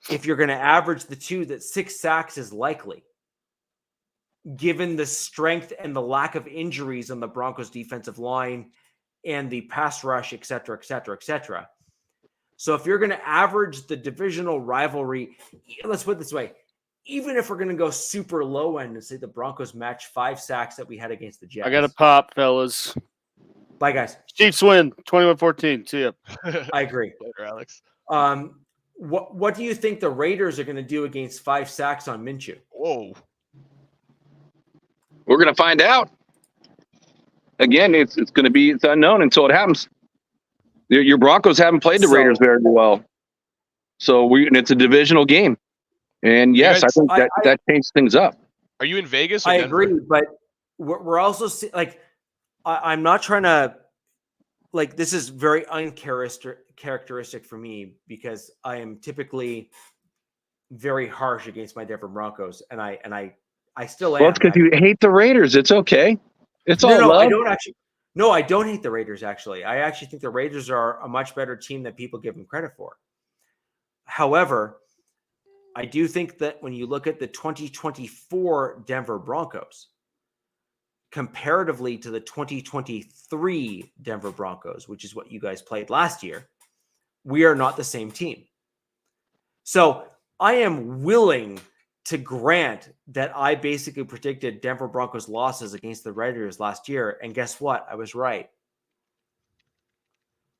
if you're going to average the 2, that 6 sacks is likely, given the strength and the lack of injuries on the Broncos defensive line and the pass rush, et cetera, et cetera, et cetera. So if you're going to average the divisional rivalry, let's put it this way. Even if we're going to go super low end and say the Broncos match 5 sacks that we had against the Jets. I got to pop, fellas. Bye, guys. Chiefs win 21-14. See ya. I agree. Later, Alex. What do you think the Raiders are going to do against 5 sacks on Minshew? Whoa. We're going to find out. Again, it's going to be unknown until it happens. Your Broncos haven't played the Raiders very well. So it's a divisional game. And yes, I think that changed things up. Are you in Vegas? Or I Denver? agree, but we're also like, I'm not trying to, like, this is very uncharacteristic for me because I am typically very harsh against my Denver Broncos, and I still am. Well, it's because you hate the Raiders. It's okay. It's all love. I don't actually. No, I don't hate the Raiders. Actually, I actually think the Raiders are a much better team than people give them credit for. However, I do think that when you look at the 2024 Denver Broncos, comparatively to the 2023 Denver Broncos, which is what you guys played last year, we are not the same team. So I am willing to grant that I basically predicted Denver Broncos losses against the Raiders last year. And guess what? I was right.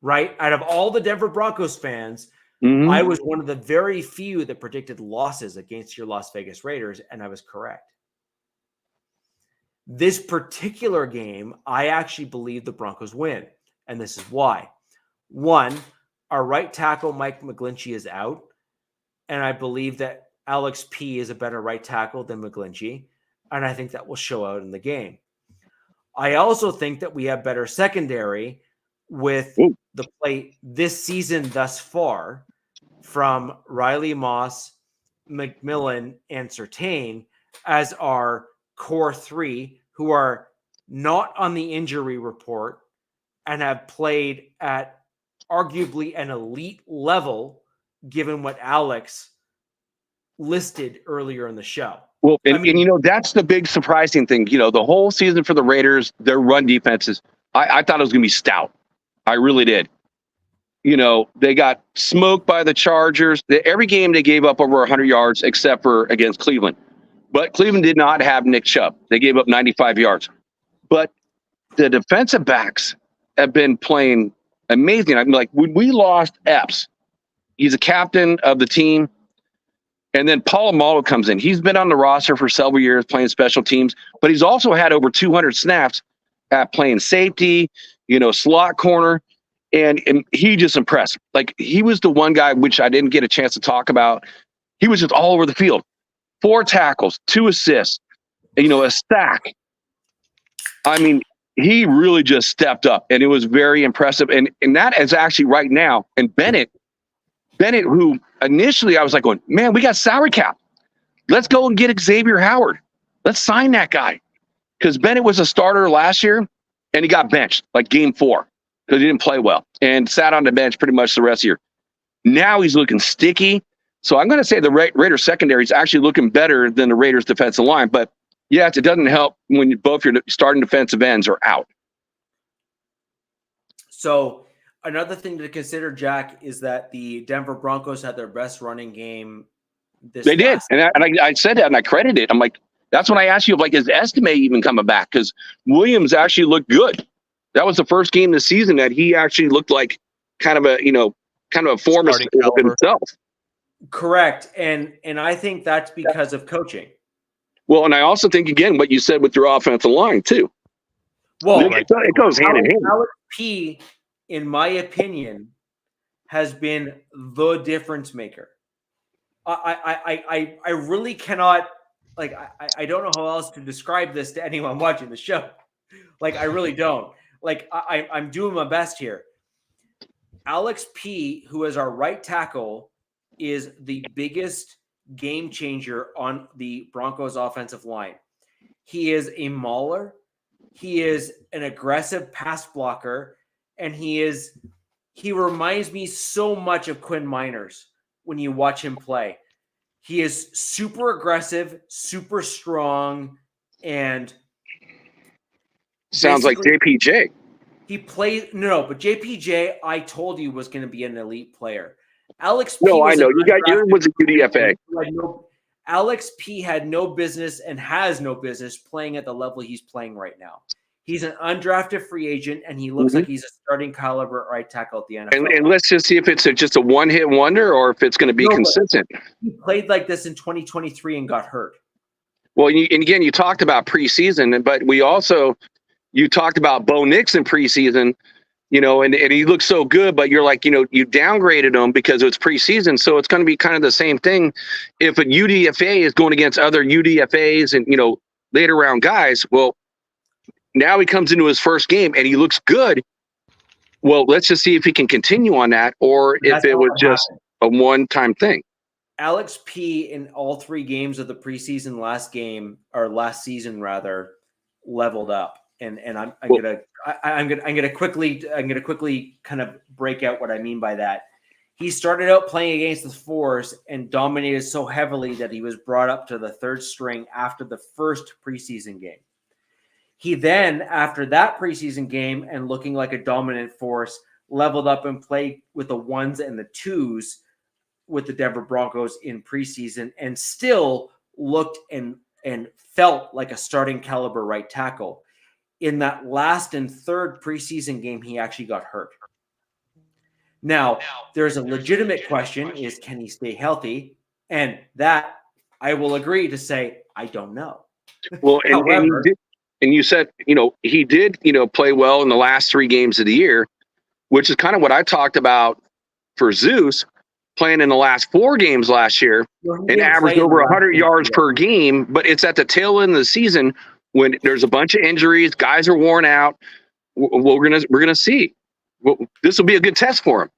Right? Out of all the Denver Broncos fans, I was one of the very few that predicted losses against your Las Vegas Raiders, and I was correct. This particular game, I actually believe the Broncos win, and this is why. One, our right tackle, Mike McGlinchey, is out. and I believe that Alex P is a better right tackle than McGlinchey, and I think that will show out in the game. I also think that we have better secondary with the play this season thus far from Riley Moss, McMillan, and Surtain as our core three who are not on the injury report and have played at arguably an elite level given what Alex listed earlier in the show. Well, and you know, that's the big surprising thing. You know, the whole season for the Raiders, their run defenses, I thought it was going to be stout. I really did. You know, they got smoked by the Chargers. Every game they gave up over 100 yards except for against Cleveland. But Cleveland did not have Nick Chubb. They gave up 95 yards. But the defensive backs have been playing amazing. I'm like, when we lost Epps, he's a captain of the team. And then Polamalu comes in. He's been on the roster for several years playing special teams, but he's also had over 200 snaps at playing safety, you know, slot corner. And he just impressed. Like, he was the one guy, which I didn't get a chance to talk about. He was just all over the field. 4 tackles, 2 assists, you know, a sack. I mean, he really just stepped up, and it was very impressive. And that is actually right now. And Bennett, who initially I was like going, man, we got salary cap. Let's go and get Xavier Howard. Let's sign that guy. Because Bennett was a starter last year, and he got benched like game 4 because he didn't play well and sat on the bench pretty much the rest of the year. Now he's looking sticky. So I'm going to say the Raiders secondary is actually looking better than the Raiders defensive line. But yes, it doesn't help when both your starting defensive ends are out. So another thing to consider, Jack, is that the Denver Broncos had their best running game They did. And I said that, and I credited it. I'm like, that's when I asked you, like, is Estime even coming back? Because Williams actually looked good. That was the first game this season that he actually looked like kind of a form of himself. Correct. And I think that's because of coaching. Well, and I also think, again, what you said with your offensive line, too. Well, it goes hand in hand. Alex P, in my opinion, has been the difference maker. I really cannot, like, I don't know how else to describe this to anyone watching the show. Like, I really don't. Like, I'm doing my best here. Alex P, who is our right tackle, is the biggest game changer on the Broncos offensive line. He is a mauler. He is an aggressive pass blocker. And he reminds me so much of Quinn Miners when you watch him play. He is super aggressive, super strong, and sounds like JPJ. He plays but JPJ, I told you, was going to be an elite player. Alex P. No, I know. You was a UDFA. Alex P had no business and has no business playing at the level he's playing right now. He's an undrafted free agent, and he looks like he's a starting caliber right tackle at the NFL. And let's just see if it's just a one-hit wonder or if it's going to be consistent. He played like this in 2023 and got hurt. Well, and again, you talked about preseason, but you talked about Bo Nix in preseason, you know, and he looks so good, but you're like, you know, you downgraded him because it's preseason. So it's going to be kind of the same thing. If a UDFA is going against other UDFAs and, you know, later round guys, well, now he comes into his first game and he looks good. Well, let's just see if he can continue on that or if it was just a one-time thing. Alex P in all 3 games of the preseason last season leveled up. And I'm gonna quickly kind of break out what I mean by that. He started out playing against the Force and dominated so heavily that he was brought up to the 3rd string after the first preseason game. He then, after that preseason game and looking like a dominant force, leveled up and played with the 1s and the 2s with the Denver Broncos in preseason and still looked and felt like a starting caliber right tackle. In that last and 3rd preseason game, he actually got hurt. Now, there's a legitimate question is, can he stay healthy? And that I will agree to say, I don't know. Well, and you said, you know, he did, you know, play well in the last 3 games of the year, which is kind of what I talked about for Zeus. playing in the last 4 games last year and averaged over 100 yards per game, but it's at the tail end of the season when there's a bunch of injuries, guys are worn out. We're gonna see. This will be a good test for him.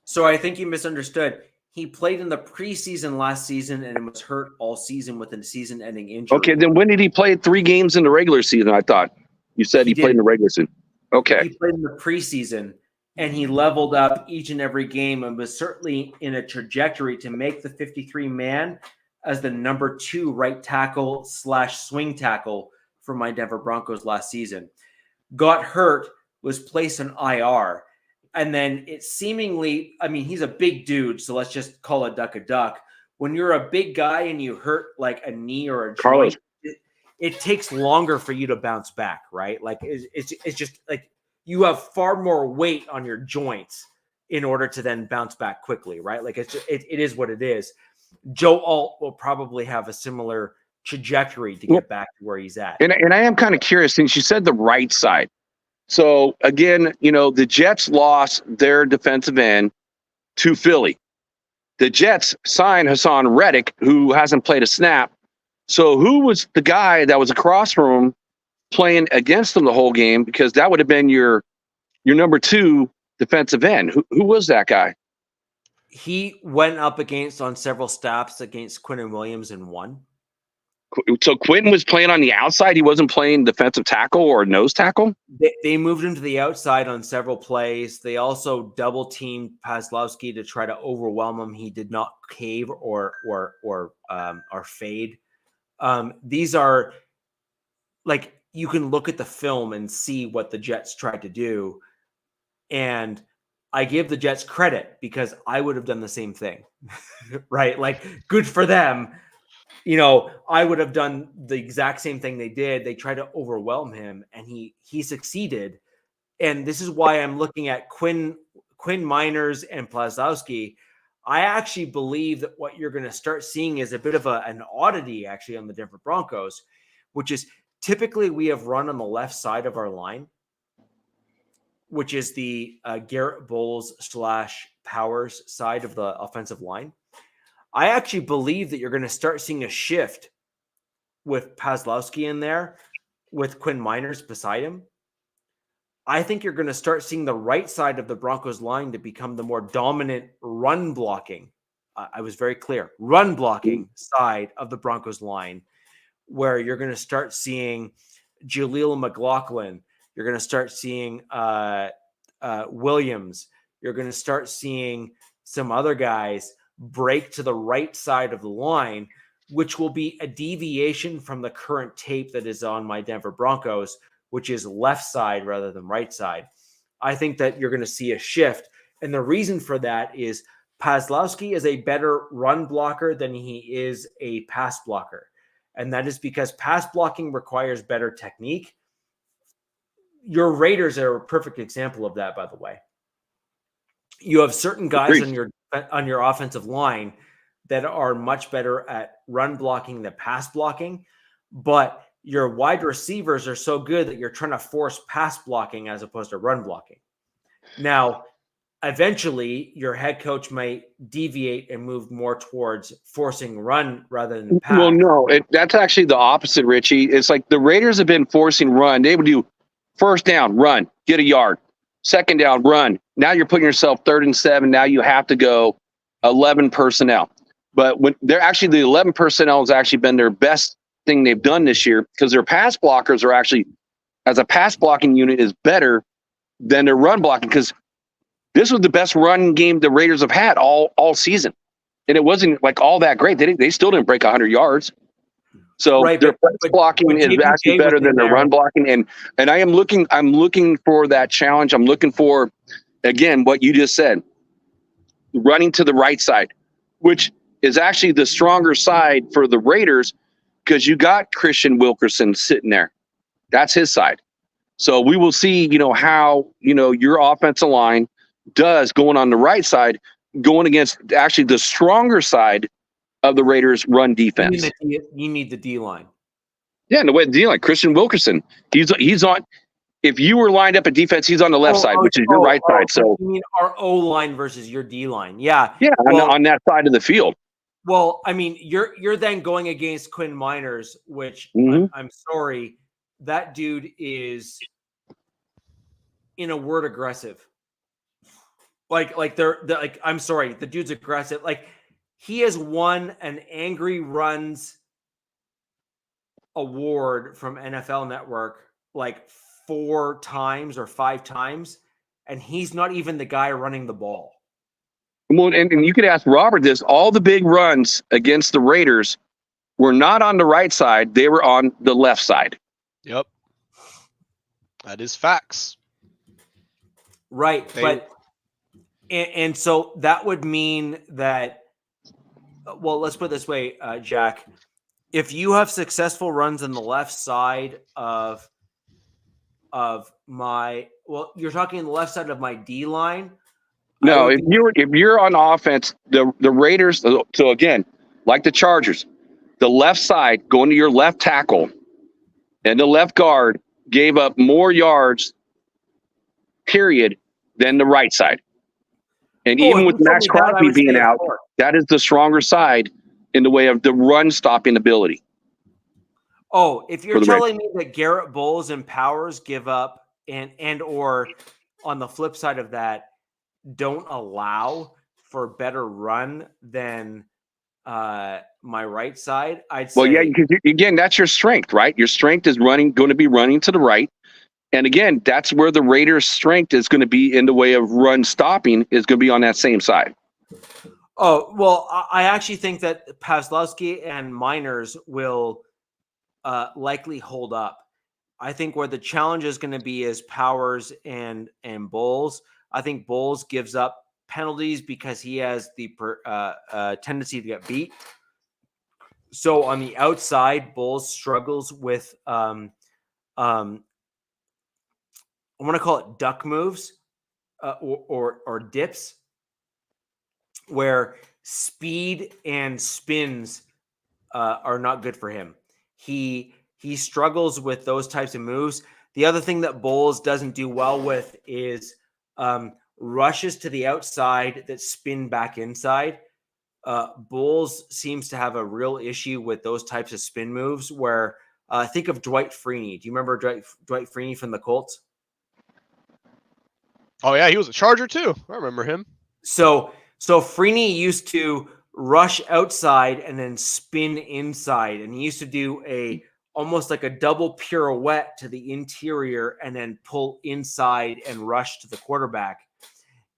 So I think you misunderstood. He played in the preseason last season and was hurt all season with a season-ending injury. Okay, then when did he play 3 games in the regular season? I thought you said he played in the regular season. Okay, he played in the preseason and he leveled up each and every game and was certainly in a trajectory to make the 53-man as the number 2 right tackle / swing tackle for my Denver Broncos last season. Got hurt, was placed on IR. And then it seemingly, I mean, he's a big dude, so let's just call a duck. When you're a big guy and you hurt like a knee or a joint, it takes longer for you to bounce back, right? Like it's just like you have far more weight on your joints in order to then bounce back quickly, right? Like it is what it is. Joe Alt will probably have a similar trajectory to get back to where he's at. And I am kind of curious, since you said the right side. So again, the Jets lost their defensive end to Philly. The Jets signed Hassan Reddick, who hasn't played a snap. So who was the guy that was across from him playing against him the whole game? Because that would have been your number 2 defensive end. Who was that guy? He went up on several stops against Quinnen Williams and won. So Quentin was playing on the outside. He wasn't playing defensive tackle or nose tackle. They moved him to the outside on several plays. They also double teamed Paslowski to try to overwhelm him. He did not cave or fade. These are like, you can look at the film and see what the Jets tried to do. And I give the Jets credit because I would have done the same thing, right? Like, good for them. I would have done the exact same thing they did. They tried to overwhelm him, and he succeeded. And this is why I'm looking at Quinn Miners and Plazowski. I actually believe that what you're going to start seeing is a bit of an oddity actually on the Denver Broncos, which is typically we have run on the left side of our line, which is the Garrett Bowles / Powers side of the offensive line. I actually believe that you're going to start seeing a shift with Paslowski in there, with Quinn Miners beside him. I think you're going to start seeing the right side of the Broncos line to become the more dominant run blocking. I was very clear. Run blocking side of the Broncos line, where you're going to start seeing Jaleel McLaughlin. You're going to start seeing Williams. You're going to start seeing some other guys break to the right side of the line, which will be a deviation from the current tape that is on my Denver Broncos, which is left side rather than right side. I think that you're going to see a shift. And the reason for that is Paslowski is a better run blocker than he is a pass blocker. And that is because pass blocking requires better technique. Your Raiders are a perfect example of that, by the way. You have certain guys on your offensive line that are much better at run blocking than pass blocking, but your wide receivers are so good that you're trying to force pass blocking as opposed to run blocking. Now, eventually, your head coach might deviate and move more towards forcing run rather than pass. Well, no, that's actually the opposite, Richie. It's like the Raiders have been forcing run. They would do first down, run, get a yard. Second down, run. Now you're putting yourself 3rd and 7. Now you have to go 11 personnel. But when they're actually, the 11 personnel has actually been their best thing they've done this year, because their pass blockers are actually, as a pass blocking unit, is better than their run blocking, because this was the best run game the Raiders have had all season. And it wasn't like all that great. They still didn't break 100 yards. So right, their pass blocking is actually better than their run blocking. And I'm looking for that challenge. I'm looking for, again, what you just said, running to the right side, which is actually the stronger side for the Raiders, because you got Christian Wilkerson sitting there. That's his side. So we will see, how, your offensive line does going on the right side, going against actually the stronger side of the Raiders' run defense. You need the D line. Yeah, and the way the D line, Christian Wilkerson, he's if you were lined up at defense, he's on the left side, which is your right side. So you mean our O line versus your D line? Yeah, yeah, well, on that side of the field. well, I mean, you're then going against Quinn Miners, which Mhm. I'm sorry, that dude is, in a word, aggressive. Like they're like, I'm sorry, the dude's aggressive. Like, he has won an Angry Runs award from NFL Network like 4 times or 5 times, and he's not even the guy running the ball. Well, and you could ask Robert this. All the big runs against the Raiders were not on the right side. They were on the left side. Yep. That is facts. Right. But and so that would mean that, well, let's put it this way, Jack. If you have successful runs on the left side of my, well, you're talking the left side of my D line. No, if you're on offense, the Raiders. So again, like the Chargers, the left side going to your left tackle and the left guard gave up more yards, period, than the right side. And even with Max Crosby being out, that is the stronger side in the way of the run stopping ability. Oh, if you're telling me that Garrett Bowles and Powers give up and or on the flip side of that, don't allow for better run than my right side, I'd say. Well, yeah, because again, that's your strength, right? Your strength is going to be running to the right. And again, that's where the Raiders' strength is going to be in the way of run stopping, is going to be on that same side. Oh, well, I actually think that Pawlowski and Miners will likely hold up. I think where the challenge is going to be is Powers and Bowles. I think Bowles gives up penalties because he has the tendency to get beat. So on the outside, Bowles struggles with I want to call it duck moves or dips, where speed and spins are not good for him. He struggles with those types of moves. The other thing that Bowles doesn't do well with is rushes to the outside that spin back inside. Bowles seems to have a real issue with those types of spin moves where think of Dwight Freeney. Do you remember Dwight Freeney from the Colts? Oh, yeah, he was a Charger too. I remember him. So Freeney used to rush outside and then spin inside, and he used to do almost like a double pirouette to the interior and then pull inside and rush to the quarterback.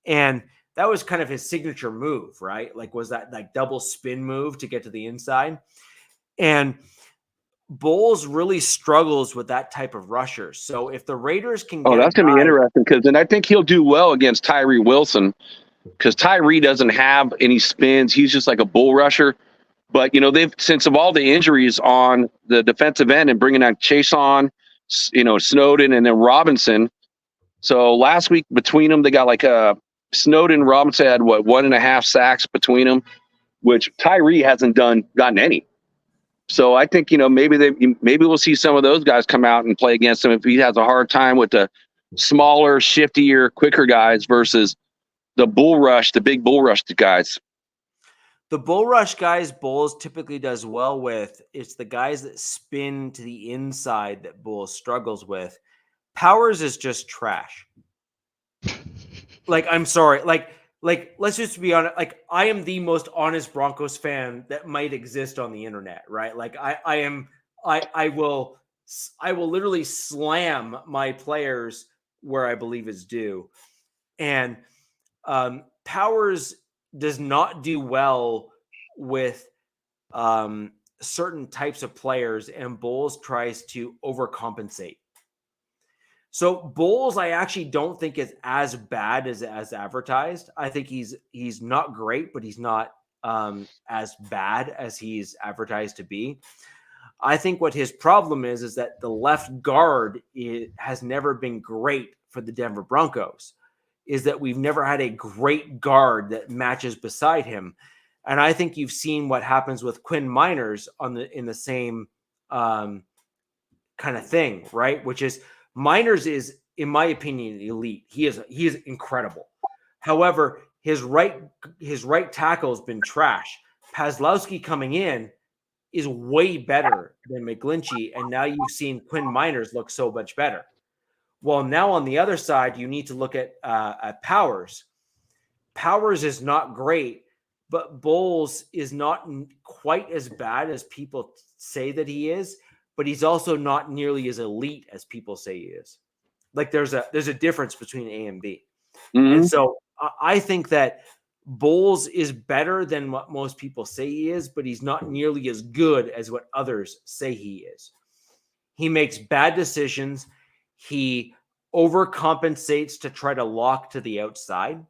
And that was kind of his signature move, right? Like, was that like double spin move to get to the inside? And Bowles really struggles with that type of rusher. So if the Raiders can get that's going to be interesting, because then I think he'll do well against Tyree Wilson, because Tyree doesn't have any spins. He's just like a bull rusher. But, they've, since of all the injuries on the defensive end and bringing out Chason, Snowden, and then Robinson. So last week between them, they got like Snowden and Robinson had 1.5 sacks between them, which Tyree hasn't gotten any. So I think, maybe we'll see some of those guys come out and play against him if he has a hard time with the smaller, shiftier, quicker guys versus the big bull rush guys. The bull rush guys Bowles typically does well with. It's the guys that spin to the inside that Bowles struggles with. Powers is just trash. Like, I'm sorry. Like, let's just be honest. Like, I am the most honest Broncos fan that might exist on the internet, right? Like, I will literally slam my players where I believe is due. And Powers does not do well with certain types of players, and Bowles tries to overcompensate. So Bowles, I actually don't think is as bad as advertised. I think he's not great, but he's not as bad as he's advertised to be. I think what his problem is that the left guard has never been great for the Denver Broncos. Is that we've never had a great guard that matches beside him. And I think you've seen what happens with Quinn Miners in the same kind of thing, right? Which is Miners is, in my opinion, elite. He is incredible. However, his right tackle has been trash. Paslowski coming in is way better than McGlinchey, and now you've seen Quinn Miners look so much better. Well, now on the other side, you need to look at Powers. Powers is not great, but Bowles is not quite as bad as people say that he is, but he's also not nearly as elite as people say he is. Like there's a difference between A and B. Mhm. And so I think that Bowles is better than what most people say he is, but he's not nearly as good as what others say he is. He makes bad decisions. He overcompensates to try to lock to the outside.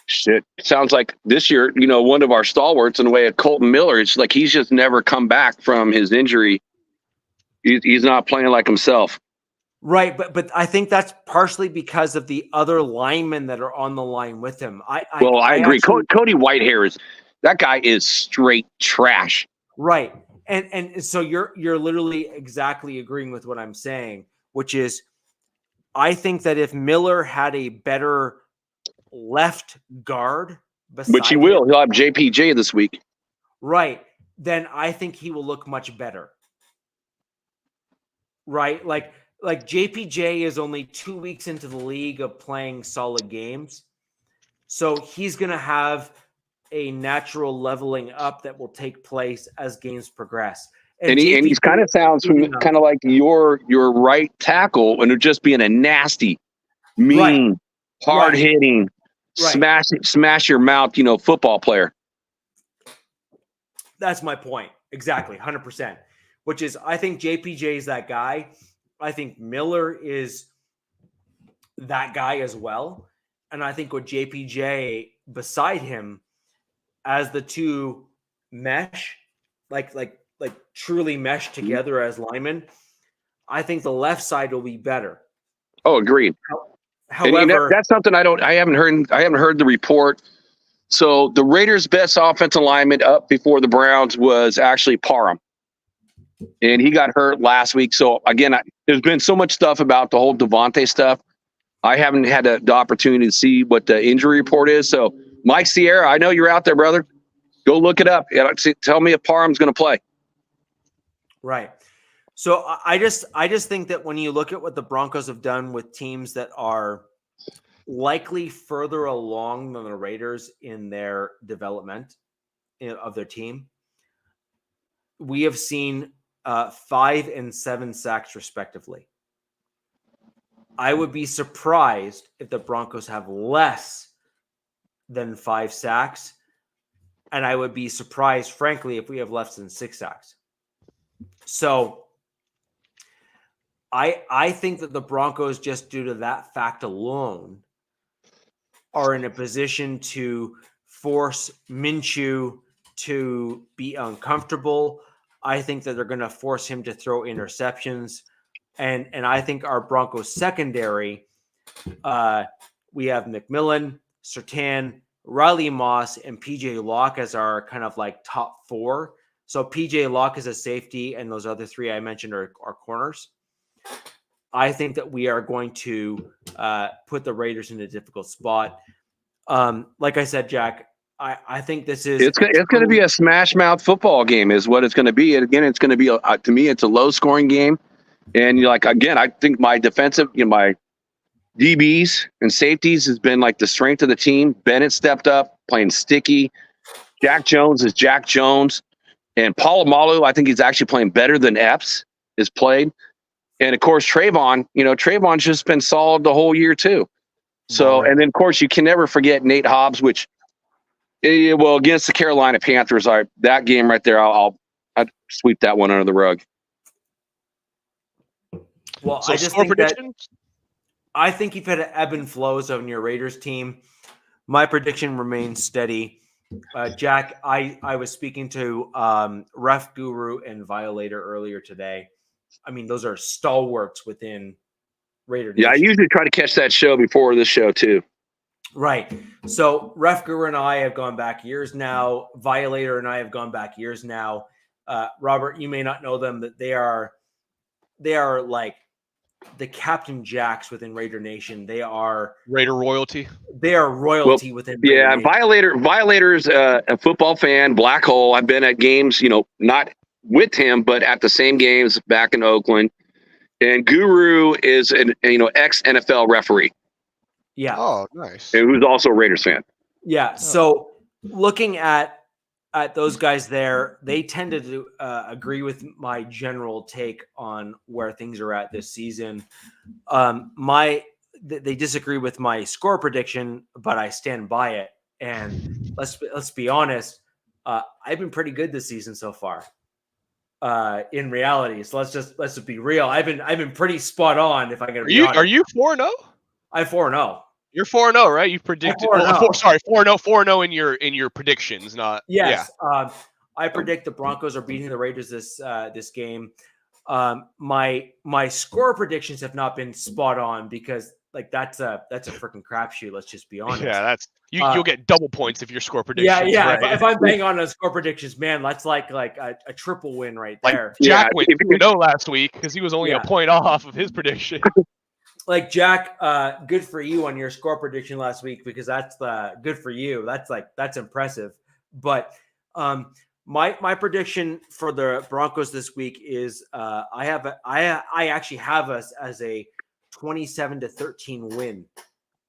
Shit. Sounds like this year, one of our stalwarts in the way of Colton Miller. It's like he's just never come back from his injury. He's not playing like himself. Right, but I think that's partially because of the other linemen that are on the line with him. I agree. Actually, Cody Whitehair that guy is straight trash. Right, and so you're literally exactly agreeing with what I'm saying, which is I think that if Miller had a better left guard, Which he will. He'll have JPJ this week. Right, then I think he will look much better. Right, like JPJ is only 2 weeks into the league of playing solid games. So he's going to have a natural leveling up that will take place as games progress. And he's kind of sounds kind of like your right tackle, and just being a nasty, mean, hard hitting, smash your mouth, football player. That's my point. Exactly. 100%. Which is, I think JPJ is that guy. I think Miller is that guy as well. And I think with JPJ beside him, as the two mesh, like truly mesh together as linemen, I think the left side will be better. Oh, agreed. However, that's something I haven't heard the report. So the Raiders' best offensive lineman up before the Browns was actually Parham. And he got hurt last week. So, again, there's been so much stuff about the whole Devontae stuff. I haven't had the opportunity to see what the injury report is. So, Mike Sierra, I know you're out there, brother. Go look it up. Tell me if Parham's going to play. Right. So, I just think that when you look at what the Broncos have done with teams that are likely further along than the Raiders in their development of their team, we have seen 5 and 7 sacks respectively. I would be surprised if the Broncos have less than 5 sacks. And I would be surprised, frankly, if we have less than 6 sacks. So I think that the Broncos, just due to that fact alone, are in a position to force Minshew to be uncomfortable. I think that they're going to force him to throw interceptions. And I think our Broncos secondary, we have McMillan, Surtain, Riley Moss, and PJ Locke as our kind of like top 4. So PJ Locke is a safety, and those other 3 I mentioned are corners. I think that we are going to put the Raiders in a difficult spot. Like I said, Jack, I think this is it's going to be a smash mouth football game is what it's going to be. And again, it's going to be to me, it's a low scoring game. And again, I think my defensive, my DBs and safeties has been like the strength of the team. Bennett stepped up playing sticky. Jack Jones is Jack Jones, and Polamalu, I think he's actually playing better than Epps is played. And of course, Trayvon's just been solid the whole year too. So, and then of course you can never forget Nate Hobbs, which, against the Carolina Panthers, that game right there, I'd sweep that one under the rug. Well, So I just score think that predictions? I think you've had an ebb and flows on your Raiders team. My prediction remains steady. Jack, I was speaking to Ref Guru and Violator earlier today. I mean, those are stalwarts within Raider Nation. Yeah, I usually try to catch that show before this show too. Right. So Ref Guru and I have gone back years now. Violator and I have gone back years now. Robert, you may not know them, but they are like the Captain Jacks within Raider Nation. They are Raider royalty. royalty within Raider Yeah, Nation. Violator's a football fan, black hole. I've been at games, not with him, but at the same games back in Oakland. And Guru is an ex NFL referee, Yeah. Oh, nice. and who's also a Raiders fan. Yeah. So looking at those guys there, they tended to agree with my general take on where things are at this season. They disagree with my score prediction, but I stand by it. And let's be honest, I've been pretty good this season so far. In reality, so let's just be real. I've been pretty spot on. If I can be honest, Are you 4-0? I'm 4-0. You're 4-0, right? You've predicted. 4-0 in your predictions, not. Yes. Yeah. I predict the Broncos are beating the Raiders this game. My score predictions have not been spot on because that's a freaking crapshoot. Let's just be honest. Yeah, you'll get double points if your score predictions. Yeah. Right? If I'm bang on score predictions, man, that's like a triple win right there. Jack went 2-0 last week because he was only a point off of his prediction. Like Jack, good for you on your score prediction last week because that's good for you. That's impressive. But my prediction for the Broncos this week is I actually have us as a 27-13 win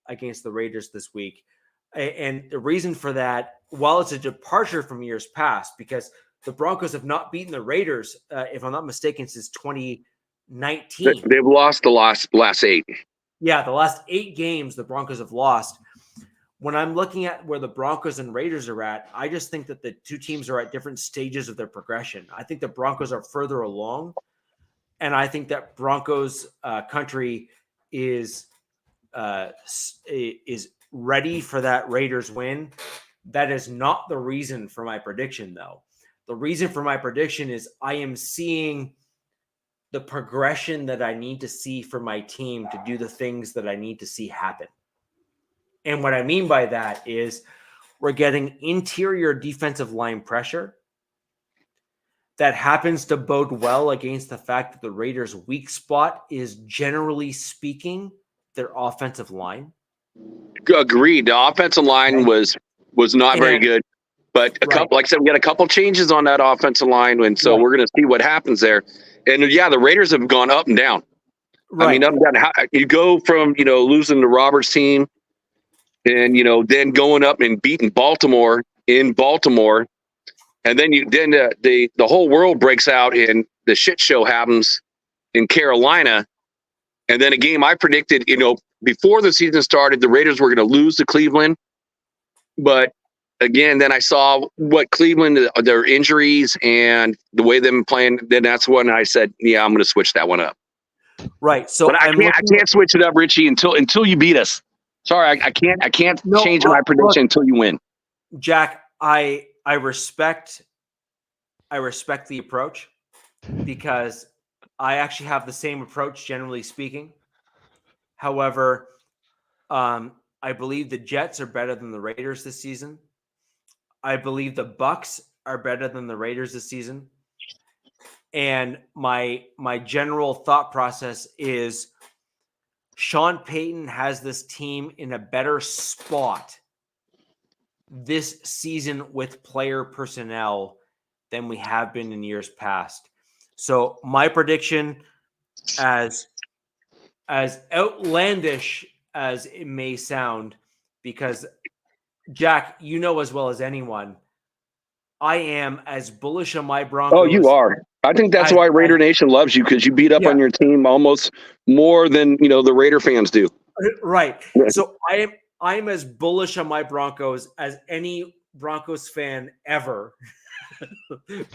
against the Raiders this week. And the reason for that, while it's a departure from years past, because the Broncos have not beaten the Raiders, if I'm not mistaken, since 2019. They've lost the last 8. Yeah, the last 8 games the Broncos have lost. When I'm looking at where the Broncos and Raiders are at, I just think that the two teams are at different stages of their progression. I think the Broncos are further along, and I think that Broncos country is ready for that Raiders win. That is not the reason for my prediction, though. The reason for my prediction is I am seeing the progression that I need to see for my team to do the things that I need to see happen. And what I mean by that is we're getting interior defensive line pressure that happens to bode well against the fact that the Raiders' weak spot is, generally speaking, their offensive line. Agreed. The offensive line was not very good, but couple, like I said, we got a couple changes on that offensive line, and so we're going to see what happens there. And the Raiders have gone up and down. Right. I mean, up and down. You go from losing the Roberts team, and then going up and beating Baltimore in Baltimore, and then the whole world breaks out and the shit show happens in Carolina, and then a game I predicted before the season started the Raiders were going to lose to Cleveland, but again, then I saw what Cleveland, their injuries and the way they've been playing. Then that's when I said, "Yeah, I'm going to switch that one up." Right. So, but I can't switch it up, Richie, until you beat us. Sorry, I can't change my prediction until you win. Jack, I respect the approach because I actually have the same approach, generally speaking. However, I believe the Jets are better than the Raiders this season. I believe the Bucks are better than the Raiders this season. And my general thought process is Sean Payton has this team in a better spot this season with player personnel than we have been in years past. So my prediction, as outlandish as it may sound, because Jack, you know as well as anyone, I am as bullish on my Broncos. Oh, you are. I think that's why Raider Nation loves you, because you beat up on your team almost more than the Raider fans do. Right. So I'm as bullish on my Broncos as any Broncos fan ever,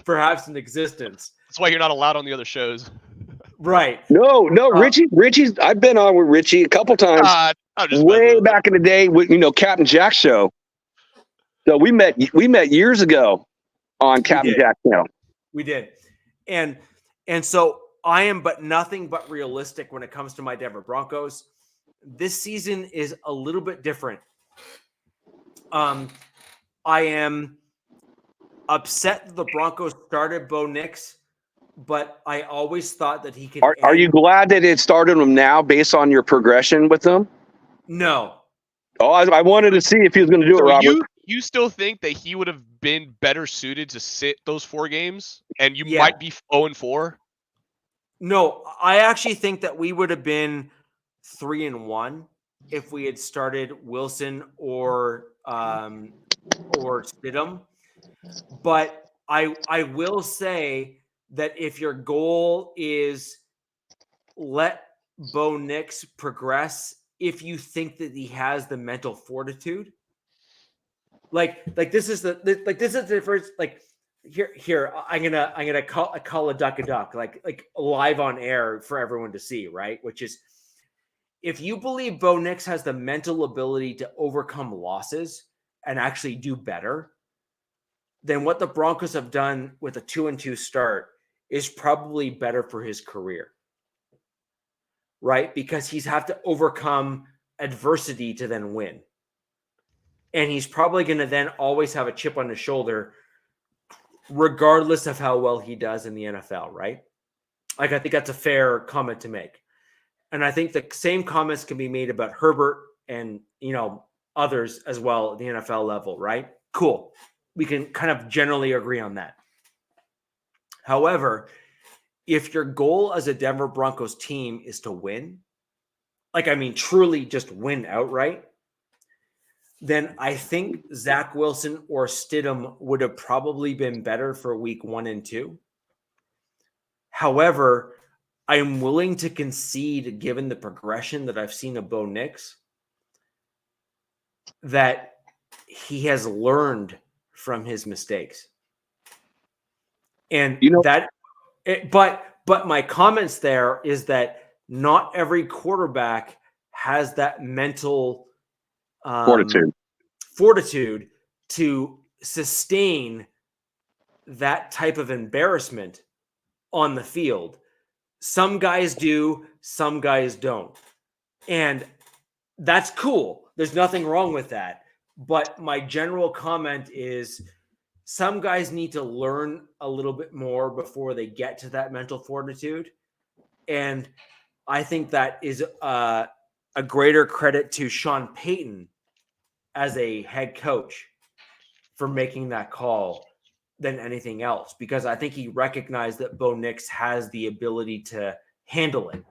perhaps in existence. That's why you're not allowed on the other shows. Right. No, Richie's. I've been on with Richie a couple times, way back in the day with Captain Jack's show. So we met years ago on Captain Jack's show. We did, and so I am, but nothing but realistic when it comes to my Denver Broncos. This season is a little bit different. I am upset that the Broncos started Bo Nix but I always thought that he could. Are you glad that it started him now based on your progression with them? No. Oh, I wanted to see if he was going to do it, So Robert. you still think that he would have been better suited to sit those 4 games, and you Yeah. might be 0-4? No, I actually think that we would have been 3-1 if we had started Wilson or Stidham. But I will say that if your goal is let Bo Nix progress, if you think that he has the mental fortitude, like this is the difference. Like here I'm gonna call a duck like live on air for everyone to see, right? Which is, if you believe Bo Nix has the mental ability to overcome losses and actually do better, then what the Broncos have done with a 2-2 start is probably better for his career, right? Because he's have to overcome adversity to then win. And he's probably going to then always have a chip on his shoulder, regardless of how well he does in the NFL, right? Like, I think that's a fair comment to make. And I think the same comments can be made about Herbert and, others as well at the NFL level, right? Cool. We can kind of generally agree on that. However, if your goal as a Denver Broncos team is to win, truly just win outright, then I think Zach Wilson or Stidham would have probably been better for week 1 and 2. However, I am willing to concede, given the progression that I've seen of Bo Nix, that he has learned from his mistakes. And but my comments there is that not every quarterback has that mental fortitude to sustain that type of embarrassment on the field. Some guys do, some guys don't. And that's cool. There's nothing wrong with that. But my general comment is, some guys need to learn a little bit more before they get to that mental fortitude. And I think that is a greater credit to Sean Payton as a head coach for making that call than anything else, because I think he recognized that Bo Nix has the ability to handle it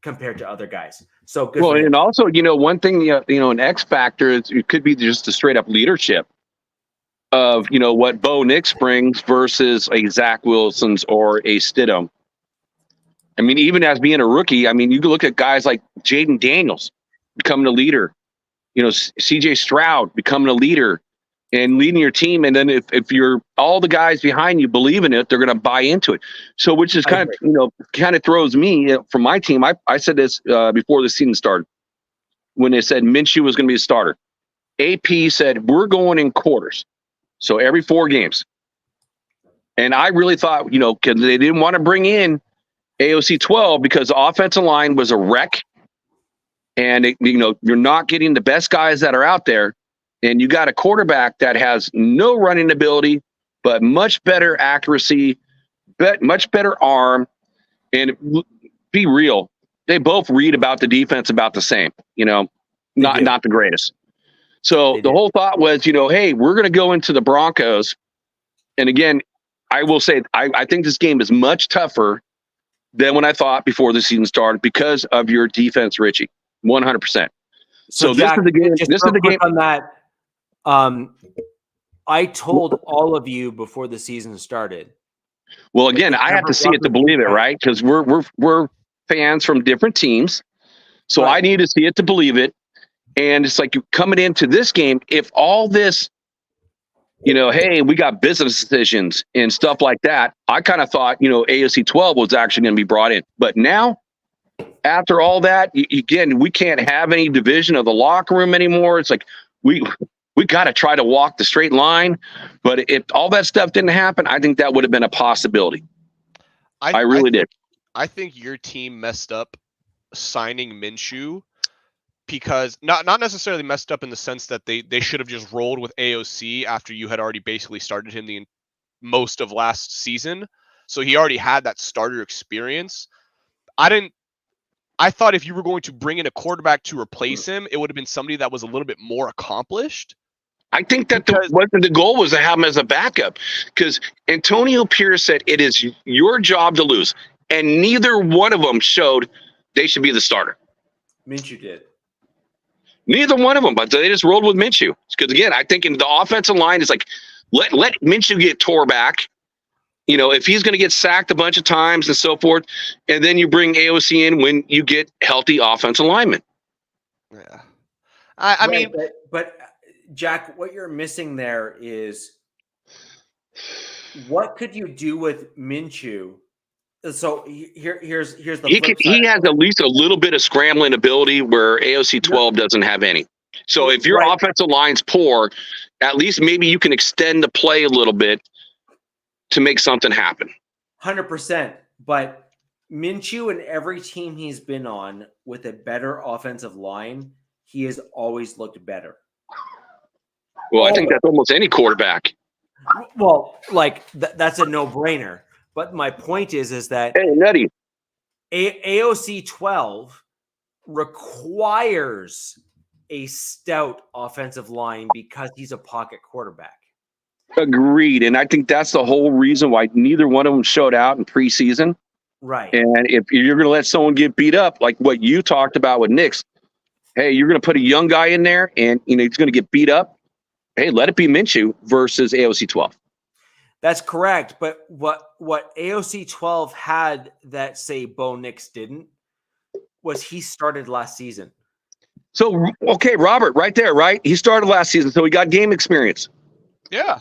compared to other guys. So good. Well, and also, one thing, an X factor is it could be just a straight up leadership of, what Bo Nix brings versus a Zach Wilson's or a Stidham. I mean, even as being a rookie, you can look at guys like Jaden Daniels becoming a leader, CJ Stroud becoming a leader and leading your team. And then if you're all the guys behind you believe in it, they're going to buy into it. So, which is kind of throws me from my team. I said this before the season started when they said Minshew was going to be a starter. AP said, we're going in quarters. So every 4 games. And I really thought, because they didn't want to bring in AOC 12 because the offensive line was a wreck. And, you're not getting the best guys that are out there. And you got a quarterback that has no running ability, but much better accuracy, much better arm. And be real, they both read about the defense about the same, not the greatest. So the whole thought was, hey, we're going to go into the Broncos. And again, I will say, I think this game is much tougher than when I thought before the season started because of your defense, Richie, 100%. So Jack, this is the game. This is the game on that. I told all of you before the season started. Well, again, I have to see it to believe it, right? Because we're fans from different teams. So right. I need to see it to believe it. And it's like, you coming into this game, if all this, hey, we got business decisions and stuff like that, I kind of thought, AOC 12 was actually going to be brought in. But now, after all that, again, we can't have any division of the locker room anymore. It's like, we got to try to walk the straight line. But if all that stuff didn't happen, I think that would have been a possibility. I really did. I think your team messed up signing Minshew. Because not necessarily messed up in the sense that they should have just rolled with AOC after you had already basically started him the most of last season. So he already had that starter experience. I thought if you were going to bring in a quarterback to replace him, it would have been somebody that was a little bit more accomplished. I think that the goal was to have him as a backup, because Antonio Pierce said it is your job to lose, and neither one of them showed they should be the starter. Minshew did. Neither one of them, but they just rolled with Minshew. Because again, I think in the offensive line, it's like let Minshew get tore back. You know, if he's going to get sacked a bunch of times and so forth, and then you bring AOC in when you get healthy offensive linemen. Yeah, I mean, but Jack, what you're missing there is what could you do with Minshew? So here's the he has at least a little bit of scrambling ability where AOC 12 doesn't have any. So if your offensive line's poor, at least maybe you can extend the play a little bit to make something happen. 100%. But Minshew and every team he's been on with a better offensive line, he has always looked better. Well, I think that's almost any quarterback. Well, like that's a no-brainer. But my point is that hey, Nutty, AOC 12 requires a stout offensive line because he's a pocket quarterback. Agreed. And I think that's the whole reason why neither one of them showed out in preseason. Right. And if you're going to let someone get beat up, like what you talked about with Knicks, hey, you're going to put a young guy in there and he's going to get beat up. Hey, let it be Minshew versus AOC 12. That's correct. But what AOC 12 had that, say, Bo Nix didn't was he started last season. So, okay, Robert, right there, right? He started last season, so he got game experience. Yeah.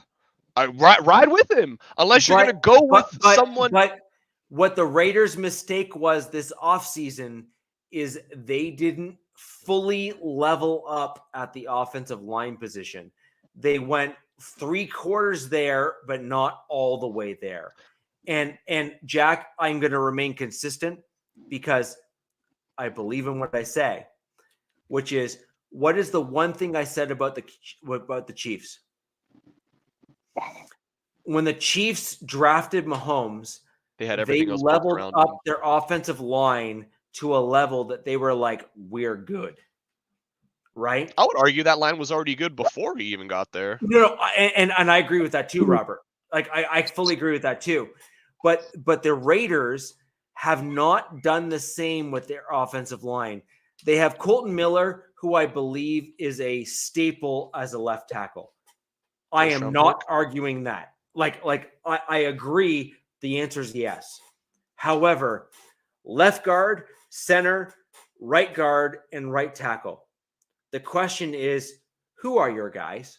Ride with him. Unless you're going to go with someone. But what the Raiders' mistake was this offseason is they didn't fully level up at the offensive line position. They went 3/4 there, but not all the way there. And Jack, I'm going to remain consistent because I believe in what I say, which is, what is the one thing I said about the Chiefs? When the Chiefs drafted Mahomes, they leveled up their offensive line to a level that they were like, we're good. Right? I would argue that line was already good before he even got there. No, and I agree with that too, Robert. Like I fully agree with that too. But the Raiders have not done the same with their offensive line. They have Colton Miller, who I believe is a staple as a left tackle. I am not arguing that. I agree. The answer is yes. However, left guard, center, right guard, and right tackle. The question is, who are your guys?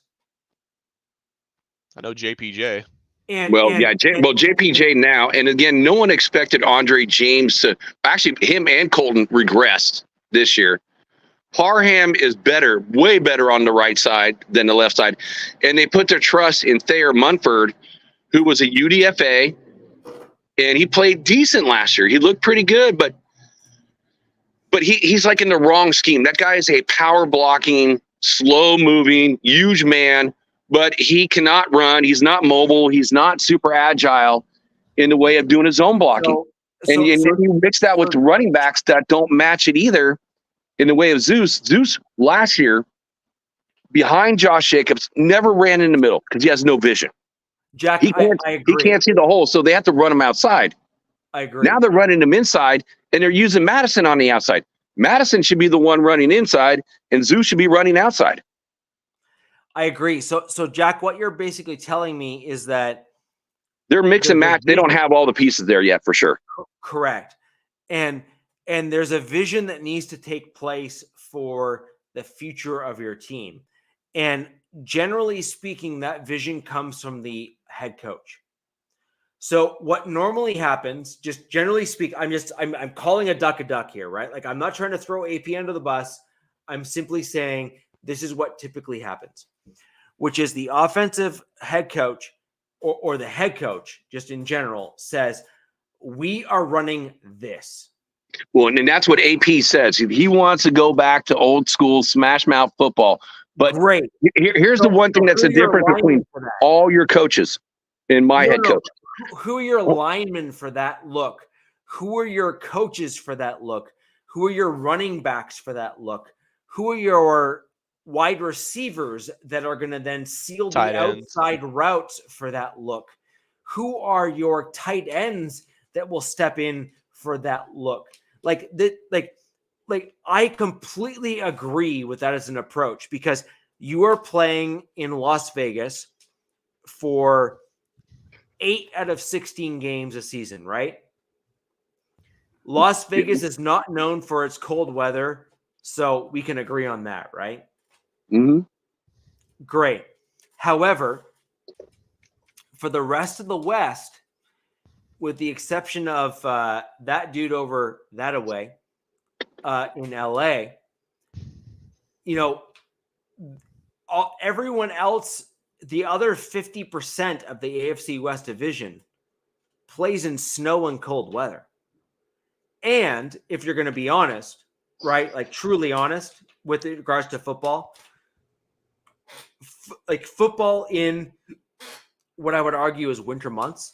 I know JPJ. JPJ now. And again, no one expected Andre James to actually him and Colton regressed this year. Parham is better, way better on the right side than the left side. And they put their trust in Thayer Munford, who was a UDFA, and he played decent last year. He looked pretty good, but he's like in the wrong scheme. That guy is a power blocking, slow moving, huge man, but he cannot run. He's not mobile. He's not super agile in the way of doing his own blocking. And you mix that with the running backs that don't match it either in the way of Zeus. Zeus last year, behind Josh Jacobs, never ran in the middle because he has no vision. Jack, I agree. He can't see the hole, so they have to run him outside. I agree. Now they're running him inside, and they're using Madison on the outside. Madison should be the one running inside, and Zeus should be running outside. I agree. So Jack, what you're basically telling me is that they're mix and match. They don't have all the pieces there yet, for sure. Correct. And there's a vision that needs to take place for the future of your team. And generally speaking, that vision comes from the head coach. So what normally happens, just generally speaking, I'm calling a duck here, right? Like, I'm not trying to throw AP under the bus. I'm simply saying this is what typically happens, which is the offensive head coach or the head coach, just in general, says, we are running this. Well, and that's what AP says. He wants to go back to old school smash mouth football. But great. Here's the one thing that's the difference between all your coaches and my head coach. Who are your linemen for that look? Who are your coaches for that look? Who are your running backs for that look? Who are your wide receivers that are going to then seal Tight the ends. outside routes for that look? Who are your tight ends that will step in for that look? Like I completely agree with that as an approach, because you are playing in Las Vegas for 8 out of 16 games a season, right? Las Vegas is not known for its cold weather, so we can agree on that, right? Mm-hmm. Great. However, for the rest of the West, with the exception of that dude over that away in LA, everyone else, the other 50% of the AFC West division plays in snow and cold weather. And if you're going to be honest, right, like truly honest with regards to football, like football in what I would argue is winter months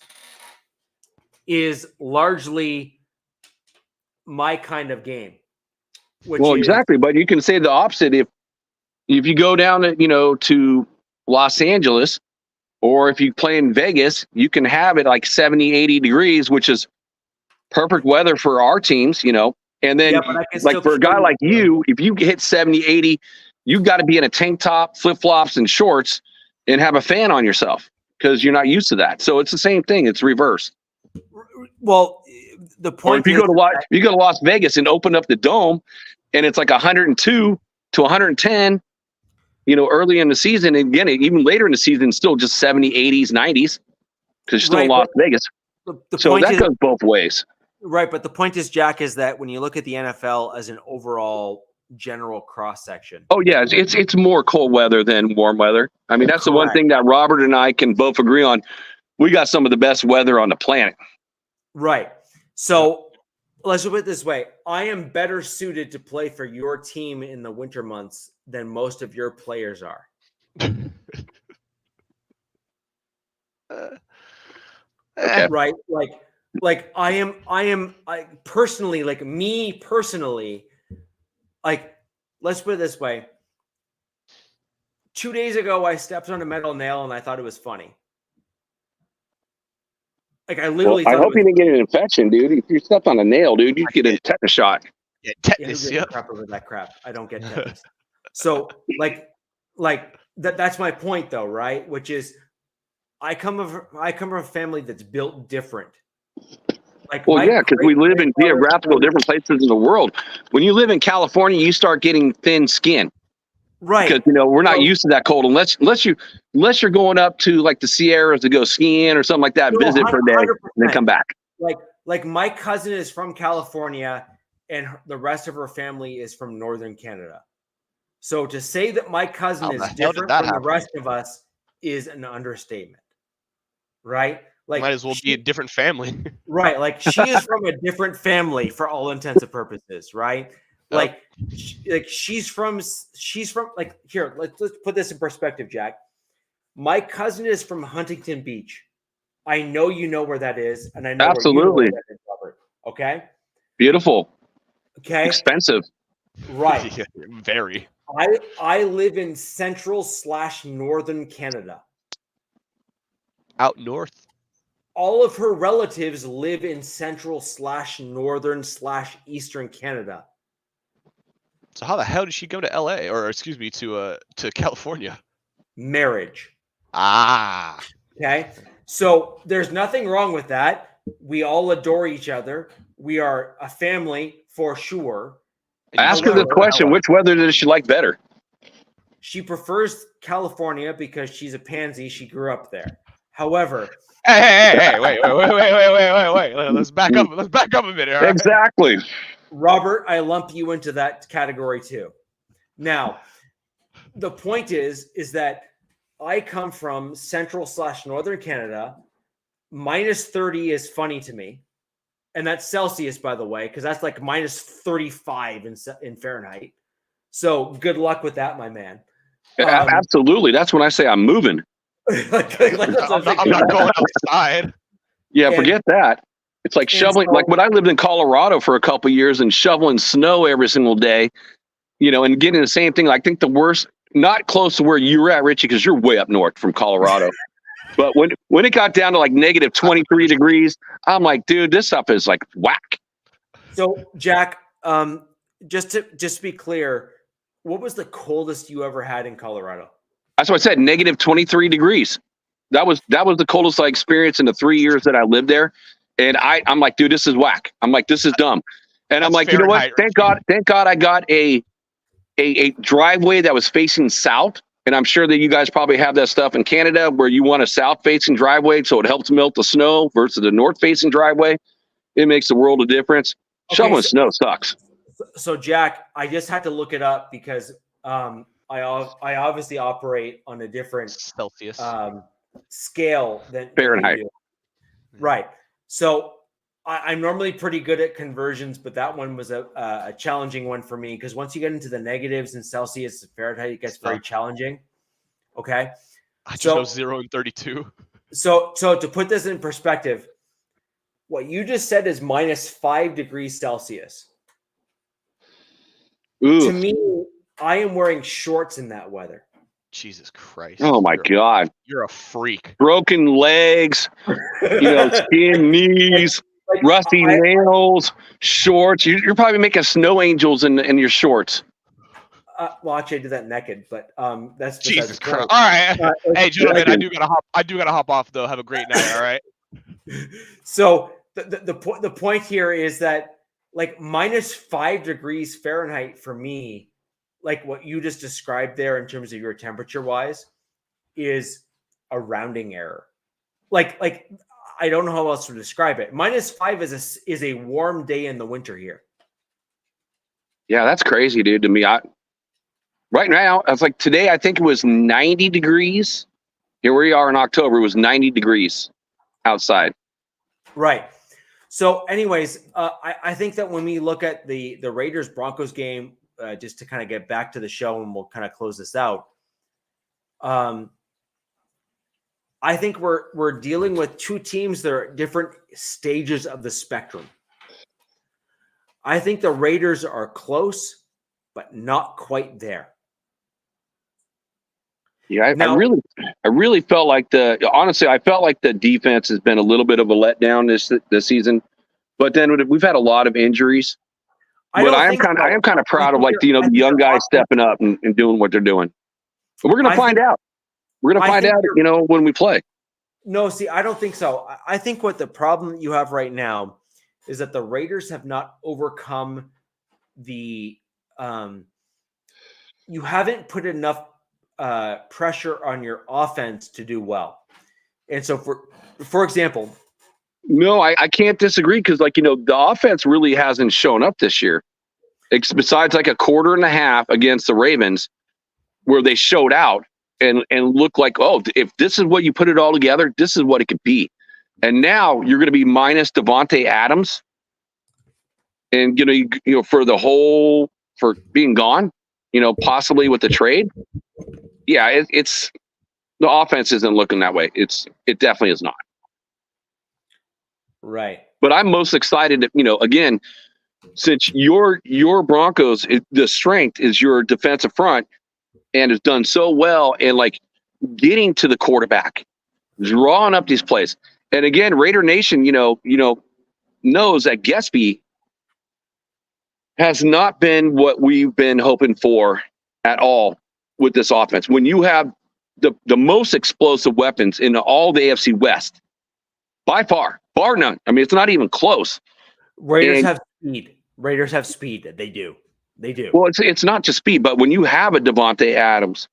is largely my kind of game. Well, exactly. But you can say the opposite. If you go down to Los Angeles, or if you play in Vegas, you can have it like 70, 80 degrees, which is perfect weather for our teams, And then like for a guy like you, if you hit 70, 80, you've got to be in a tank top, flip-flops, and shorts and have a fan on yourself because you're not used to that. So it's the same thing. It's reversed. Well, the point if you go to Las Vegas and open up the dome and it's like 102 to 110, early in the season, and again, even later in the season, still just 70, 80s, 90s, because you're still in Las Vegas. So that goes both ways. Right, but the point is, Jack, is that when you look at the NFL as an overall general cross section. Oh yeah, it's more cold weather than warm weather. I mean, that's the one thing that Robert and I can both agree on. We got some of the best weather on the planet. Right. So let's put it this way. I am better suited to play for your team in the winter months than most of your players are. Okay. Right. Like I personally, like, let's put it this way. 2 days ago, I stepped on a metal nail and I thought it was funny. Like I literally. I hope you didn't get an infection, dude. If you stepped on a nail, dude, you get a tetanus shot. Yeah, tetanus. Yeah, crap over that crap. I don't get tetanus. So like that's my point, though, right? Which is, I come from a family that's built different. Like, well, yeah, because we live in geographical different places in the world. When you live in California, you start getting thin skin. Right. Because we're not used to that cold unless you're going up to like the Sierras to go skiing or something like that, visit for a day, and then come back. Like my cousin is from California and the rest of her family is from Northern Canada. So to say that my cousin is different from the rest of us is an understatement. Right? Like, might as well be a different family. Right. Like she is from a different family for all intents and purposes. Right. Like she's from like, here, let's put this in perspective, Jack. My cousin is from Huntington Beach. I know you know where that is, and I know absolutely where you know where that is, Robert. Okay. Beautiful. Okay. Expensive. Right. Yeah, very. I live in central/northern Canada. Out north. All of her relatives live in central/northern/eastern Canada. So how the hell did she go to LA or excuse me to California? Marriage. Ah. Okay. So there's nothing wrong with that. We all adore each other. We are a family for sure. Ask her the question, which weather does she like better? She prefers California because she's a pansy. She grew up there. However, hey, wait. Let's back up. Let's back up a minute. All right? Exactly. Robert, I lump you into that category too. Now, the point is that I come from central/northern Canada. -30 is funny to me. And that's Celsius, by the way, because that's like -35 in Fahrenheit. So good luck with that, my man. Absolutely. That's when I say I'm moving. I'm not going outside. Yeah, And- forget that. It's like shoveling. so- Like when I lived in Colorado for a couple of years and shoveling snow every single day, and getting the same thing. I think the worst, not close to where you were at, Richie, because you're way up north from Colorado. But when it got down to like negative 23 degrees, I'm like, dude, this stuff is like whack. So, Jack, just to be clear, what was the coldest you ever had in Colorado? That's what I said, negative 23 degrees. That was the coldest I experienced in the 3 years that I lived there. And I'm like, dude, this is whack. I'm like, this is dumb. And I'm That's like, you know what? Fahrenheit, Thank God I got a driveway that was facing south. And I'm sure that you guys probably have that stuff in Canada where you want a south-facing driveway so it helps melt the snow versus a north-facing driveway. It makes a world of difference. Shoveling snow sucks. So, Jack, I just had to look it up because I obviously operate on a different Celsius. scale than Fahrenheit. you do. Right. So I'm normally pretty good at conversions, but that one was a challenging one for me because once you get into the negatives in Celsius and Fahrenheit, it gets very challenging. Okay. I just know 0 and 32. So to put this in perspective, what you just said is -5 degrees Celsius. Ooh. To me, I am wearing shorts in that weather. Jesus Christ. Oh my God. You're a freak. Broken legs, skin knees, rusty nails, shorts. You're probably making snow angels in your shorts. Well, actually, I did that naked, but that's besides Jesus the point. Christ. All right. Hey, gentlemen, I I do gotta hop off though. Have a great night. All right. So the point here is that like -5 degrees Fahrenheit for me, like what you just described there in terms of your temperature wise, is a rounding error. Like I don't know how else to describe it. -5 is a warm day in the winter here. Yeah, that's crazy, dude. To me, right now, I was like today. I think it was 90 degrees. Here we are in October. It was 90 degrees outside. Right. So, anyways, I think that when we look at the Raiders Broncos game, just to kind of get back to the show, and we'll kind of close this out. I think we're dealing with two teams that are at different stages of the spectrum. I think the Raiders are close, but not quite there. Yeah, Now- I really felt like I felt like the defense has been a little bit of a letdown this season. But then we've had a lot of injuries. But I am kind of proud of the young guys stepping up and doing what they're doing. But we're going to find out. We're going to find out, when we play. No, see, I don't think so. I think what the problem that you have right now is that the Raiders have not overcome the you haven't put enough pressure on your offense to do well. And so for example, no, I can't disagree because the offense really hasn't shown up this year. Besides like a quarter and a half against the Ravens where they showed out and looked like, oh, if this is what you put it all together, this is what it could be. And now you're going to be minus Davante Adams and for being gone, possibly with the trade. Yeah, it's the offense isn't looking that way. It definitely is not. right. But I'm most excited, again, since your Broncos, the strength is your defensive front and has done so well in like getting to the quarterback, drawing up these plays. And again, Raider Nation, knows that Getsby has not been what we've been hoping for at all with this offense. When you have the most explosive weapons in all the AFC West, by far, bar none. I mean, it's not even close. Raiders have speed. Raiders have speed. They do. Well, it's not just speed, but when you have a Davante Adams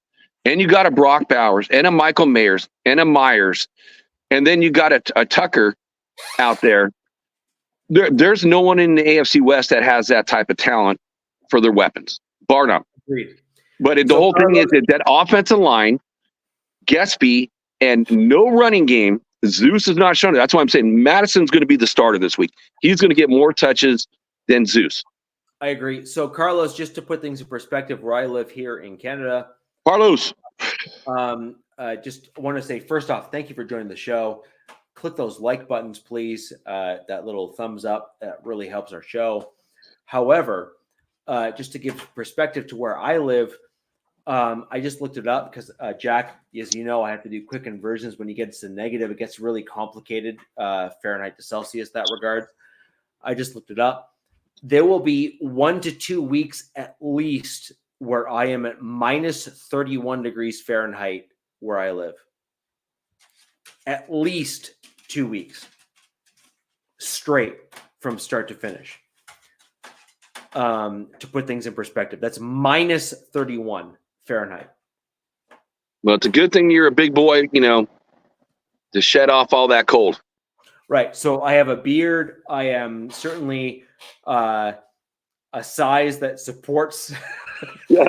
and you got a Brock Bowers and a Michael Mayers and a Myers, and then you got a Tucker out there, there's no one in the AFC West that has that type of talent for their weapons, bar none. Agreed. But the whole thing is that offensive line, Getsby, and no running game. Zeus is not showing it. That's why I'm saying Madison's going to be the starter this week. He's going to get more touches than Zeus. I agree. So, Carlos, just to put things in perspective, where I live here in Canada, Carlos. just want to say, first off, thank you for joining the show. click those like buttons, please. That little thumbs up, that really helps our show. However, just to give perspective to where I live, I just looked it up because Jack, as you know, I have to do quick conversions. When you get to negative, it gets really complicated, Fahrenheit to Celsius, that regard. I just looked it up. There will be 1 to 2 weeks at least where I am at minus 31 degrees Fahrenheit where I live. At least 2 weeks straight from start to finish. To put things in perspective, that's minus 31 Fahrenheit. Well, it's a good thing you're a big boy, to shed off all that cold. Right. So I have a beard. I am certainly a size that supports the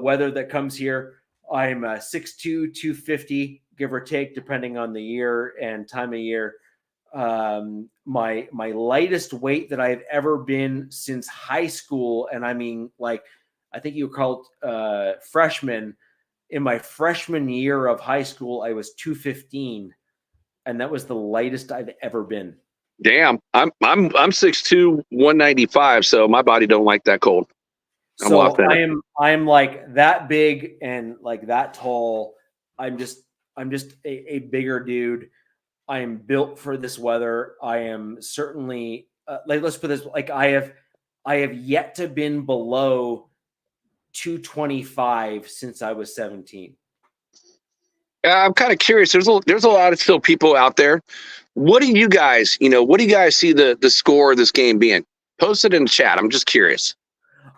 weather that comes here. I'm 6'2", 250, give or take, depending on the year and time of year. My lightest weight that I've ever been since high school, and I mean, like, I think you were called freshman. In my freshman year of high school, I was 215, and that was the lightest I've ever been. Damn, I'm 6'2", 195, so my body don't like that cold. So I'm like that big and like that tall. I'm just a bigger dude. I am built for this weather. I am certainly let's put this, like, I have yet to been below 225 since I was 17. I'm kind of curious. There's a lot of still people out there. What do you guys see the score of this game being? Post it in the chat. I'm just curious.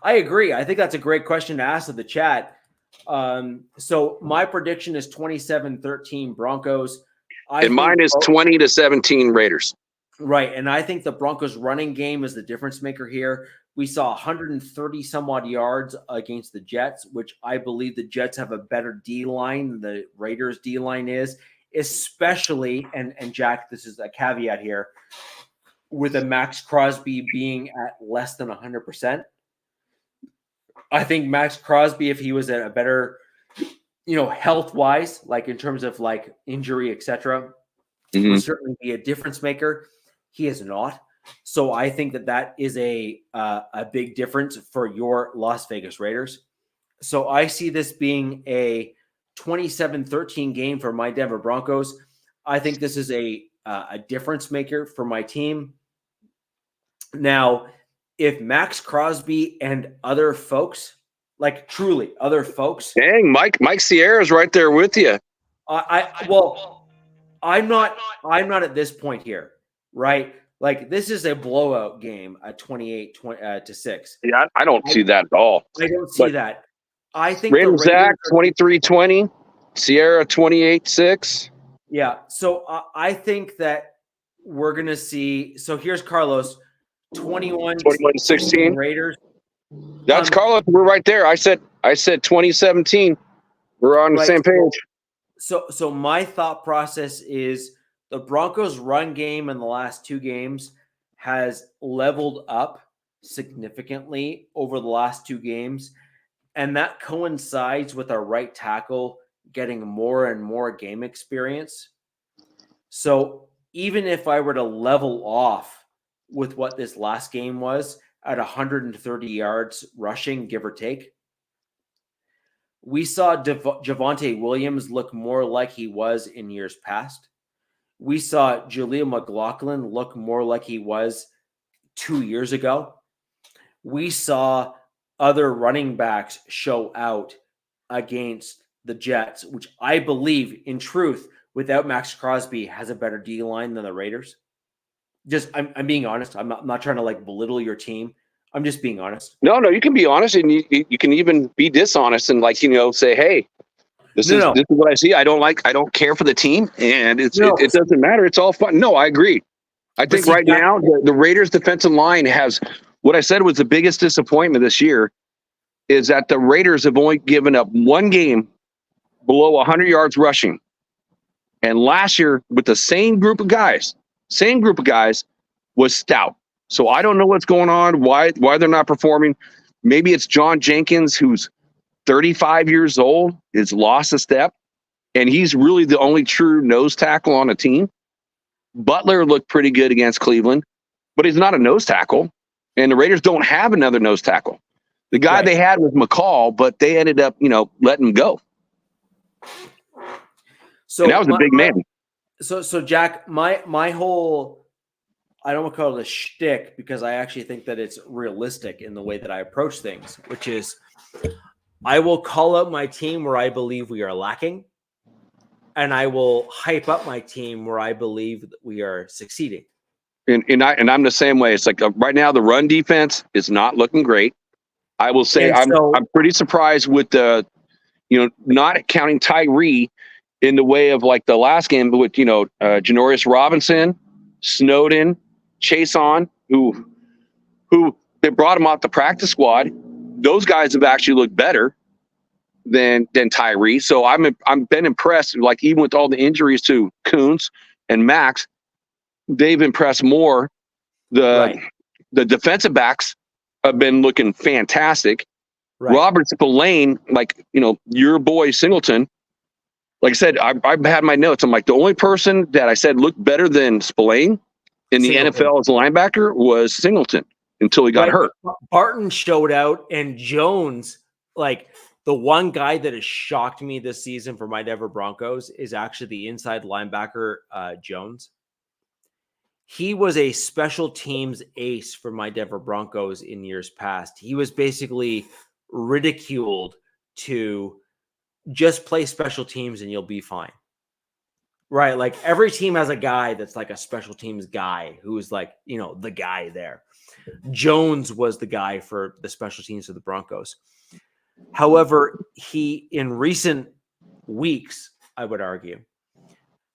I agree. I think that's a great question to ask of the chat. So my prediction is 27-13 Broncos. And mine is 20-17 Raiders. Right. And I think the Broncos running game is the difference maker here. We saw 130 some odd yards against the Jets, which I believe the Jets have a better D line than the Raiders D line is, especially, and Jack, this is a caveat here, with a Max Crosby being at less than 100%. I think Max Crosby, if he was at a better, health wise, like in terms of like injury, etc., would certainly be a difference maker. He is not. So I think that is a big difference for your Las Vegas Raiders. So I see this being a 27-13 game for my Denver Broncos. I think this is a difference maker for my team. Now, if Max Crosby and other folks, like truly other folks, dang, Mike Sierra's right there with you. I'm not at this point here, right? Like, this is a blowout game at 28-6. Yeah, I don't see that at all. I don't see that. I think Raiders Zach 23-20, Sierra 28-6. Yeah, so I think that we're gonna see. So here's Carlos, 21-16 Raiders. That's Carlos. We're right there. I said 2017. We're on the same page. So my thought process is the Broncos' run game in the last 2 games has leveled up significantly over the last 2 games, and that coincides with our right tackle getting more and more game experience. So even if I were to level off with what this last game was at 130 yards rushing, give or take, we saw Javonte Williams look more like he was in years past. We saw Jaleel McLaughlin look more like he was 2 years ago. We saw other running backs show out against the Jets, which I believe, in truth, without Max Crosby, has a better D line than the Raiders. I'm being honest. I'm not trying to like belittle your team. I'm just being honest. No, you can be honest, and you can even be dishonest and say, hey, this is what I see. I don't care for the team, and it doesn't matter. It's all fun. No, I agree. I think now the Raiders defensive line has what I said was the biggest disappointment this year is that the Raiders have only given up 1 game below 100 yards rushing. And last year, with the same group of guys was stout. So I don't know what's going on, why they're not performing. Maybe it's John Jenkins, who's 35 years old, has lost a step. and he's really the only true nose tackle on a team. Butler looked pretty good against Cleveland, but he's not a nose tackle, and the Raiders don't have another nose tackle. The guy they had was McCall, but they ended up, letting him go. So and that was a big man. So Jack, my whole, I don't want to call it a shtick because I actually think that it's realistic in the way that I approach things, which is I will call out my team where I believe we are lacking, and I will hype up my team where I believe that we are succeeding. And I'm the same way. It's like right now the run defense is not looking great. I will say I'm pretty surprised with the, not counting Tyree in the way of like the last game with, Janoris Robinson, Snowden, Chason, who they brought him off the practice squad. Those guys have actually looked better than Tyree. So I'm been impressed. Like even with all the injuries to Kuntz and Max, they've impressed more. The defensive backs have been looking fantastic. Right. Robert Spillane, your boy Singleton. Like I said, I've had my notes. I'm like, the only person that I said looked better than Spillane in the NFL as a linebacker was Singleton until he got hurt. Barton showed out, and Jones, the one guy that has shocked me this season for my Denver Broncos is actually the inside linebacker, Jones. He was a special teams ace for my Denver Broncos in years past. He was basically ridiculed to just play special teams and you'll be fine. Right? Like every team has a guy that's like a special teams guy who is like, the guy there. Jones was the guy for the special teams of the Broncos. However, he, in recent weeks, I would argue,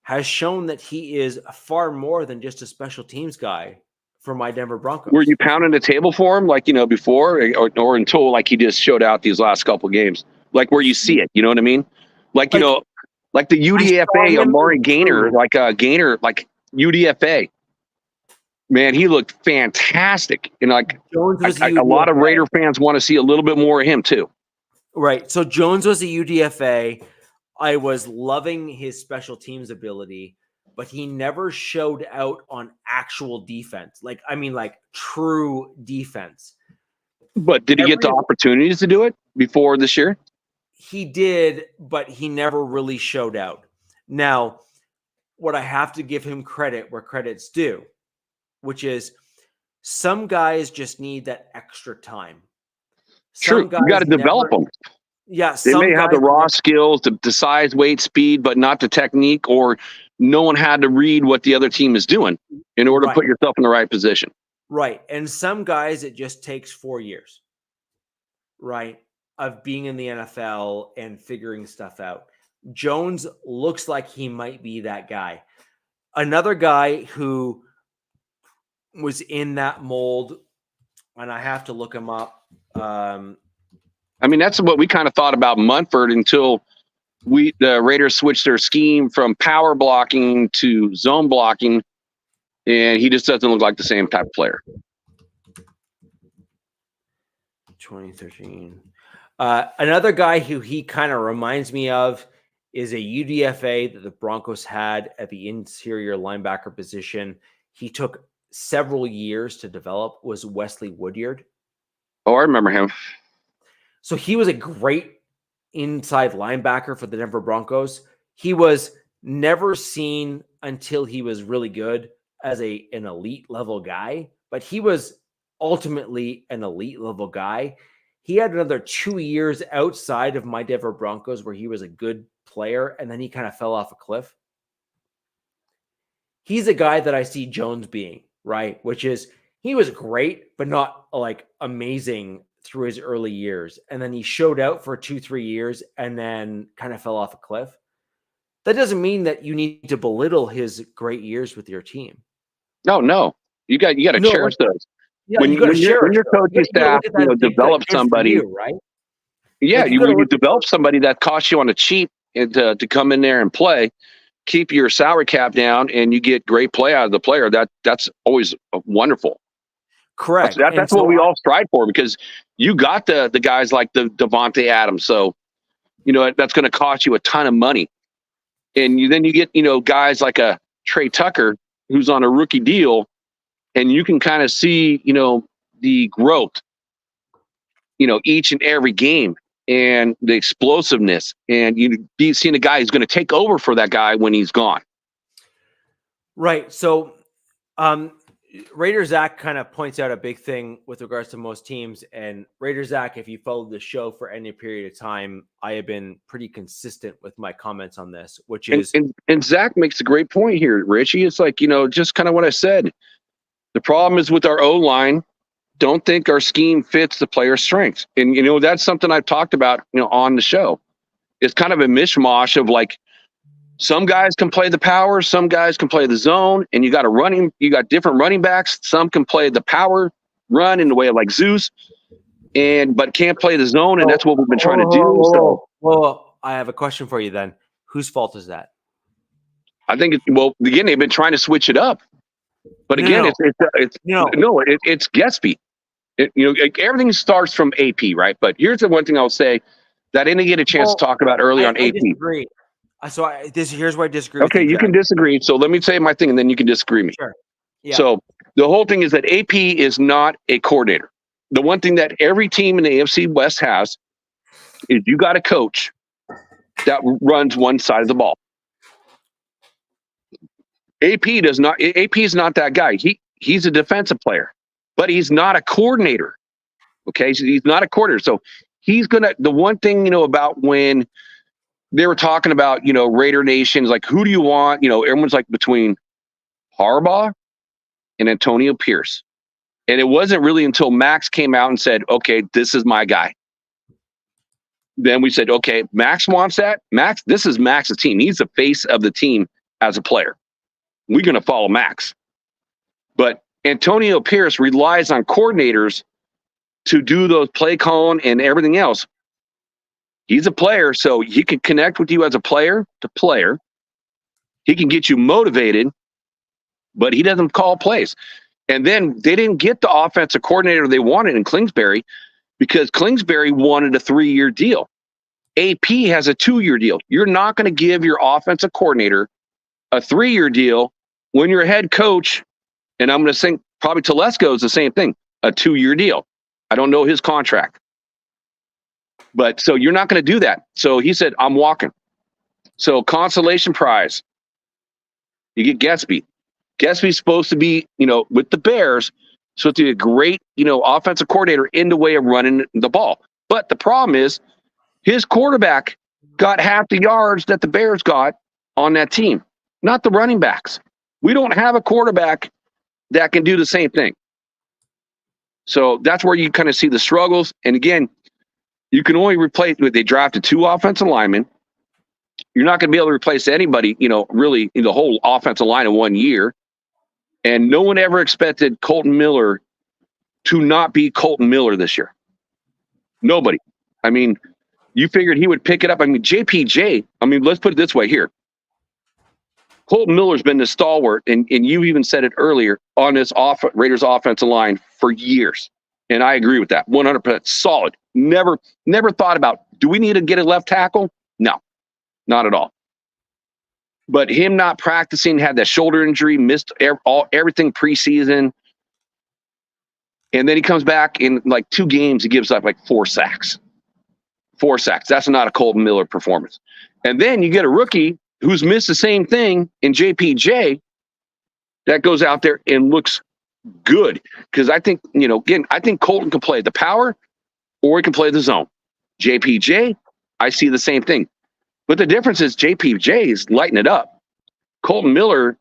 has shown that he is far more than just a special teams guy for my Denver Broncos. Were you pounding the table for him before or until he just showed out these last couple of games? Where you see it, you know what I mean? Like the UDFA or Maury Gaynor, Gaynor, UDFA. Man, he looked fantastic. And a lot of Raider fans want to see a little bit more of him too. Right. So Jones was a UDFA. I was loving his special teams ability, but he never showed out on actual defense. True defense. But did he get the opportunities to do it before this year? He did, but he never really showed out. Now, what I have to give him credit where credit's due, which is some guys just need that extra time. True. You got to develop them. Yeah. They may have the raw skills, the size, weight, speed, but not the technique, or no one had to read what the other team is doing in order to put yourself in the right position. Right. And some guys, it just takes 4 years, right, of being in the NFL and figuring stuff out. Jones looks like he might be that guy. Another guy who was in that mold, and I have to look him up. That's what we kind of thought about Munford until the Raiders switched their scheme from power blocking to zone blocking, and he just doesn't look like the same type of player. 2013. Another guy who he kind of reminds me of is a UDFA that the Broncos had at the interior linebacker position. He took several years to develop, was Wesley Woodyard. Oh, I remember him. So he was a great inside linebacker for the Denver Broncos. He was never seen until he was really good as an elite level guy, but he was ultimately an elite level guy. He had another 2 years outside of my Denver Broncos where he was a good player, and then he kind of fell off a cliff. He's a guy that I see Jones being, right? Which is he was great, but not amazing through his early years. And then he showed out for 2-3 years and then kind of fell off a cliff. That doesn't mean that you need to belittle his great years with your team. No. You got to cherish those. Yeah, when your coaching staff develop somebody, you, right? Yeah, you develop somebody that costs you on the cheap and to come in there and play, keep your salary cap down, and you get great play out of the player. That's always wonderful. Correct. That's what we all strive for, because you got the guys like the Devontae Adams. So, that's going to cost you a ton of money. And then you get, guys like a Trey Tucker who's on a rookie deal, and you can kind of see, the growth, each and every game and the explosiveness. And you be seeing a guy who's going to take over for that guy when he's gone. Right. So, Raider Zach kind of points out a big thing with regards to most teams. And Raider Zach, if you followed the show for any period of time, I have been pretty consistent with my comments on this, which is. And Zach makes a great point here, Richie. It's like, just kind of what I said. The problem is with our O-line, don't think our scheme fits the player's strengths. And, that's something I've talked about, on the show. It's kind of a mishmash of like, some guys can play the power, some guys can play the zone, and you got different running backs. Some can play the power run in the way of like Zeus, but can't play the zone, and that's what we've been trying to do. Well, I have a question for you then. Whose fault is that? I think again, they've been trying to switch it up. But again, it's Gatsby. Everything starts from AP, right? But here's the one thing I'll say that I didn't get a chance to talk about earlier on AP. I disagree. Here's where I disagree. Okay, you can disagree. So let me say my thing, and then you can disagree with me. Sure. Yeah. So the whole thing is that AP is not a coordinator. The one thing that every team in the AFC West has is you got a coach that runs one side of the ball. AP is not that guy. He's a defensive player, but he's not a coordinator. Okay, so he's not a coordinator. So the one thing, about when they were talking about, Raider Nations, like, who do you want? Everyone's like between Harbaugh and Antonio Pierce. And it wasn't really until Max came out and said, okay, this is my guy. Then we said, okay, Max wants that. This is Max's team. He's the face of the team as a player. We're going to follow Max. But Antonio Pierce relies on coordinators to do those play calling and everything else. He's a player, so he can connect with you as a player to player. He can get you motivated, but he doesn't call plays. And then they didn't get the offensive coordinator they wanted in Kingsbury because Kingsbury wanted a 3-year deal. AP has a 2-year deal. You're not going to give your offensive coordinator a 3-year deal when your head coach, and I'm going to think probably Telesco is the same thing, a 2-year deal. I don't know his contract. But so you're not going to do that. So he said, I'm walking. So consolation prize. You get Gatsby. Gatsby's supposed to be, with the Bears, supposed to be a great, offensive coordinator in the way of running the ball. But the problem is his quarterback got half the yards that the Bears got on that team, not the running backs. We don't have a quarterback that can do the same thing. So that's where you kind of see the struggles. And again, you can only replace, they drafted 2 offensive linemen. You're not going to be able to replace anybody, really in the whole offensive line in 1 year. And no one ever expected Colton Miller to not be Colton Miller this year. Nobody. I mean, you figured he would pick it up. I mean, JPJ, let's put it this way here. Colton Miller's been the stalwart, and you even said it earlier, on this Raiders offensive line for years. And I agree with that. 100% solid. Never thought about, do we need to get a left tackle? No, not at all. But him not practicing, had that shoulder injury, missed everything preseason. And then he comes back in like 2 games, he gives up like 4 sacks. 4 sacks. That's not a Colton Miller performance. And then you get a rookie who's missed the same thing in JPJ that goes out there and looks good. Because I think, again, I think Colton can play the power or he can play the zone. JPJ, I see the same thing. But the difference is JPJ is lighting it up. Colton Miller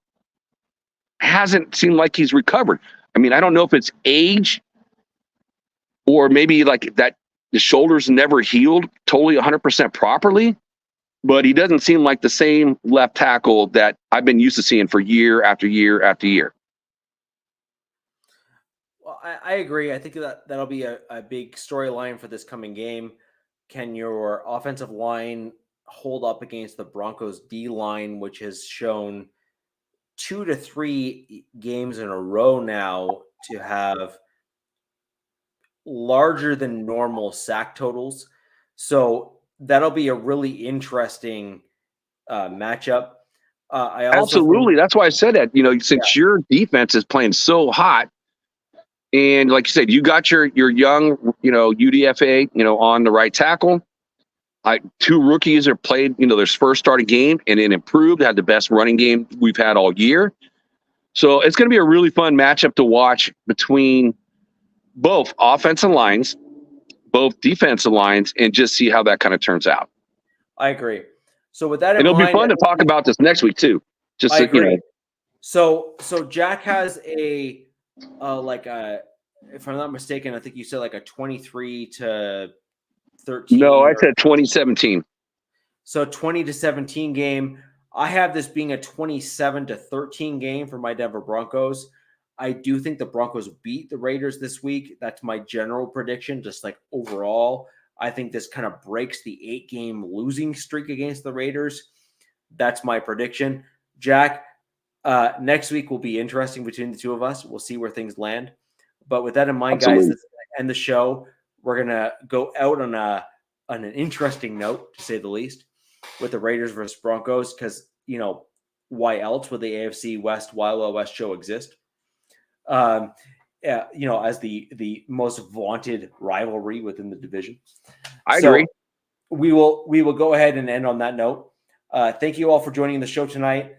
hasn't seemed like he's recovered. I mean, I don't know if it's age or maybe like that the shoulders never healed totally 100% properly, but he doesn't seem like the same left tackle that I've been used to seeing for year after year after year. Well, I agree. I think that'll be a big storyline for this coming game. Can your offensive line hold up against the Broncos D line, which has shown 2 to 3 games in a row now to have larger than normal sack totals. So that'll be a really interesting matchup. I also Absolutely. That's why I said that. Since your defense is playing so hot, and like you said, you got your young, UDFA, on the right tackle. Two rookies are played, their first starting game and then improved, had the best running game we've had all year. So it's going to be a really fun matchup to watch between both offensive lines, both defensive lines, and just see how that kind of turns out. I agree. So with that in And it'll mind, be fun to talk about this next week too. Just I so, agree. So Jack has a if I'm not mistaken, I think you said like a 23-13. No, I said 2017. So 20-17 game. I have this being a 27-13 game for my Denver Broncos. I do think the Broncos beat the Raiders this week. That's my general prediction, just like overall. I think this kind of breaks the 8-game losing streak against the Raiders. That's my prediction. Jack, next week will be interesting between the two of us. We'll see where things land. But with that in mind, Absolutely. guys, let's end the show. We're going to go out on an interesting note, to say the least, with the Raiders versus Broncos, because, why else would the AFC West Wild Wild West show exist? As the most vaunted rivalry within the division. I agree. We will go ahead and end on that note. Thank you all for joining the show tonight.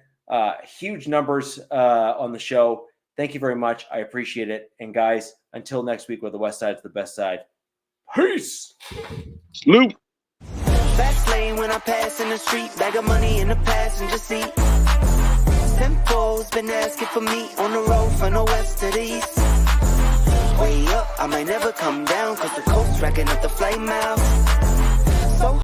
Huge numbers on the show. Thank you very much. I appreciate it. And guys, until next week, where the West Side's the best side. Peace. Salute. Fast lane when I pass in the street, bag of money in the passenger seat. Simcoe's been asking for me on the road from the west to the east. Way up, I might never come down, cause the coast's racking up the flame out. So